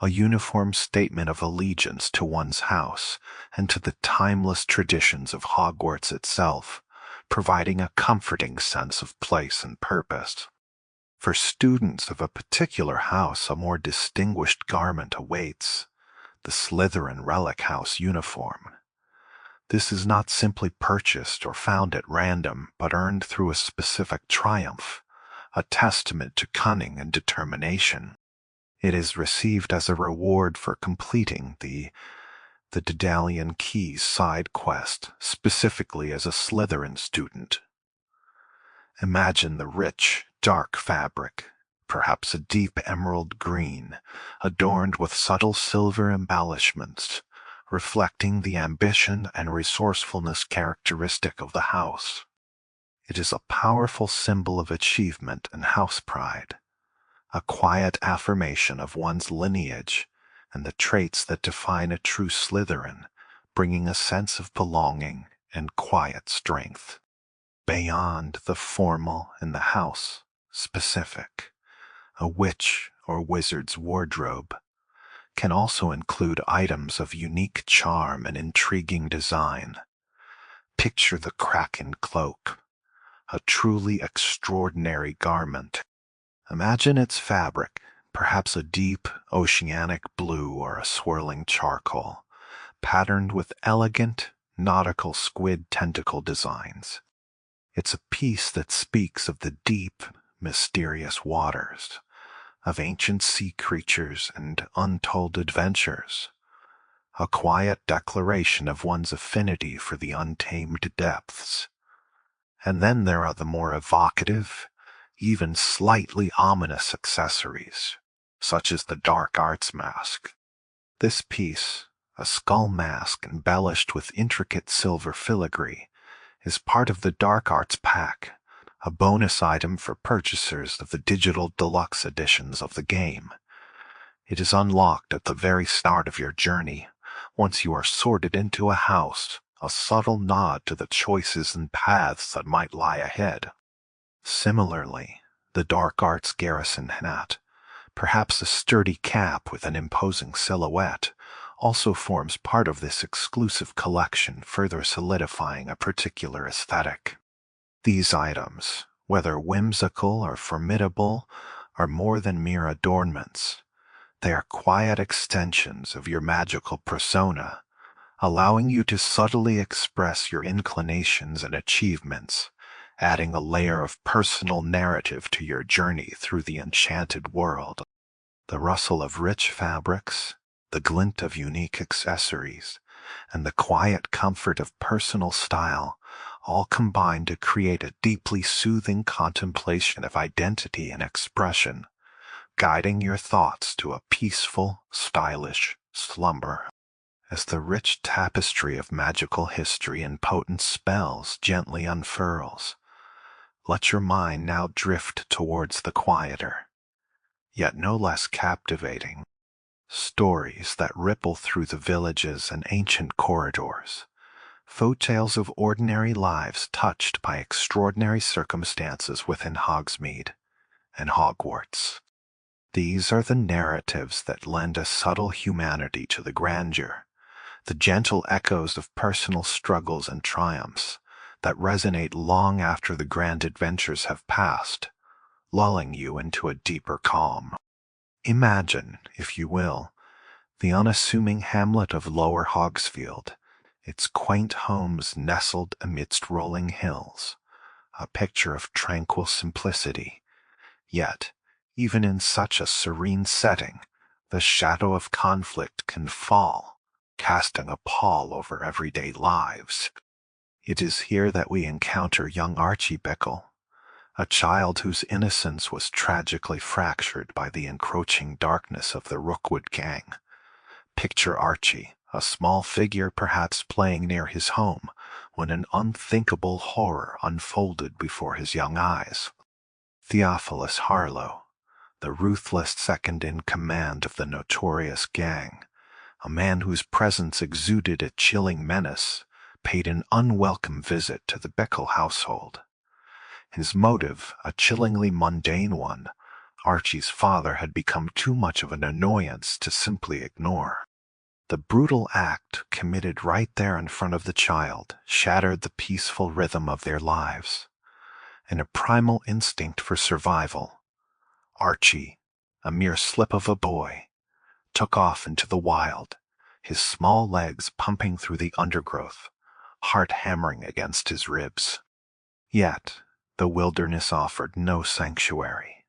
a uniform statement of allegiance to one's house and to the timeless traditions of Hogwarts itself, providing a comforting sense of place and purpose. For students of a particular house, a more distinguished garment awaits, the Slytherin Relic House uniform. This is not simply purchased or found at random, but earned through a specific triumph, a testament to cunning and determination. It is received as a reward for completing the Daedalian Keys side quest, specifically as a Slytherin student. Imagine the rich, dark fabric, perhaps a deep emerald green, adorned with subtle silver embellishments, reflecting the ambition and resourcefulness characteristic of the house. It is a powerful symbol of achievement and house pride, a quiet affirmation of one's lineage and the traits that define a true Slytherin, bringing a sense of belonging and quiet strength. Beyond the formal and the house specific, a witch or wizard's wardrobe can also include items of unique charm and intriguing design. Picture the Kraken cloak, a truly extraordinary garment. Imagine its fabric, perhaps a deep oceanic blue or a swirling charcoal, patterned with elegant nautical squid tentacle designs. It's a piece that speaks of the deep, mysterious waters, of ancient sea creatures and untold adventures, a quiet declaration of one's affinity for the untamed depths. And then there are the more evocative, even slightly ominous accessories, such as the dark arts mask. This piece, a skull mask embellished with intricate silver filigree, is part of the Dark Arts Pack, a bonus item for purchasers of the digital deluxe editions of the game. It is unlocked at the very start of your journey, once you are sorted into a house, a subtle nod to the choices and paths that might lie ahead. Similarly, the dark arts garrison hat, perhaps a sturdy cap with an imposing silhouette, also forms part of this exclusive collection, further solidifying a particular aesthetic. These items, whether whimsical or formidable, are more than mere adornments. They are quiet extensions of your magical persona, allowing you to subtly express your inclinations and achievements, adding a layer of personal narrative to your journey through the enchanted world. The rustle of rich fabrics, the glint of unique accessories, and the quiet comfort of personal style all combine to create a deeply soothing contemplation of identity and expression, guiding your thoughts to a peaceful, stylish slumber. As the rich tapestry of magical history and potent spells gently unfurls, let your mind now drift towards the quieter, yet no less captivating, stories that ripple through the villages and ancient corridors, folk tales of ordinary lives touched by extraordinary circumstances within Hogsmeade and Hogwarts. These are the narratives that lend a subtle humanity to the grandeur, the gentle echoes of personal struggles and triumphs that resonate long after the grand adventures have passed, lulling you into a deeper calm. Imagine, if you will, the unassuming hamlet of Lower Hogsfield, its quaint homes nestled amidst rolling hills, a picture of tranquil simplicity. Yet, even in such a serene setting, the shadow of conflict can fall, casting a pall over everyday lives. It is here that we encounter young Archie Bickle, a child whose innocence was tragically fractured by the encroaching darkness of the Rookwood gang. Picture Archie, a small figure perhaps playing near his home, when an unthinkable horror unfolded before his young eyes. Theophilus Harlow, the ruthless second in command of the notorious gang, a man whose presence exuded a chilling menace, paid an unwelcome visit to the Bickle household. His motive, a chillingly mundane one, Archie's father had become too much of an annoyance to simply ignore. The brutal act, committed right there in front of the child, shattered the peaceful rhythm of their lives. In a primal instinct for survival, Archie, a mere slip of a boy, took off into the wild, his small legs pumping through the undergrowth, heart hammering against his ribs. Yet, the wilderness offered no sanctuary.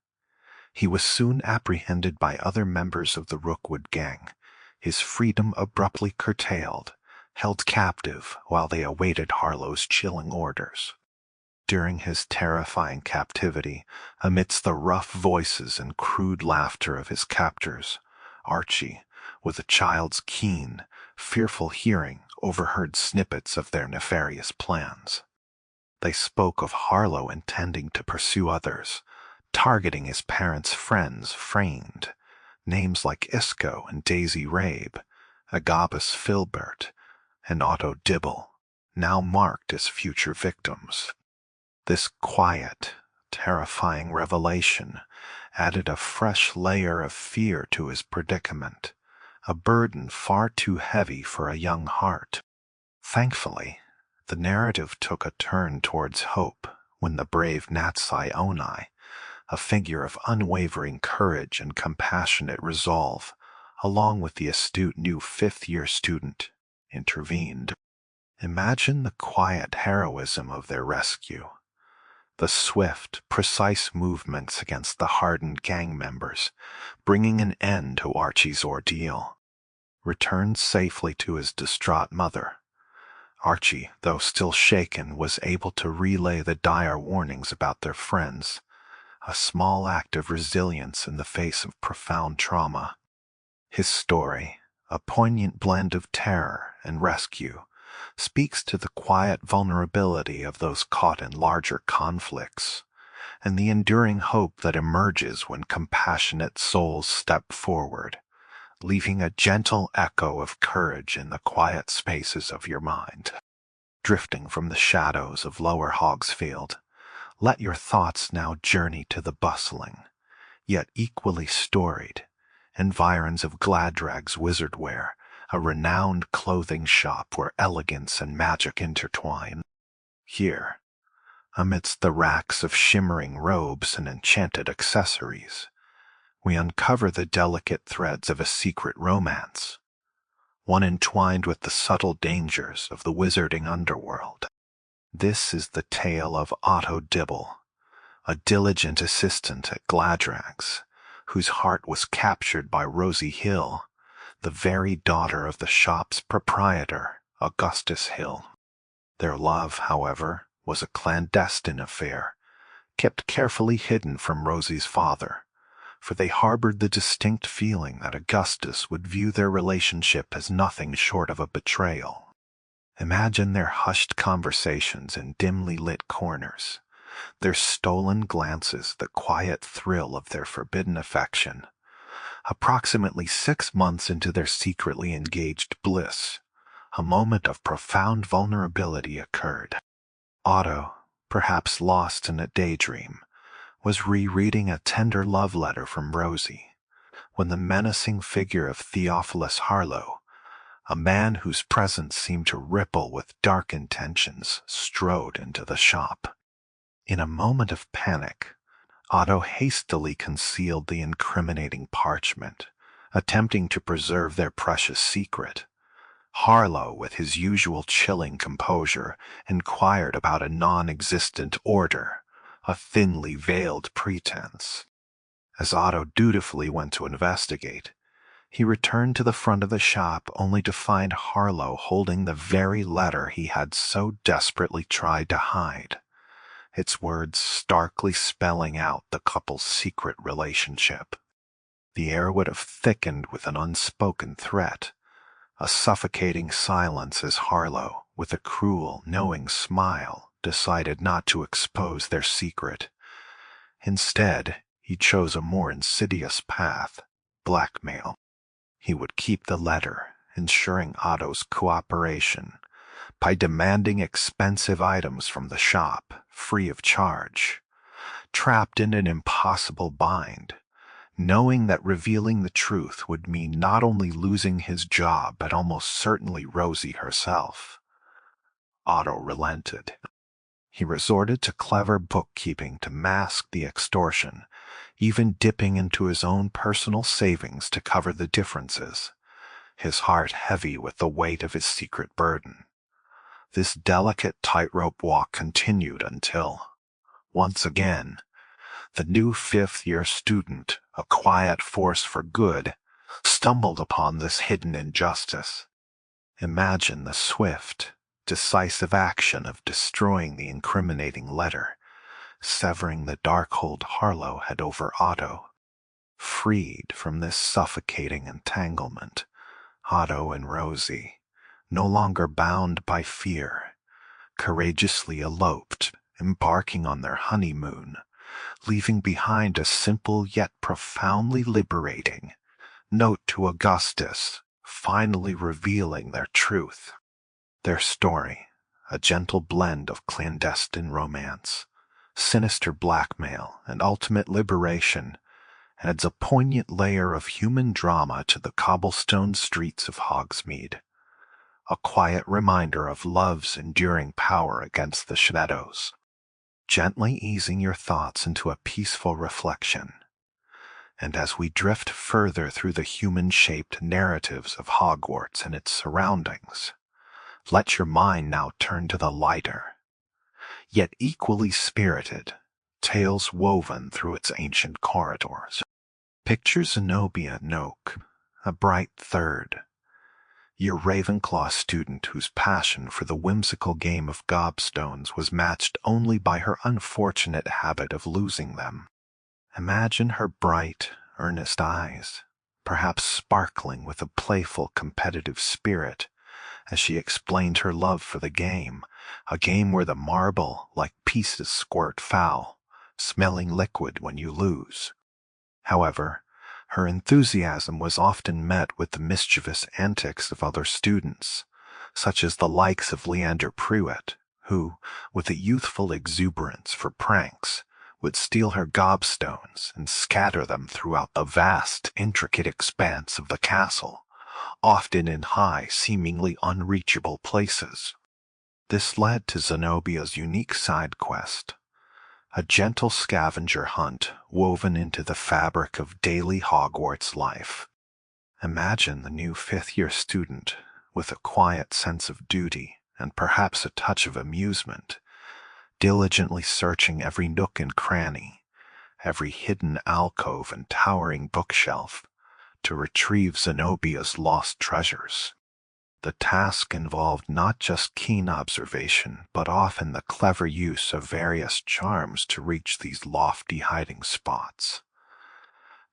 He was soon apprehended by other members of the Rookwood gang, his freedom abruptly curtailed, held captive while they awaited Harlow's chilling orders. During his terrifying captivity, amidst the rough voices and crude laughter of his captors, Archie, with a child's keen, fearful hearing, overheard snippets of their nefarious plans. They spoke of Harlow intending to pursue others, targeting his parents' friends framed, names like Isco and Daisy Rabe, Agabus Filbert, and Otto Dibble, now marked as future victims. This quiet, terrifying revelation added a fresh layer of fear to his predicament, a burden far too heavy for a young heart. Thankfully, the narrative took a turn towards hope when the brave Natsai Onai, a figure of unwavering courage and compassionate resolve, along with the astute new fifth-year student, intervened. Imagine the quiet heroism of their rescue. The swift, precise movements against the hardened gang members, bringing an end to Archie's ordeal. Returned safely to his distraught mother, Archie, though still shaken, was able to relay the dire warnings about their friends, a small act of resilience in the face of profound trauma. His story, a poignant blend of terror and rescue, speaks to the quiet vulnerability of those caught in larger conflicts, and the enduring hope that emerges when compassionate souls step forward, leaving a gentle echo of courage in the quiet spaces of your mind. Drifting from the shadows of Lower Hogsfield, let your thoughts now journey to the bustling, yet equally storied, environs of Gladdrag's Wizardwear, a renowned clothing shop where elegance and magic intertwine. Here, amidst the racks of shimmering robes and enchanted accessories, we uncover the delicate threads of a secret romance, one entwined with the subtle dangers of the wizarding underworld. This is the tale of Otto Dibble, a diligent assistant at Gladdrag's, whose heart was captured by Rosie Hill, the very daughter of the shop's proprietor, Augustus Hill. Their love, however, was a clandestine affair, kept carefully hidden from Rosie's father, for they harbored the distinct feeling that Augustus would view their relationship as nothing short of a betrayal. Imagine their hushed conversations in dimly lit corners, their stolen glances the quiet thrill of their forbidden affection. Approximately 6 months into their secretly engaged bliss, a moment of profound vulnerability occurred. Otto, perhaps lost in a daydream, was rereading a tender love letter from Rosie, when the menacing figure of Theophilus Harlow, a man whose presence seemed to ripple with dark intentions, strode into the shop. In a moment of panic, Otto hastily concealed the incriminating parchment, attempting to preserve their precious secret. Harlow, with his usual chilling composure, inquired about a non-existent order, a thinly veiled pretense. As Otto dutifully went to investigate, he returned to the front of the shop only to find Harlow holding the very letter he had so desperately tried to hide, its words starkly spelling out the couple's secret relationship. The air would have thickened with an unspoken threat, a suffocating silence as Harlow, with a cruel, knowing smile, decided not to expose their secret. Instead, he chose a more insidious path: blackmail. He would keep the letter, ensuring Otto's cooperation, by demanding expensive items from the shop, free of charge. Trapped in an impossible bind, knowing that revealing the truth would mean not only losing his job but almost certainly Rosie herself, Otto relented. He resorted to clever bookkeeping to mask the extortion, even dipping into his own personal savings to cover the differences, his heart heavy with the weight of his secret burden. This delicate tightrope walk continued until, once again, the new fifth-year student, a quiet force for good, stumbled upon this hidden injustice. Imagine the swift, decisive action of destroying the incriminating letter, severing the dark hold Harlow had over Otto. Freed from this suffocating entanglement, Otto and Rosie, no longer bound by fear, courageously eloped, embarking on their honeymoon, leaving behind a simple yet profoundly liberating note to Augustus, finally revealing their truth. Their story, a gentle blend of clandestine romance, sinister blackmail, and ultimate liberation, adds a poignant layer of human drama to the cobblestone streets of Hogsmeade, a quiet reminder of love's enduring power against the shadows. Gently easing your thoughts into a peaceful reflection. And as we drift further through the human-shaped narratives of Hogwarts and its surroundings, let your mind now turn to the lighter, yet equally spirited, tales woven through its ancient corridors. Picture Zenobia Noak, a bright third, your Ravenclaw student whose passion for the whimsical game of gobstones was matched only by her unfortunate habit of losing them. Imagine her bright, earnest eyes, perhaps sparkling with a playful competitive spirit, as she explained her love for the game, a game where the marble-like pieces squirt foul, smelling liquid when you lose. However, Her enthusiasm was often met with the mischievous antics of other students, such as the likes of Leander Pruitt, who, with a youthful exuberance for pranks, would steal her gobstones and scatter them throughout the vast, intricate expanse of the castle, often in high, seemingly unreachable places. This led to Zenobia's unique side quest, a gentle scavenger hunt woven into the fabric of daily Hogwarts life. Imagine the new fifth-year student, with a quiet sense of duty and perhaps a touch of amusement, diligently searching every nook and cranny, every hidden alcove and towering bookshelf, to retrieve Zenobia's lost treasures. The task involved not just keen observation, but often the clever use of various charms to reach these lofty hiding spots.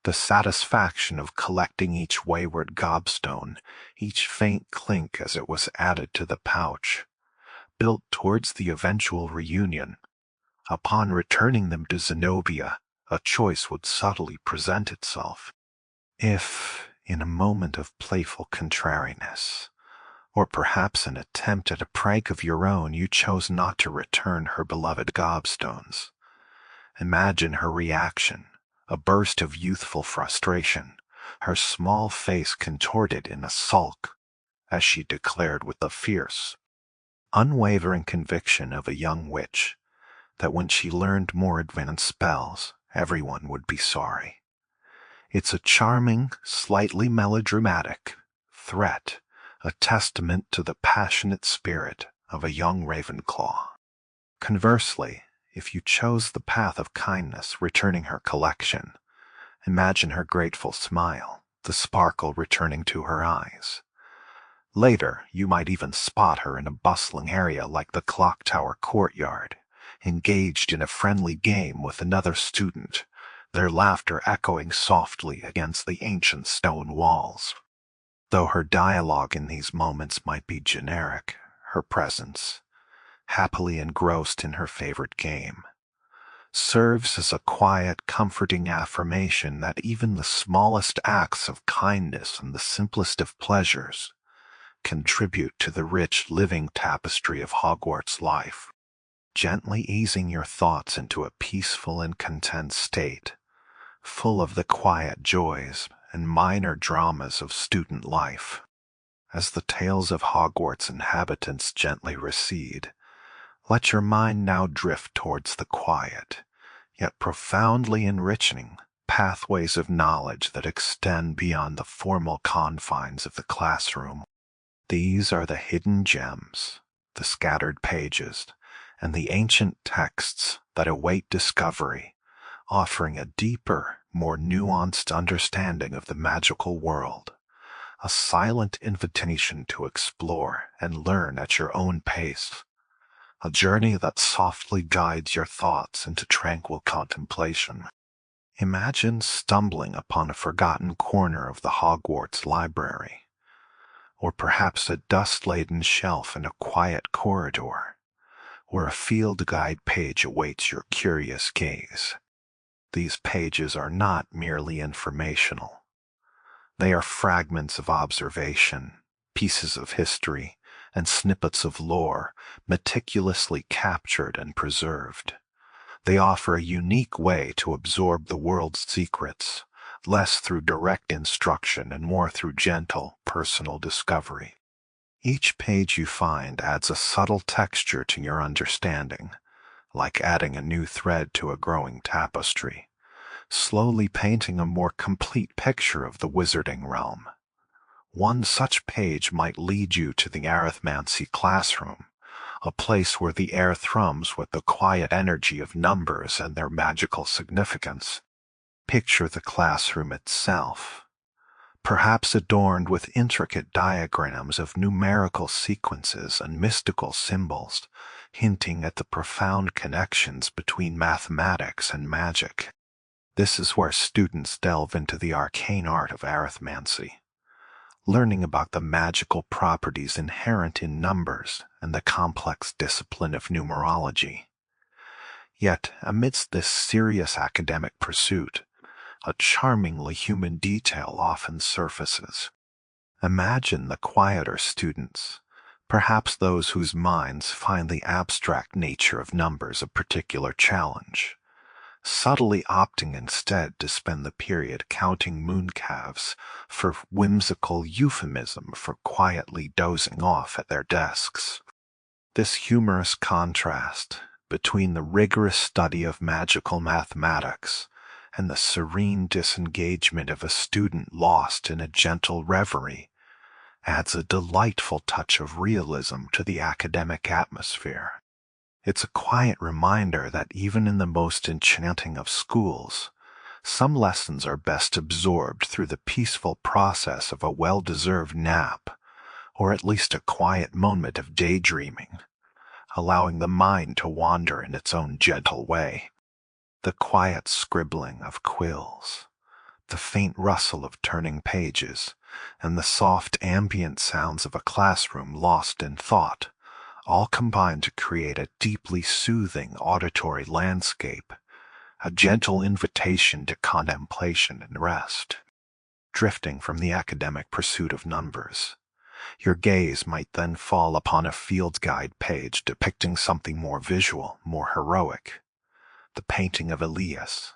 The satisfaction of collecting each wayward gobstone, each faint clink as it was added to the pouch, built towards the eventual reunion. Upon returning them to Zenobia, a choice would subtly present itself. If, in a moment of playful contrariness, or perhaps an attempt at a prank of your own, you chose not to return her beloved gobstones, imagine her reaction, a burst of youthful frustration, her small face contorted in a sulk, as she declared with the fierce, unwavering conviction of a young witch that when she learned more advanced spells, everyone would be sorry. It's a charming, slightly melodramatic threat, a testament to the passionate spirit of a young Ravenclaw. Conversely, if you chose the path of kindness, returning her collection, imagine her grateful smile, the sparkle returning to her eyes. Later, you might even spot her in a bustling area like the clock tower courtyard, engaged in a friendly game with another student, their laughter echoing softly against the ancient stone walls. Though her dialogue in these moments might be generic, her presence, happily engrossed in her favorite game, serves as a quiet, comforting affirmation that even the smallest acts of kindness and the simplest of pleasures contribute to the rich living tapestry of Hogwarts life, gently easing your thoughts into a peaceful and content state, full of the quiet joys and minor dramas of student life. As the tales of Hogwarts inhabitants gently recede, let your mind now drift towards the quiet, yet profoundly enriching pathways of knowledge that extend beyond the formal confines of the classroom. These are the hidden gems, the scattered pages, and the ancient texts that await discovery, offering a deeper, more nuanced understanding of the magical world, a silent invitation to explore and learn at your own pace, a journey that softly guides your thoughts into tranquil contemplation. Imagine stumbling upon a forgotten corner of the Hogwarts library, or perhaps a dust-laden shelf in a quiet corridor, where a field guide page awaits your curious gaze. These pages are not merely informational. They are fragments of observation, pieces of history, and snippets of lore meticulously captured and preserved. They offer a unique way to absorb the world's secrets, less through direct instruction and more through gentle, personal discovery. Each page you find adds a subtle texture to your understanding, like adding a new thread to a growing tapestry, slowly painting a more complete picture of the wizarding realm. One such page might lead you to the arithmancy classroom, a place where the air thrums with the quiet energy of numbers and their magical significance. Picture the classroom itself, perhaps adorned with intricate diagrams of numerical sequences and mystical symbols, hinting at the profound connections between mathematics and magic. This is where students delve into the arcane art of arithmancy, learning about the magical properties inherent in numbers and the complex discipline of numerology. Yet, amidst this serious academic pursuit, a charmingly human detail often surfaces. Imagine the quieter students, perhaps those whose minds find the abstract nature of numbers a particular challenge, subtly opting instead to spend the period counting mooncalves for whimsical euphemism for quietly dozing off at their desks. This humorous contrast between the rigorous study of magical mathematics and the serene disengagement of a student lost in a gentle reverie adds a delightful touch of realism to the academic atmosphere. It's a quiet reminder that even in the most enchanting of schools, some lessons are best absorbed through the peaceful process of a well-deserved nap, or at least a quiet moment of daydreaming, allowing the mind to wander in its own gentle way. The quiet scribbling of quills, the faint rustle of turning pages, and the soft ambient sounds of a classroom lost in thought all combine to create a deeply soothing auditory landscape, a gentle invitation to contemplation and rest. Drifting from the academic pursuit of numbers, your gaze might then fall upon a field guide page depicting something more visual, more heroic. The painting of Elias.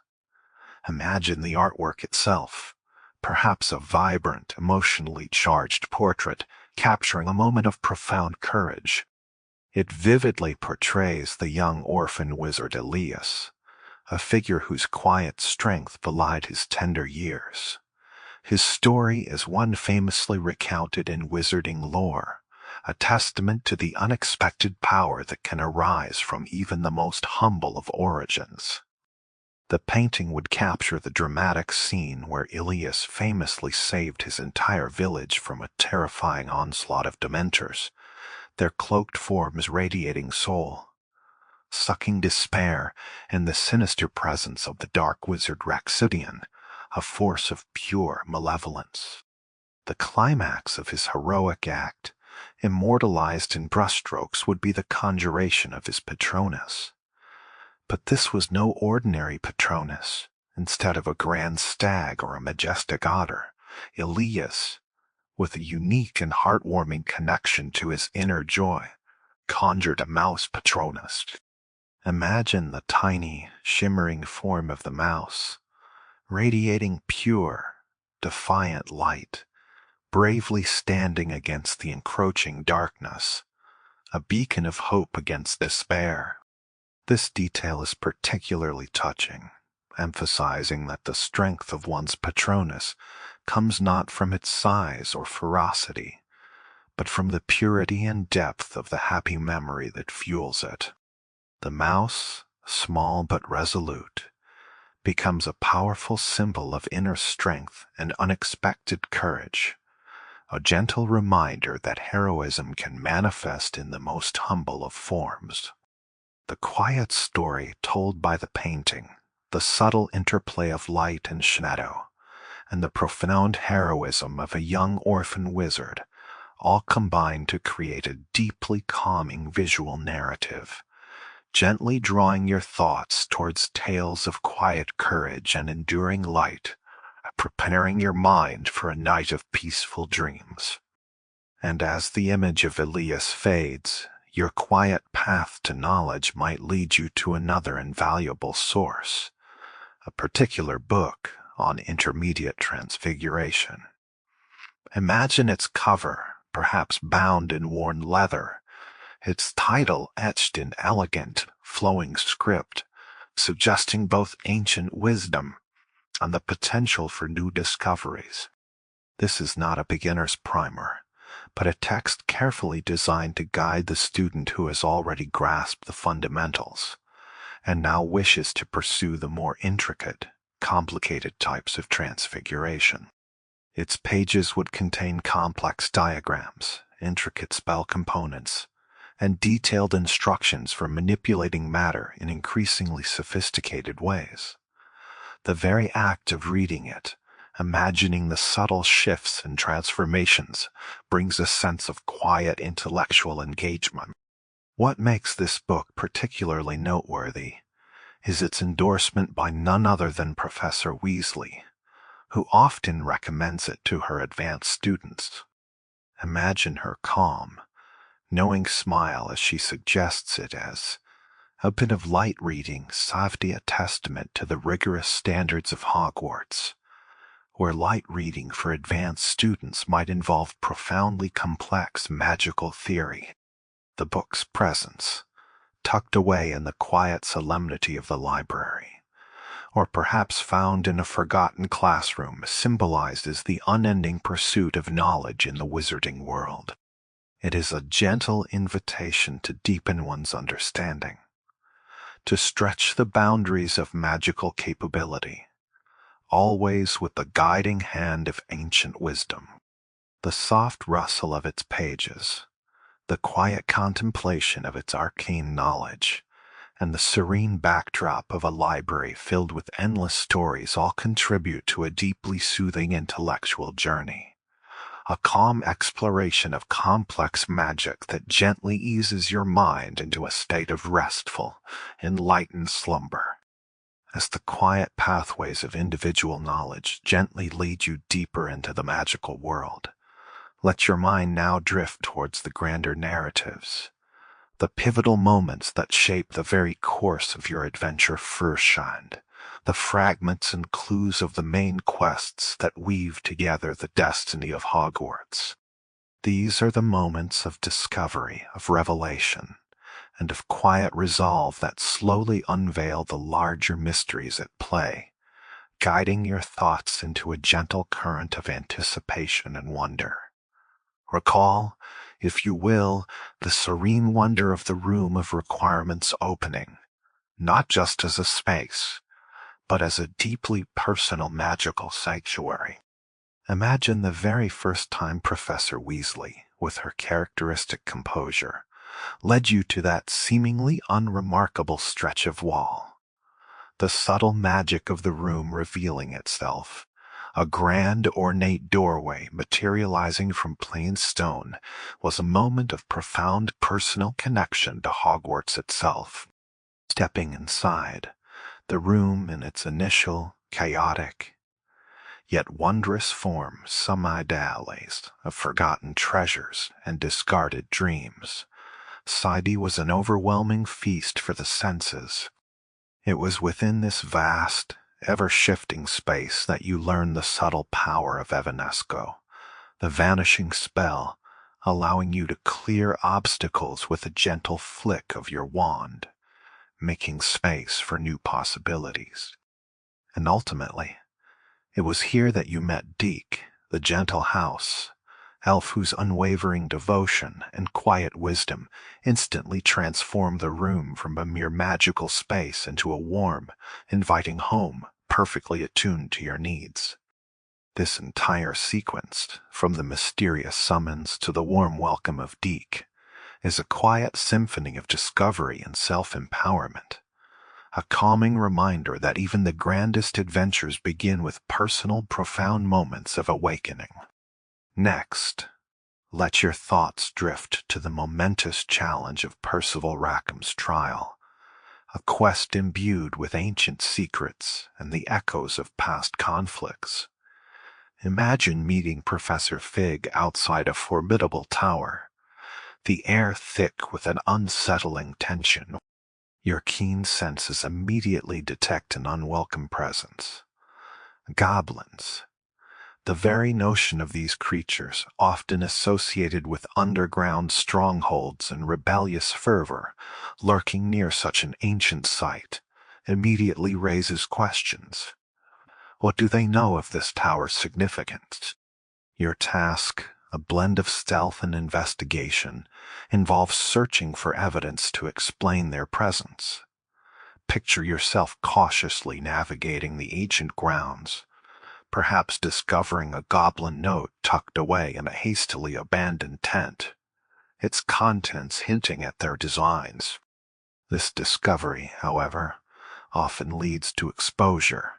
Imagine the artwork itself, perhaps a vibrant, emotionally charged portrait capturing a moment of profound courage. It vividly portrays the young orphan wizard Elias, a figure whose quiet strength belied his tender years. His story is one famously recounted in wizarding lore, a testament to the unexpected power that can arise from even the most humble of origins. The painting would capture the dramatic scene where Elias famously saved his entire village from a terrifying onslaught of dementors, their cloaked forms radiating soul, sucking despair and the sinister presence of the dark wizard Raxidian, a force of pure malevolence. The climax of his heroic act, immortalized in brushstrokes, would be the conjuration of his Patronus. But this was no ordinary Patronus. Instead of a grand stag or a majestic otter, Elias, with a unique and heartwarming connection to his inner joy, conjured a mouse Patronus. Imagine the tiny, shimmering form of the mouse, radiating pure, defiant light, bravely standing against the encroaching darkness, a beacon of hope against despair. This detail is particularly touching, emphasizing that the strength of one's Patronus comes not from its size or ferocity, but from the purity and depth of the happy memory that fuels it. The mouse, small but resolute, becomes a powerful symbol of inner strength and unexpected courage, a gentle reminder that heroism can manifest in the most humble of forms. The quiet story told by the painting, the subtle interplay of light and shadow, and the profound heroism of a young orphan wizard all combine to create a deeply calming visual narrative, gently drawing your thoughts towards tales of quiet courage and enduring light, preparing your mind for a night of peaceful dreams. And as the image of Elias fades, your quiet path to knowledge might lead you to another invaluable source, a particular book on intermediate transfiguration. Imagine its cover, perhaps bound in worn leather, its title etched in elegant, flowing script, suggesting both ancient wisdom and the potential for new discoveries. This is not a beginner's primer, but a text carefully designed to guide the student who has already grasped the fundamentals and now wishes to pursue the more intricate, complicated types of transfiguration. Its pages would contain complex diagrams, intricate spell components, and detailed instructions for manipulating matter in increasingly sophisticated ways. The very act of reading it, imagining the subtle shifts and transformations, brings a sense of quiet intellectual engagement. What makes this book particularly noteworthy is its endorsement by none other than Professor Weasley, who often recommends it to her advanced students. Imagine her calm, knowing smile as she suggests it as a bit of light reading savvy a testament to the rigorous standards of Hogwarts, where light reading for advanced students might involve profoundly complex magical theory. The book's presence, tucked away in the quiet solemnity of the library, or perhaps found in a forgotten classroom, symbolizes the unending pursuit of knowledge in the wizarding world. It is a gentle invitation to deepen one's understanding, to stretch the boundaries of magical capability, always with the guiding hand of ancient wisdom. The soft rustle of its pages, the quiet contemplation of its arcane knowledge, and the serene backdrop of a library filled with endless stories all contribute to a deeply soothing intellectual journey, a calm exploration of complex magic that gently eases your mind into a state of restful, enlightened slumber. As the quiet pathways of individual knowledge gently lead you deeper into the magical world, let your mind now drift towards the grander narratives, the pivotal moments that shape the very course of your adventure firsthand, the fragments and clues of the main quests that weave together the destiny of Hogwarts. These are the moments of discovery, of revelation, and of quiet resolve that slowly unveil the larger mysteries at play, guiding your thoughts into a gentle current of anticipation and wonder. Recall, if you will, the serene wonder of the room of requirements opening, not just as a space, but as a deeply personal magical sanctuary. Imagine the very first time Professor Weasley, with her characteristic composure, led you to that seemingly unremarkable stretch of wall, the subtle magic of the room revealing itself. A grand, ornate doorway materializing from plain stone was a moment of profound personal connection to Hogwarts itself. Stepping inside, the room in its initial, chaotic, yet wondrous form semi-dilays of forgotten treasures and discarded dreams. Sidey was an overwhelming feast for the senses. It was within this vast, ever-shifting space that you learn the subtle power of Evanesco, the vanishing spell, allowing you to clear obstacles with a gentle flick of your wand, making space for new possibilities. And ultimately, it was here that you met Deek, the gentle house elf whose unwavering devotion and quiet wisdom instantly transformed the room from a mere magical space into a warm, inviting home perfectly attuned to your needs. This entire sequence, from the mysterious summons to the warm welcome of Deek, is a quiet symphony of discovery and self-empowerment, a calming reminder that even the grandest adventures begin with personal, profound moments of awakening. Next, let your thoughts drift to the momentous challenge of Percival Rackham's trial, a quest imbued with ancient secrets and the echoes of past conflicts. Imagine meeting Professor Fig outside a formidable tower, the air thick with an unsettling tension. Your keen senses immediately detect an unwelcome presence. Goblins. The very notion of these creatures, often associated with underground strongholds and rebellious fervor, lurking near such an ancient site, immediately raises questions. What do they know of this tower's significance? Your task, a blend of stealth and investigation, involves searching for evidence to explain their presence. Picture yourself cautiously navigating the ancient grounds, perhaps discovering a goblin note tucked away in a hastily abandoned tent, its contents hinting at their designs. This discovery, however, often leads to exposure,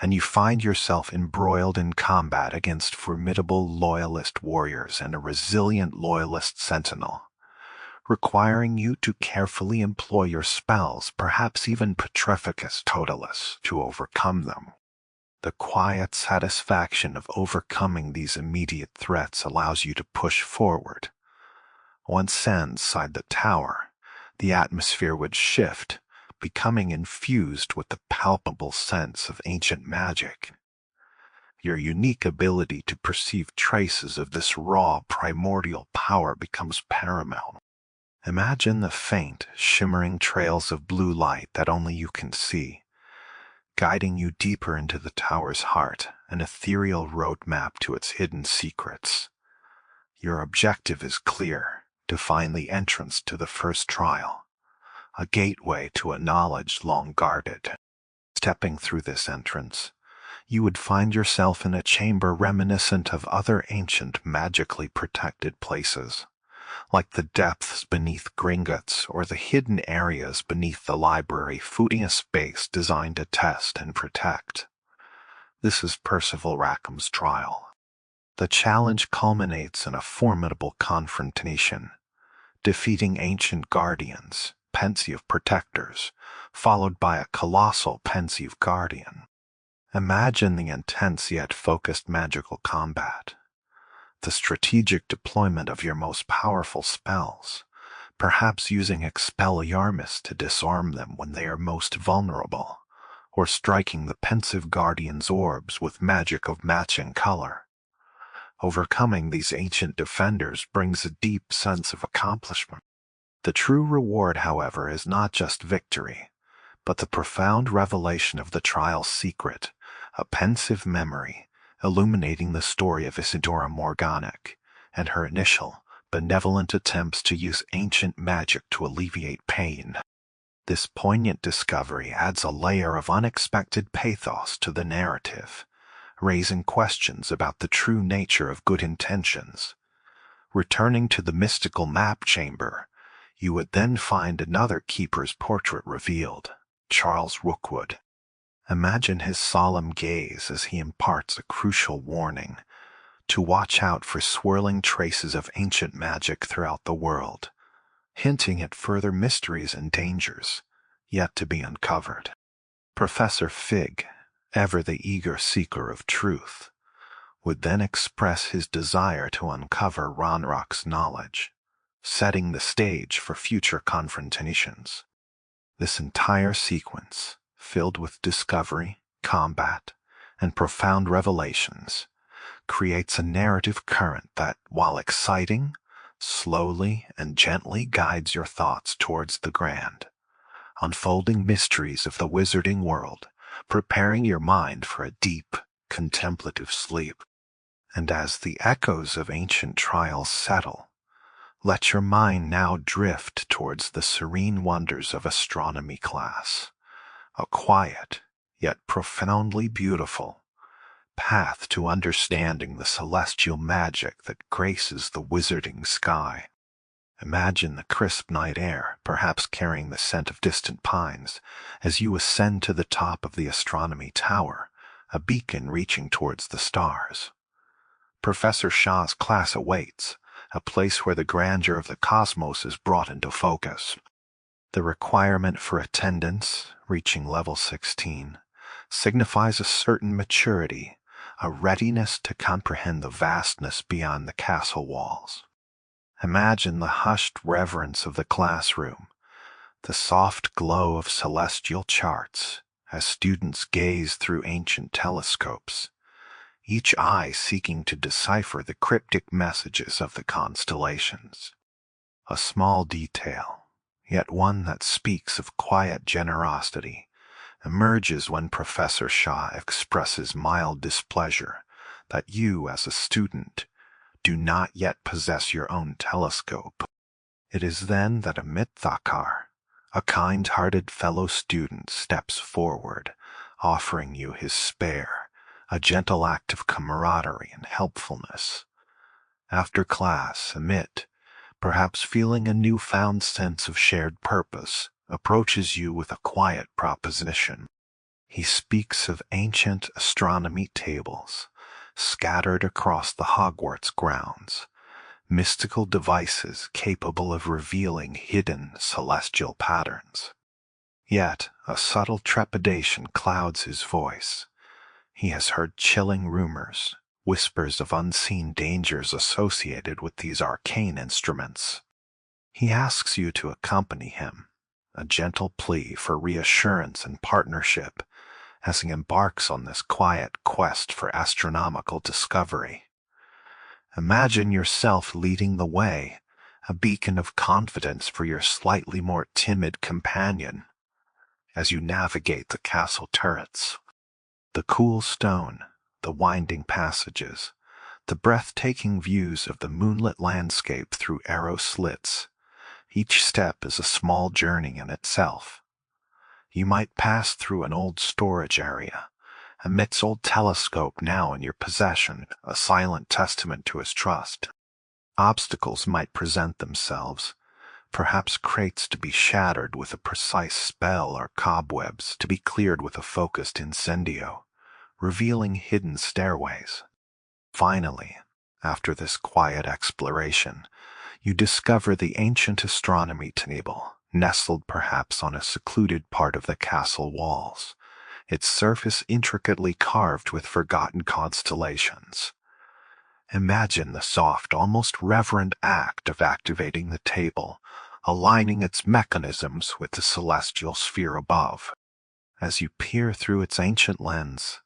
and you find yourself embroiled in combat against formidable loyalist warriors and a resilient loyalist sentinel. requiring you to carefully employ your spells, perhaps even Petrificus Totalis, to overcome them. The quiet satisfaction of overcoming these immediate threats allows you to push forward. Once inside the tower, the atmosphere would shift, becoming infused with the palpable sense of ancient magic. Your unique ability to perceive traces of this raw primordial power becomes paramount. Imagine the faint, shimmering trails of blue light that only you can see, guiding you deeper into the tower's heart, an ethereal roadmap to its hidden secrets. Your objective is clear: to find the entrance to the first trial, a gateway to a knowledge long guarded. Stepping through this entrance, you would find yourself in a chamber reminiscent of other ancient magically protected places, like the depths beneath Gringotts or the hidden areas beneath the library, footing a space designed to test and protect. This is Percival Rackham's trial. The challenge culminates in a formidable confrontation, defeating ancient guardians, pensive protectors, followed by a colossal pensive guardian. Imagine the intense yet focused magical combat, the strategic deployment of your most powerful spells, perhaps using Expelliarmus to disarm them when they are most vulnerable, or striking the pensive guardian's orbs with magic of matching color. Overcoming these ancient defenders brings a deep sense of accomplishment. The true reward, however, is not just victory, but the profound revelation of the trial's secret, a pensive memory illuminating the story of Isidora Morganic and her initial, benevolent attempts to use ancient magic to alleviate pain. This poignant discovery adds a layer of unexpected pathos to the narrative, raising questions about the true nature of good intentions. Returning to the mystical map chamber, you would then find another keeper's portrait revealed, Charles Rookwood. Imagine his solemn gaze as he imparts a crucial warning: to watch out for swirling traces of ancient magic throughout the world, hinting at further mysteries and dangers yet to be uncovered. Professor Fig, ever the eager seeker of truth, would then express his desire to uncover Ronrock's knowledge, setting the stage for future confrontations. This entire sequence, filled with discovery, combat, and profound revelations, creates a narrative current that, while exciting, slowly and gently guides your thoughts towards the grand, unfolding mysteries of the wizarding world, preparing your mind for a deep, contemplative sleep. And as the echoes of ancient trials settle, let your mind now drift towards the serene wonders of astronomy class, a quiet, yet profoundly beautiful path to understanding the celestial magic that graces the wizarding sky. Imagine the crisp night air, perhaps carrying the scent of distant pines, as you ascend to the top of the astronomy tower, a beacon reaching towards the stars. Professor Shaw's class awaits, a place where the grandeur of the cosmos is brought into focus. The requirement for attendance, reaching level 16, signifies a certain maturity, a readiness to comprehend the vastness beyond the castle walls. Imagine the hushed reverence of the classroom, the soft glow of celestial charts as students gaze through ancient telescopes, each eye seeking to decipher the cryptic messages of the constellations. A small detail, yet one that speaks of quiet generosity, emerges when Professor Shaw expresses mild displeasure that you, as a student, do not yet possess your own telescope. It is then that Amit Thakar, a kind-hearted fellow student, steps forward, offering you his spare, a gentle act of camaraderie and helpfulness. After class, Amit, perhaps feeling a newfound sense of shared purpose, approaches you with a quiet proposition. He speaks of ancient astronomy tables scattered across the Hogwarts grounds, mystical devices capable of revealing hidden celestial patterns. Yet, a subtle trepidation clouds his voice. He has heard chilling rumors, whispers of unseen dangers associated with these arcane instruments. He asks you to accompany him, a gentle plea for reassurance and partnership as he embarks on this quiet quest for astronomical discovery. Imagine yourself leading the way, a beacon of confidence for your slightly more timid companion. As you navigate the castle turrets, the cool stone, the winding passages, the breathtaking views of the moonlit landscape through arrow slits, each step is a small journey in itself. You might pass through an old storage area, a old telescope now in your possession, a silent testament to his trust. Obstacles might present themselves, perhaps crates to be shattered with a precise spell or cobwebs to be cleared with a focused incendio, revealing hidden stairways. Finally, after this quiet exploration, you discover the ancient astronomy table, nestled perhaps on a secluded part of the castle walls, its surface intricately carved with forgotten constellations. Imagine the soft, almost reverent act of activating the table, aligning its mechanisms with the celestial sphere above. As you peer through its ancient lens,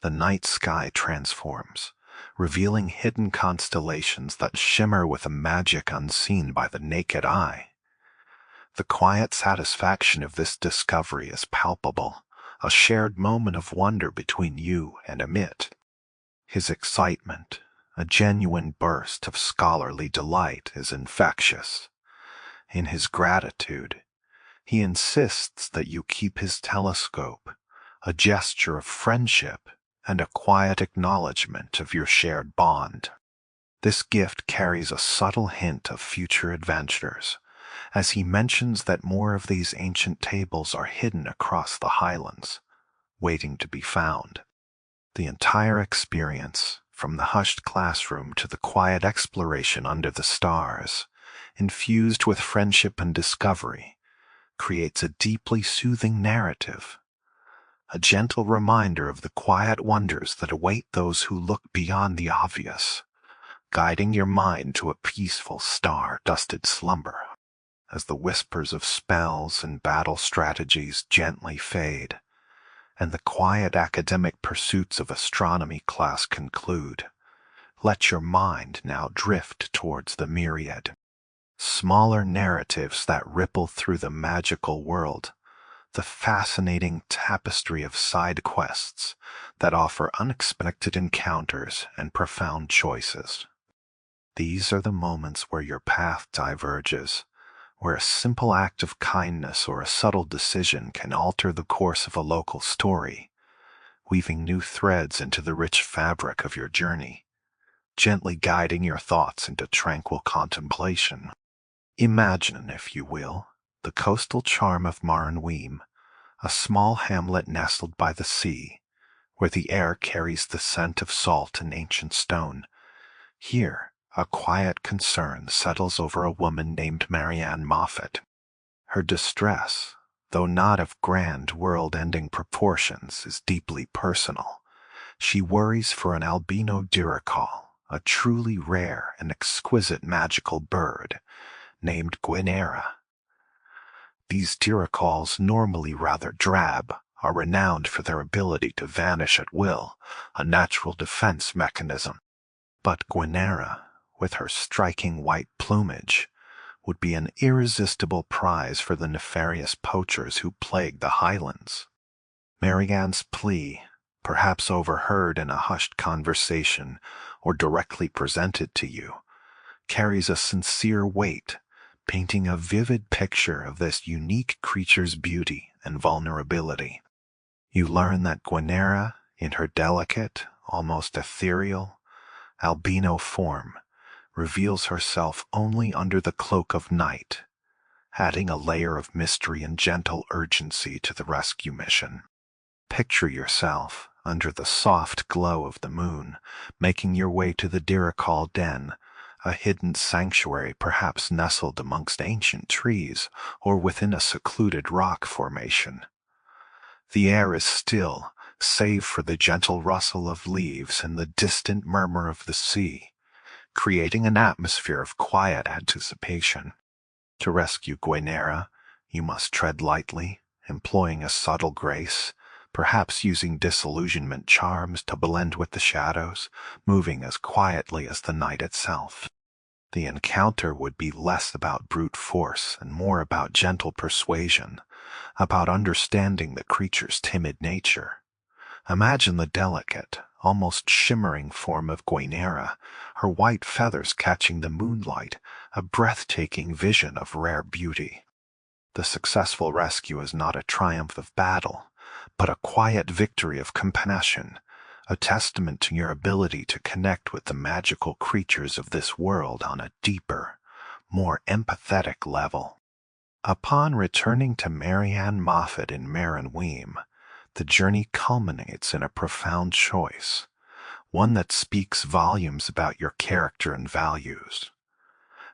the night sky transforms, revealing hidden constellations that shimmer with a magic unseen by the naked eye. The quiet satisfaction of this discovery is palpable, a shared moment of wonder between you and Amit. His excitement, a genuine burst of scholarly delight, is infectious. In his gratitude, he insists that you keep his telescope, a gesture of friendship and a quiet acknowledgement of your shared bond. This gift carries a subtle hint of future adventures, as he mentions that more of these ancient tables are hidden across the highlands, waiting to be found. The entire experience, from the hushed classroom to the quiet exploration under the stars, infused with friendship and discovery, creates a deeply soothing narrative, a gentle reminder of the quiet wonders that await those who look beyond the obvious, guiding your mind to a peaceful star-dusted slumber. As the whispers of spells and battle strategies gently fade, and the quiet academic pursuits of astronomy class conclude, let your mind now drift towards the myriad smaller narratives that ripple through the magical world, the fascinating tapestry of side quests that offer unexpected encounters and profound choices. These are the moments where your path diverges, where a simple act of kindness or a subtle decision can alter the course of a local story, weaving new threads into the rich fabric of your journey, gently guiding your thoughts into tranquil contemplation. Imagine, if you will, the coastal charm of Maranweem, a small hamlet nestled by the sea, where the air carries the scent of salt and ancient stone. Here, a quiet concern settles over a woman named Marianne Moffat. Her distress, though not of grand world-ending proportions, is deeply personal. She worries for an albino dirical, a truly rare and exquisite magical bird, named Guinera. These diricals, normally rather drab, are renowned for their ability to vanish at will, a natural defense mechanism. But Guinera, with her striking white plumage, would be an irresistible prize for the nefarious poachers who plague the highlands. Marianne's plea, perhaps overheard in a hushed conversation or directly presented to you, carries a sincere weight, painting a vivid picture of this unique creature's beauty and vulnerability. You learn that Guinera, in her delicate, almost ethereal, albino form, reveals herself only under the cloak of night, adding a layer of mystery and gentle urgency to the rescue mission. Picture yourself, under the soft glow of the moon, making your way to the dirical den, a hidden sanctuary perhaps nestled amongst ancient trees or within a secluded rock formation. The air is still, save for the gentle rustle of leaves and the distant murmur of the sea, creating an atmosphere of quiet anticipation. To rescue Guinevere, you must tread lightly, employing a subtle grace, perhaps using disillusionment charms to blend with the shadows, moving as quietly as the night itself. The encounter would be less about brute force and more about gentle persuasion, about understanding the creature's timid nature. Imagine the delicate, almost shimmering form of Guinevere, her white feathers catching the moonlight, a breathtaking vision of rare beauty. The successful rescue is not a triumph of battle, but a quiet victory of compassion, a testament to your ability to connect with the magical creatures of this world on a deeper, more empathetic level. Upon returning to Marianne Moffat in Weem, the journey culminates in a profound choice, one that speaks volumes about your character and values.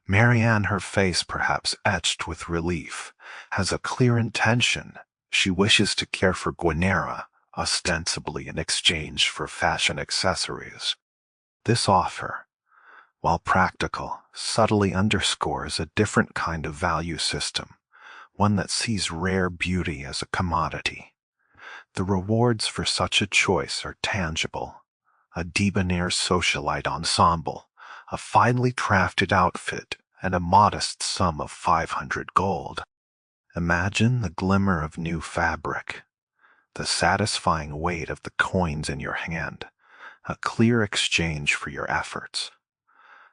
Marianne, her face perhaps etched with relief, has a clear intention. She wishes to care for Guinevere, ostensibly in exchange for fashion accessories. This offer, while practical, subtly underscores a different kind of value system, one that sees rare beauty as a commodity. The rewards for such a choice are tangible: a debonair socialite ensemble, a finely crafted outfit, and a modest sum of 500 gold. Imagine the glimmer of new fabric, the satisfying weight of the coins in your hand, a clear exchange for your efforts.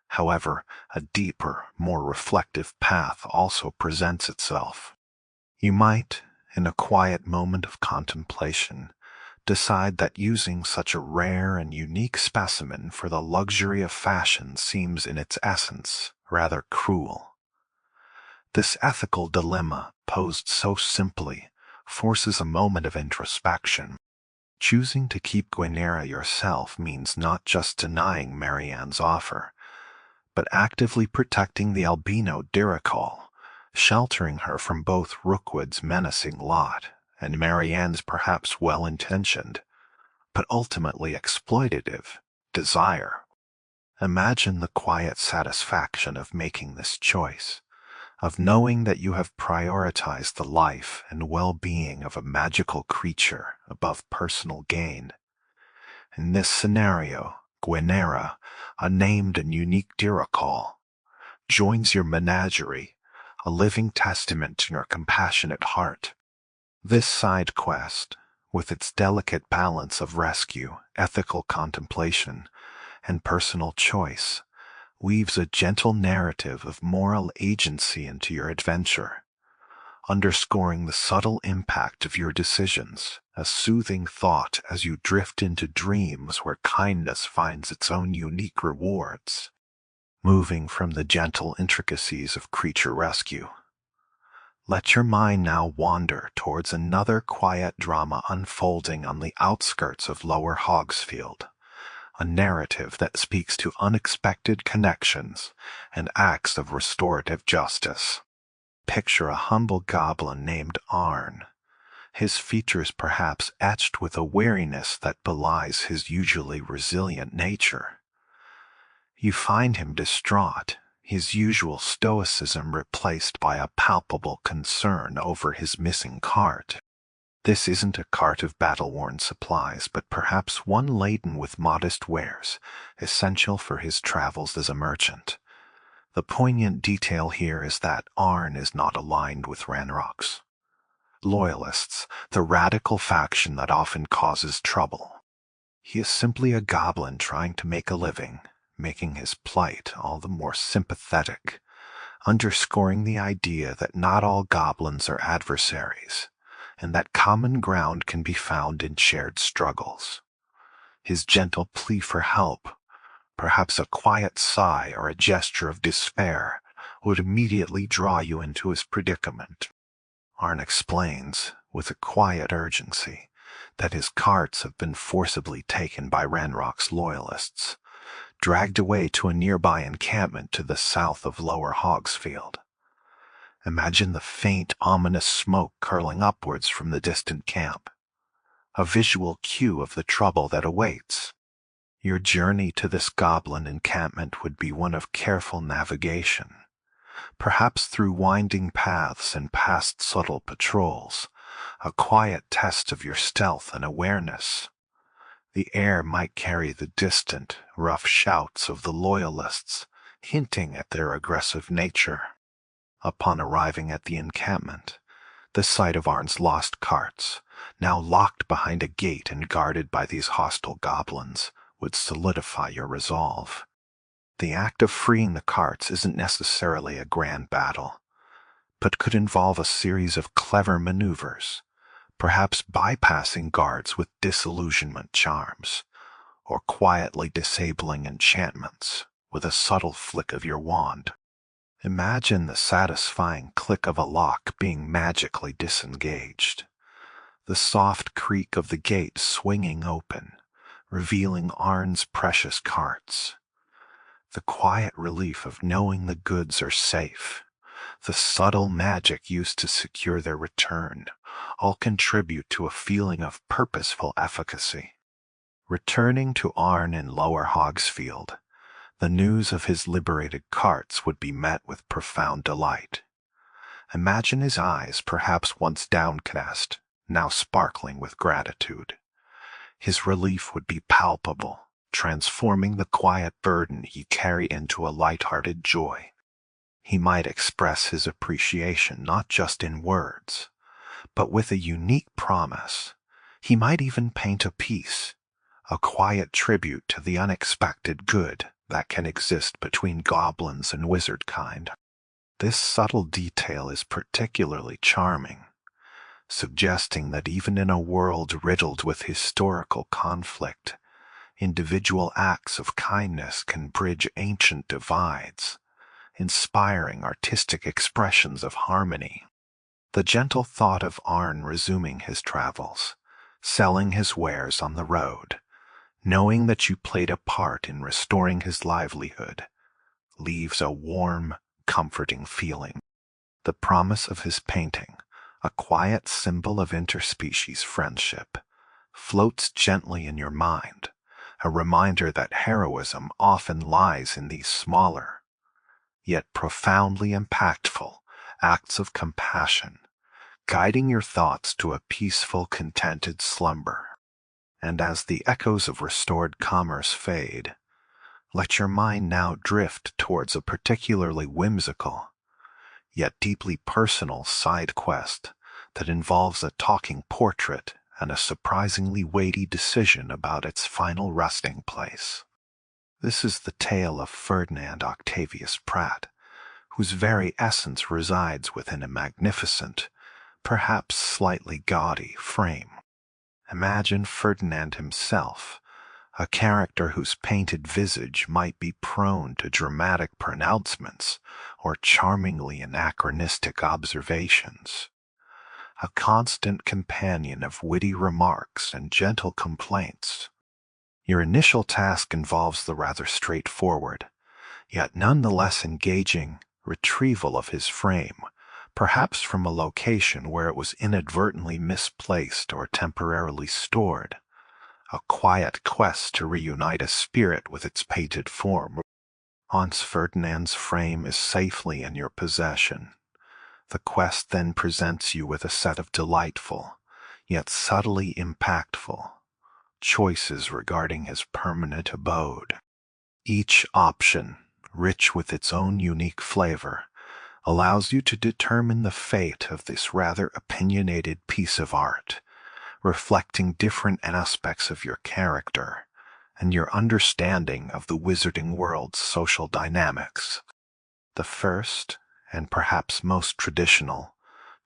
However, a deeper, more reflective path also presents itself. You might, in a quiet moment of contemplation, decide that using such a rare and unique specimen for the luxury of fashion seems in its essence rather cruel. This ethical dilemma, posed so simply, forces a moment of introspection. Choosing to keep Guinevere yourself means not just denying Marianne's offer, but actively protecting the albino Diricol, sheltering her from both Rookwood's menacing lot and Marianne's perhaps well-intentioned, but ultimately exploitative, desire. Imagine the quiet satisfaction of making this choice, of knowing that you have prioritized the life and well-being of a magical creature above personal gain. In this scenario, Guinevere, a named and unique Diricol, joins your menagerie, a living testament to your compassionate heart. This side quest, with its delicate balance of rescue, ethical contemplation, and personal choice, weaves a gentle narrative of moral agency into your adventure, underscoring the subtle impact of your decisions, a soothing thought as you drift into dreams where kindness finds its own unique rewards. Moving from the gentle intricacies of creature rescue, let your mind now wander towards another quiet drama unfolding on the outskirts of Lower Hogsfield, a narrative that speaks to unexpected connections and acts of restorative justice. Picture a humble goblin named Arn, his features perhaps etched with a weariness that belies his usually resilient nature. You find him distraught, his usual stoicism replaced by a palpable concern over his missing cart. This isn't a cart of battle-worn supplies, but perhaps one laden with modest wares, essential for his travels as a merchant. The poignant detail here is that Arn is not aligned with Ranrock's Loyalists, the radical faction that often causes trouble. He is simply a goblin trying to make a living, making his plight all the more sympathetic, underscoring the idea that not all goblins are adversaries, and that common ground can be found in shared struggles. His gentle plea for help, perhaps a quiet sigh or a gesture of despair, would immediately draw you into his predicament. Arn explains, with a quiet urgency, that his carts have been forcibly taken by Ranrock's loyalists, dragged away to a nearby encampment to the south of Lower Hogsfield. Imagine the faint, ominous smoke curling upwards from the distant camp, a visual cue of the trouble that awaits. Your journey to this goblin encampment would be one of careful navigation, perhaps through winding paths and past subtle patrols, a quiet test of your stealth and awareness. The air might carry the distant, rough shouts of the loyalists, hinting at their aggressive nature. Upon arriving at the encampment, the sight of Arn's lost carts, now locked behind a gate and guarded by these hostile goblins, would solidify your resolve. The act of freeing the carts isn't necessarily a grand battle, but could involve a series of clever maneuvers, perhaps bypassing guards with disillusionment charms, or quietly disabling enchantments with a subtle flick of your wand. Imagine the satisfying click of a lock being magically disengaged, the soft creak of the gate swinging open, revealing Arn's precious carts, the quiet relief of knowing the goods are safe, the subtle magic used to secure their return, all contribute to a feeling of purposeful efficacy. Returning to Arn in Lower Hogsfield, the news of his liberated carts would be met with profound delight. Imagine his eyes, perhaps once downcast, now sparkling with gratitude. His relief would be palpable, transforming the quiet burden he carried into a light-hearted joy. He might express his appreciation not just in words, but with a unique promise. He might even paint a piece, a quiet tribute to the unexpected good that can exist between goblins and wizard kind. This subtle detail is particularly charming, suggesting that even in a world riddled with historical conflict, individual acts of kindness can bridge ancient divides, inspiring artistic expressions of harmony. The gentle thought of Arn resuming his travels, selling his wares on the road, knowing that you played a part in restoring his livelihood, leaves a warm, comforting feeling. The promise of his painting, a quiet symbol of interspecies friendship, floats gently in your mind, a reminder that heroism often lies in these smaller, yet profoundly impactful, acts of compassion, guiding your thoughts to a peaceful, contented slumber. And as the echoes of restored commerce fade, let your mind now drift towards a particularly whimsical, yet deeply personal side quest that involves a talking portrait and a surprisingly weighty decision about its final resting place. This is the tale of Ferdinand Octavius Pratt, whose very essence resides within a magnificent, perhaps slightly gaudy frame. Imagine Ferdinand himself, a character whose painted visage might be prone to dramatic pronouncements or charmingly anachronistic observations, a constant companion of witty remarks and gentle complaints. Your initial task involves the rather straightforward, yet nonetheless engaging, retrieval of his frame, perhaps from a location where it was inadvertently misplaced or temporarily stored, a quiet quest to reunite a spirit with its painted form. Once Ferdinand's frame is safely in your possession, the quest then presents you with a set of delightful, yet subtly impactful, choices regarding his permanent abode. Each option, rich with its own unique flavor, allows you to determine the fate of this rather opinionated piece of art, reflecting different aspects of your character and your understanding of the wizarding world's social dynamics. The first, and perhaps most traditional,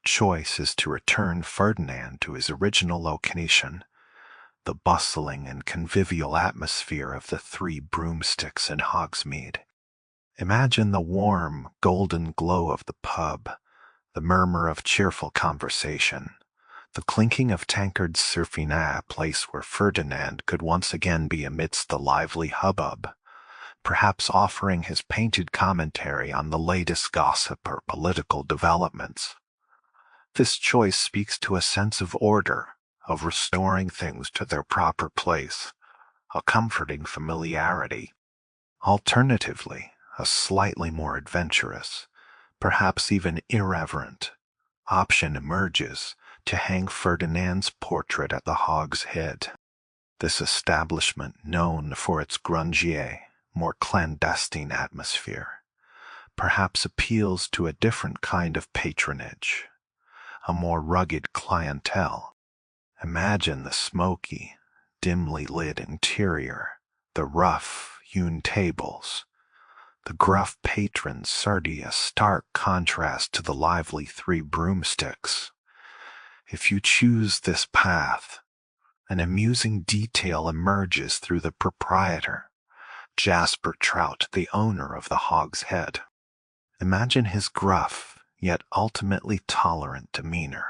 choice is to return Ferdinand to his original location, the bustling and convivial atmosphere of the Three Broomsticks in Hogsmeade. Imagine the warm, golden glow of the pub, the murmur of cheerful conversation, the clinking of tankards surfing at a place where Ferdinand could once again be amidst the lively hubbub, perhaps offering his painted commentary on the latest gossip or political developments. This choice speaks to a sense of order, of restoring things to their proper place, a comforting familiarity. Alternatively, a slightly more adventurous, perhaps even irreverent, option emerges to hang Ferdinand's portrait at the Hog's Head. This establishment, known for its grungier, more clandestine atmosphere, perhaps appeals to a different kind of patronage, a more rugged clientele. Imagine the smoky, dimly lit interior, the rough, hewn tables, the gruff patrons serving a stark contrast to the lively three broomsticks. If you choose this path, an amusing detail emerges through the proprietor, Jasper Trout, the owner of the Hog's Head. Imagine his gruff, yet ultimately tolerant demeanor.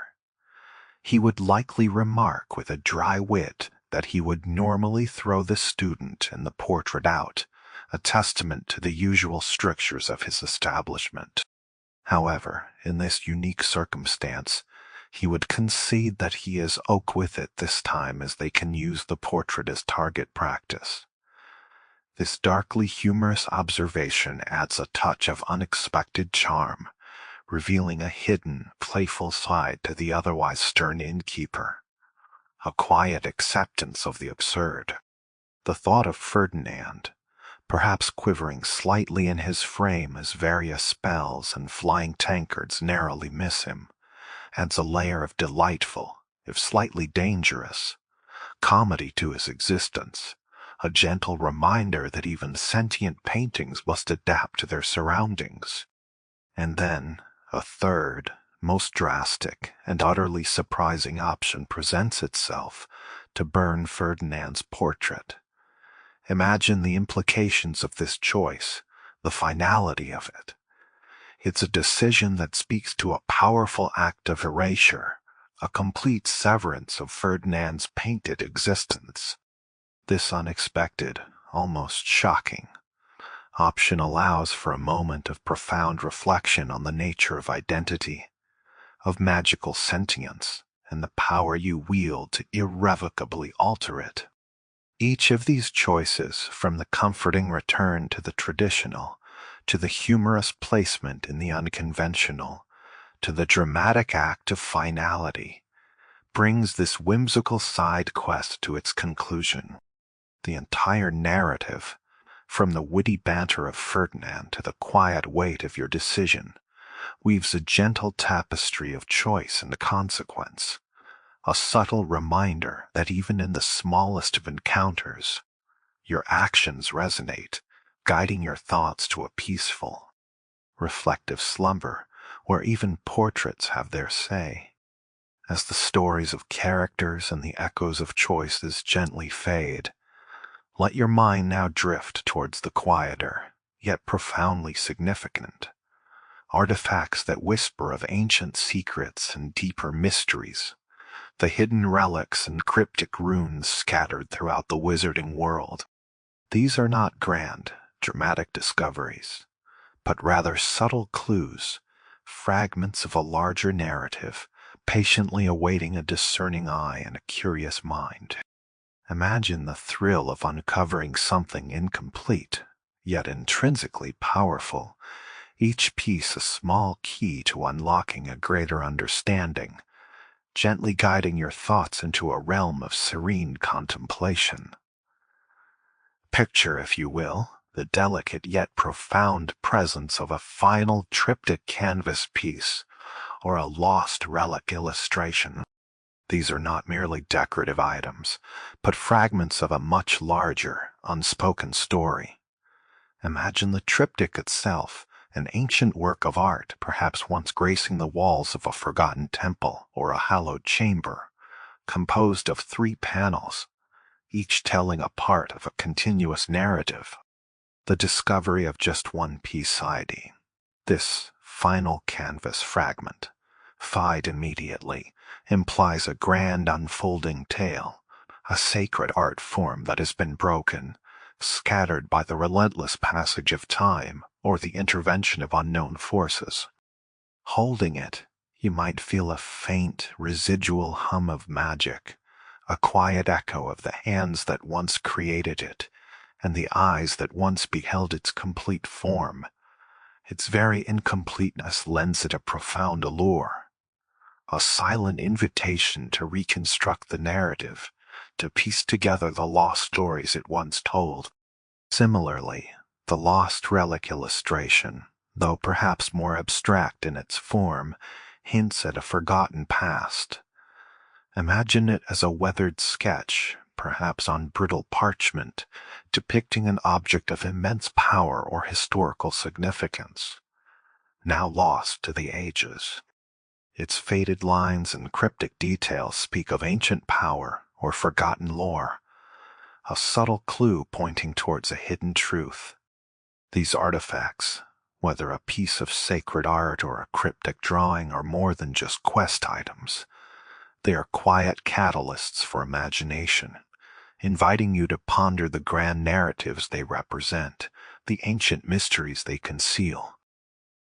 He would likely remark with a dry wit that he would normally throw the student and the portrait out, a testament to the usual strictures of his establishment. However, in this unique circumstance, he would concede that he is ok with it this time, as they can use the portrait as target practice. This darkly humorous observation adds a touch of unexpected charm, revealing a hidden, playful side to the otherwise stern innkeeper, a quiet acceptance of the absurd. The thought of Ferdinand, perhaps quivering slightly in his frame as various spells and flying tankards narrowly miss him, adds a layer of delightful, if slightly dangerous, comedy to his existence, a gentle reminder that even sentient paintings must adapt to their surroundings. And then, a third, most drastic and utterly surprising option presents itself: to burn Ferdinand's portrait. Imagine the implications of this choice, the finality of it. It's a decision that speaks to a powerful act of erasure, a complete severance of Ferdinand's painted existence. This unexpected, almost shocking, option allows for a moment of profound reflection on the nature of identity, of magical sentience, and the power you wield to irrevocably alter it. Each of these choices, from the comforting return to the traditional, to the humorous placement in the unconventional, to the dramatic act of finality, brings this whimsical side quest to its conclusion. The entire narrative, from the witty banter of Ferdinand to the quiet weight of your decision, weaves a gentle tapestry of choice and consequence, a subtle reminder that even in the smallest of encounters, your actions resonate, guiding your thoughts to a peaceful, reflective slumber where even portraits have their say. As the stories of characters and the echoes of choices gently fade, let your mind now drift towards the quieter, yet profoundly significant, artifacts that whisper of ancient secrets and deeper mysteries, the hidden relics and cryptic runes scattered throughout the wizarding world. These are not grand, dramatic discoveries, but rather subtle clues, fragments of a larger narrative, patiently awaiting a discerning eye and a curious mind. Imagine the thrill of uncovering something incomplete, yet intrinsically powerful, each piece a small key to unlocking a greater understanding, gently guiding your thoughts into a realm of serene contemplation. Picture, if you will, the delicate yet profound presence of a final triptych canvas piece or a lost relic illustration. These are not merely decorative items, but fragments of a much larger, unspoken story. Imagine the triptych itself, an ancient work of art, perhaps once gracing the walls of a forgotten temple or a hallowed chamber, composed of 3 panels, each telling a part of a continuous narrative. The discovery of just one piece ID, this final canvas fragment, fied immediately, implies a grand unfolding tale, a sacred art form that has been broken, scattered by the relentless passage of time or the intervention of unknown forces. Holding it, you might feel a faint, residual hum of magic, a quiet echo of the hands that once created it, and the eyes that once beheld its complete form. Its very incompleteness lends it a profound allure, a silent invitation to reconstruct the narrative, to piece together the lost stories it once told. Similarly, the lost relic illustration, though perhaps more abstract in its form, hints at a forgotten past. Imagine it as a weathered sketch, perhaps on brittle parchment, depicting an object of immense power or historical significance, now lost to the ages. Its faded lines and cryptic details speak of ancient power or forgotten lore, a subtle clue pointing towards a hidden truth. These artifacts, whether a piece of sacred art or a cryptic drawing, are more than just quest items. They are quiet catalysts for imagination, inviting you to ponder the grand narratives they represent, the ancient mysteries they conceal.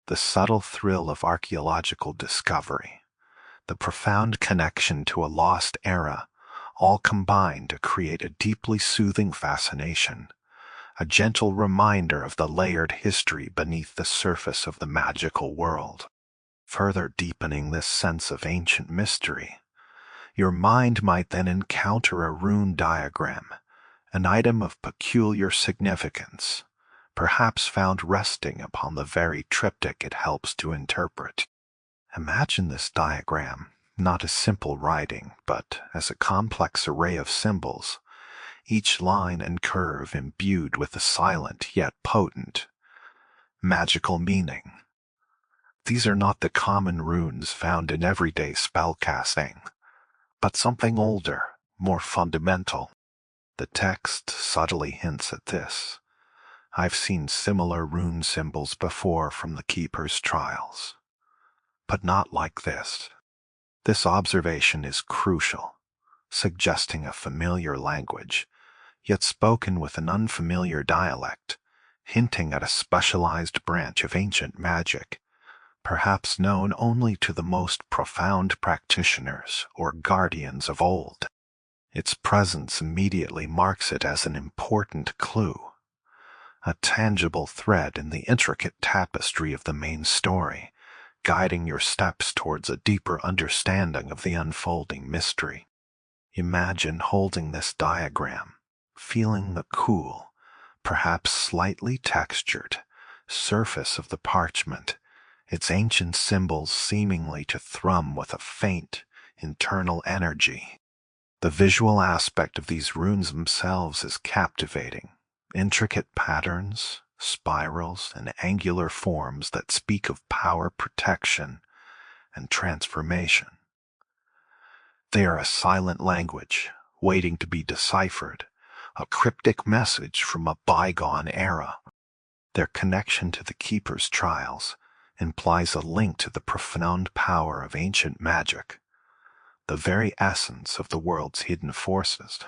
The subtle thrill of archaeological discovery, the profound connection to a lost era, all combine to create a deeply soothing fascination, a gentle reminder of the layered history beneath the surface of the magical world. Further deepening this sense of ancient mystery, your mind might then encounter a rune diagram, an item of peculiar significance, perhaps found resting upon the very triptych it helps to interpret. Imagine this diagram not as simple writing, but as a complex array of symbols, each line and curve imbued with a silent yet potent, magical meaning. These are not the common runes found in everyday spellcasting, but something older, more fundamental. The text subtly hints at this. I've seen similar rune symbols before from the Keeper's trials, but not like this. This observation is crucial, suggesting a familiar language, yet spoken with an unfamiliar dialect, hinting at a specialized branch of ancient magic, perhaps known only to the most profound practitioners or guardians of old. Its presence immediately marks it as an important clue, a tangible thread in the intricate tapestry of the main story, guiding your steps towards a deeper understanding of the unfolding mystery. Imagine holding this diagram, feeling the cool, perhaps slightly textured, surface of the parchment, its ancient symbols seemingly to thrum with a faint, internal energy. The visual aspect of these runes themselves is captivating. Intricate patterns, spirals, and angular forms that speak of power, protection, and transformation. They are a silent language, waiting to be deciphered, a cryptic message from a bygone era. Their connection to the Keeper's trials implies a link to the profound power of ancient magic, the very essence of the world's hidden forces.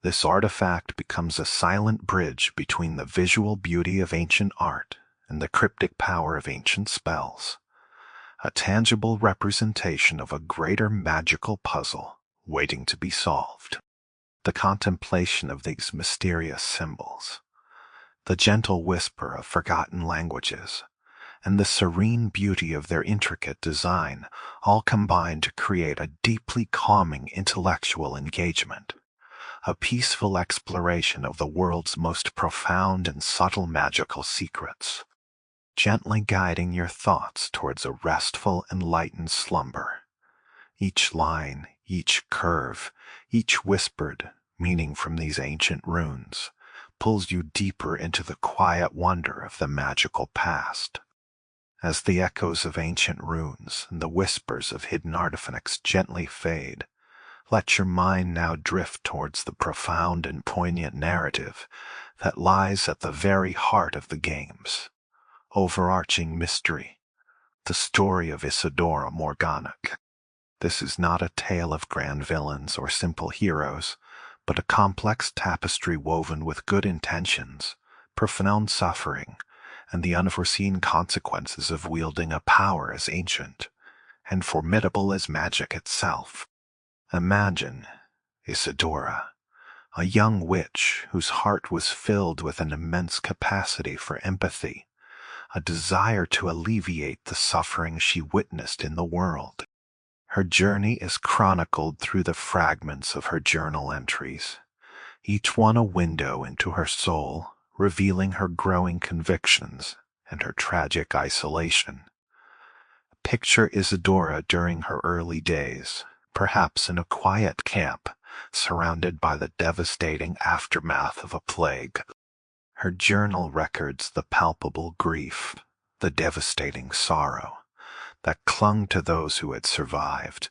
This artifact becomes a silent bridge between the visual beauty of ancient art and the cryptic power of ancient spells, a tangible representation of a greater magical puzzle waiting to be solved. The contemplation of these mysterious symbols, the gentle whisper of forgotten languages, and the serene beauty of their intricate design all combine to create a deeply calming intellectual engagement, a peaceful exploration of the world's most profound and subtle magical secrets, gently guiding your thoughts towards a restful, enlightened slumber. Each line, each curve, each whispered meaning from these ancient runes pulls you deeper into the quiet wonder of the magical past. As the echoes of ancient runes and the whispers of hidden artifacts gently fade, let your mind now drift towards the profound and poignant narrative that lies at the very heart of the games. Overarching mystery, the story of Isidora Morgana. This is not a tale of grand villains or simple heroes, but a complex tapestry woven with good intentions, profound suffering, and the unforeseen consequences of wielding a power as ancient and formidable as magic itself. Imagine Isidora, a young witch whose heart was filled with an immense capacity for empathy, a desire to alleviate the suffering she witnessed in the world. Her journey is chronicled through the fragments of her journal entries, each one a window into her soul, revealing her growing convictions and her tragic isolation. Picture Isidora during her early days, perhaps in a quiet camp, surrounded by the devastating aftermath of a plague. Her journal records the palpable grief, the devastating sorrow that clung to those who had survived,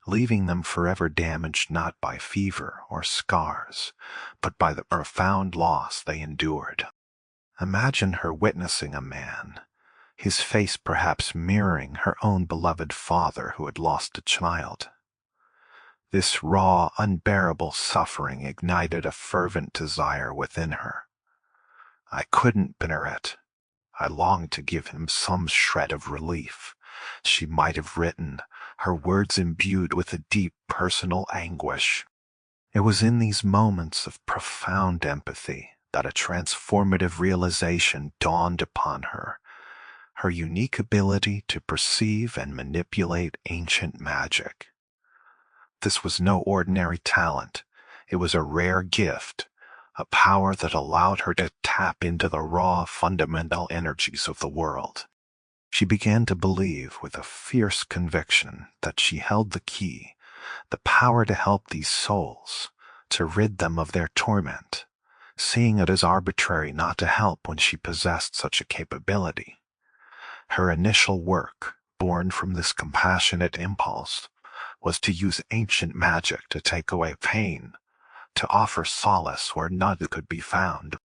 leaving them forever damaged not by fever or scars, but by the profound loss they endured. Imagine her witnessing a man, his face perhaps mirroring her own beloved father who had lost a child. This raw, unbearable suffering ignited a fervent desire within her. I couldn't bear it. I longed to give him some shred of relief. She might have written, her words imbued with a deep personal anguish. It was in these moments of profound empathy that a transformative realization dawned upon her: her unique ability to perceive and manipulate ancient magic. This was no ordinary talent. It was a rare gift, a power that allowed her to tap into the raw, fundamental energies of the world. She began to believe with a fierce conviction that she held the key, the power to help these souls, to rid them of their torment, seeing it as arbitrary not to help when she possessed such a capability. Her initial work, born from this compassionate impulse, was to use ancient magic to take away pain, to offer solace where none could be found.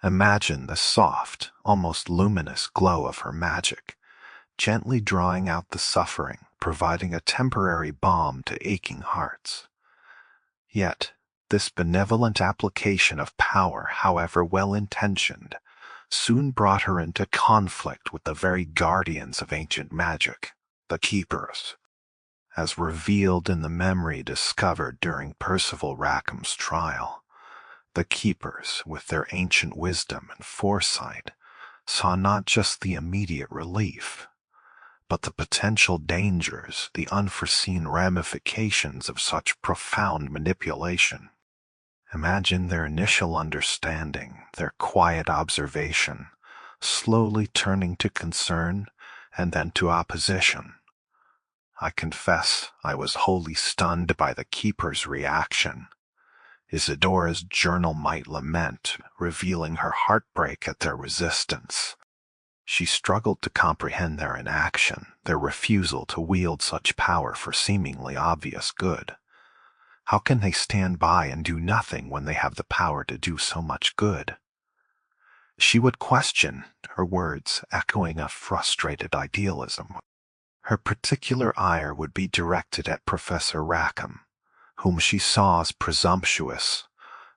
Imagine the soft, almost luminous glow of her magic, gently drawing out the suffering, providing a temporary balm to aching hearts. Yet, this benevolent application of power, however well-intentioned, soon brought her into conflict with the very guardians of ancient magic, the Keepers. As revealed in the memory discovered during Percival Rackham's trial, the Keepers, with their ancient wisdom and foresight, saw not just the immediate relief, but the potential dangers, the unforeseen ramifications of such profound manipulation. Imagine their initial understanding, their quiet observation, slowly turning to concern and then to opposition. I confess I was wholly stunned by the Keeper's reaction. Isidora's journal might lament, revealing her heartbreak at their resistance. She struggled to comprehend their inaction, their refusal to wield such power for seemingly obvious good. How can they stand by and do nothing when they have the power to do so much good? She would question, her words echoing a frustrated idealism. Her particular ire would be directed at Professor Rackham, whom she saw as presumptuous.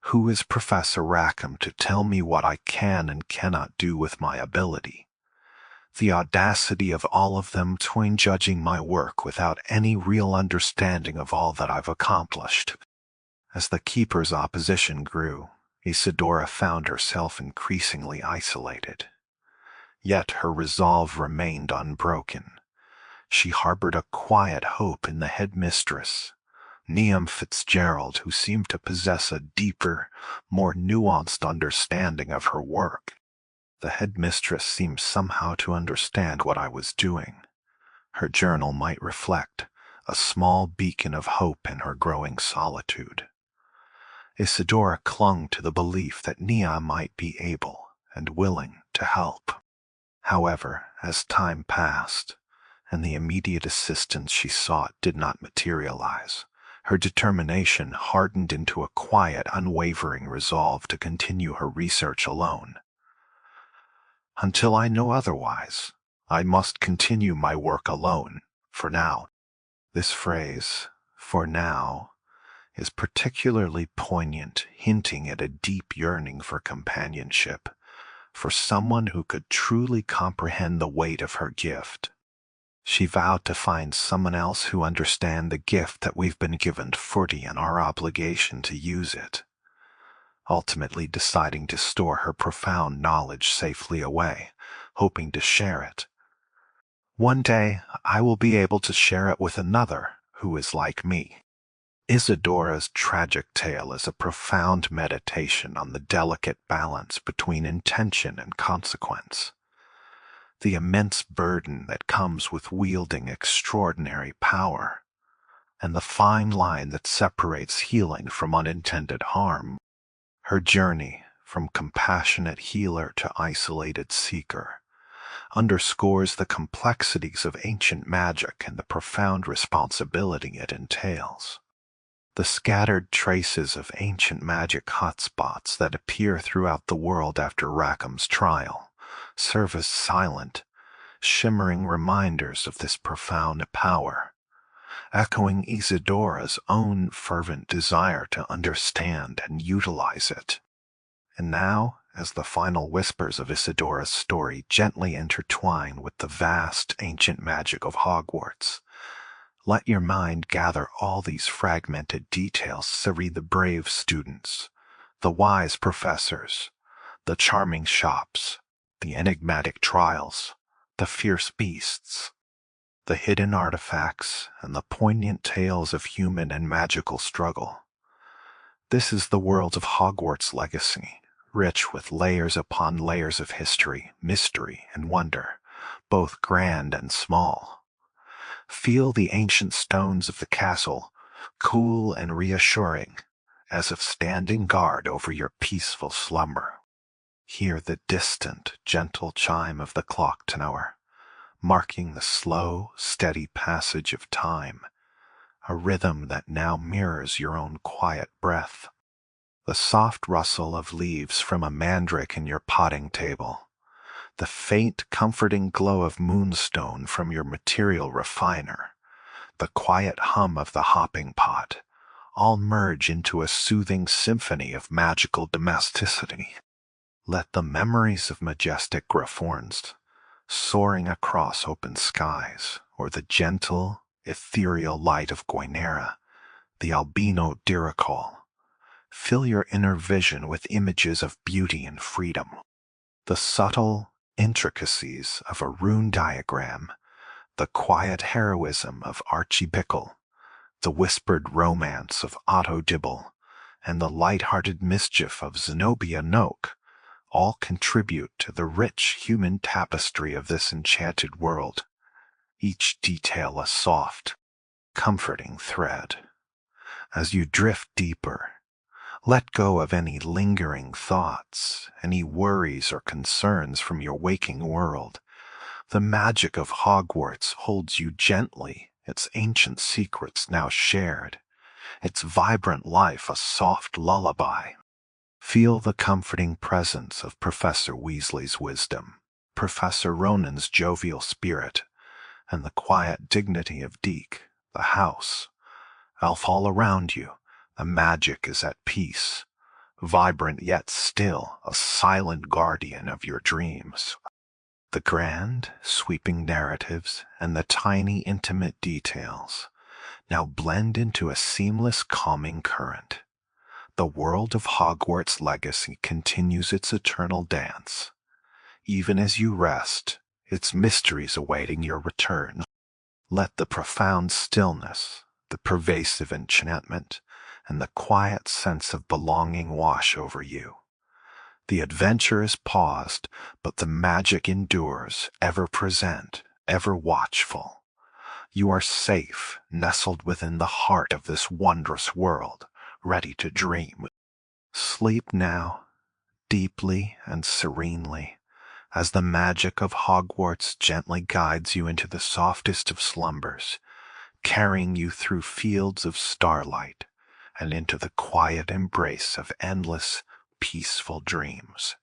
Who is Professor Rackham to tell me what I can and cannot do with my ability? The audacity of all of them between judging my work without any real understanding of all that I've accomplished. As the Keeper's opposition grew, Isidora found herself increasingly isolated. Yet her resolve remained unbroken. She harbored a quiet hope in the headmistress, Neum Fitzgerald, who seemed to possess a deeper, more nuanced understanding of her work. The headmistress seemed somehow to understand what I was doing. Her journal might reflect a small beacon of hope in her growing solitude. Isidora clung to the belief that Nia might be able and willing to help. However, as time passed, and the immediate assistance she sought did not materialize, her determination hardened into a quiet, unwavering resolve to continue her research alone. Until I know otherwise, I must continue my work alone, for now. This phrase, "for now," is particularly poignant, hinting at a deep yearning for companionship, for someone who could truly comprehend the weight of her gift. She vowed to find someone else who understand the gift that we've been given fully and our obligation to use it, ultimately deciding to store her profound knowledge safely away, hoping to share it. One day, I will be able to share it with another who is like me. Isadora's tragic tale is a profound meditation on the delicate balance between intention and consequence. The immense burden that comes with wielding extraordinary power, and the fine line that separates healing from unintended harm. Her journey, from compassionate healer to isolated seeker, underscores the complexities of ancient magic and the profound responsibility it entails. The scattered traces of ancient magic hotspots that appear throughout the world after Rackham's trial serve as silent, shimmering reminders of this profound power, echoing Isadora's own fervent desire to understand and utilize it. And now, as the final whispers of Isadora's story gently intertwine with the vast ancient magic of Hogwarts, let your mind gather all these fragmented details to read the brave students, the wise professors, the charming shops, the enigmatic trials, the fierce beasts, the hidden artifacts, and the poignant tales of human and magical struggle. This is the world of Hogwarts Legacy, rich with layers upon layers of history, mystery, and wonder, both grand and small. Feel the ancient stones of the castle, cool and reassuring, as if standing guard over your peaceful slumber. Hear the distant, gentle chime of the clock tower, marking the slow, steady passage of time, a rhythm that now mirrors your own quiet breath. The soft rustle of leaves from a mandrake in your potting table, the faint, comforting glow of moonstone from your material refiner, the quiet hum of the hopping pot, all merge into a soothing symphony of magical domesticity. Let the memories of majestic Griffons, soaring across open skies, or the gentle, ethereal light of Guinera, the albino Diricol, fill your inner vision with images of beauty and freedom. The subtle intricacies of a rune diagram, the quiet heroism of Archie Bickle, the whispered romance of Otto Dibble, and the light-hearted mischief of Zenobia Noak all contribute to the rich human tapestry of this enchanted world, each detail a soft, comforting thread. As you drift deeper, let go of any lingering thoughts, any worries or concerns from your waking world. The magic of Hogwarts holds you gently, its ancient secrets now shared, its vibrant life a soft lullaby. Feel the comforting presence of Professor Weasley's wisdom, Professor Ronan's jovial spirit, and the quiet dignity of Deke, the house. Elf all around you, the magic is at peace, vibrant yet still, a silent guardian of your dreams. The grand, sweeping narratives and the tiny, intimate details now blend into a seamless, calming current. The world of Hogwarts Legacy continues its eternal dance. Even as you rest, its mysteries awaiting your return. Let the profound stillness, the pervasive enchantment, and the quiet sense of belonging wash over you. The adventure is paused, but the magic endures, ever present, ever watchful. You are safe, nestled within the heart of this wondrous world, ready to dream. Sleep now, deeply and serenely, as the magic of Hogwarts gently guides you into the softest of slumbers, carrying you through fields of starlight and into the quiet embrace of endless, peaceful dreams.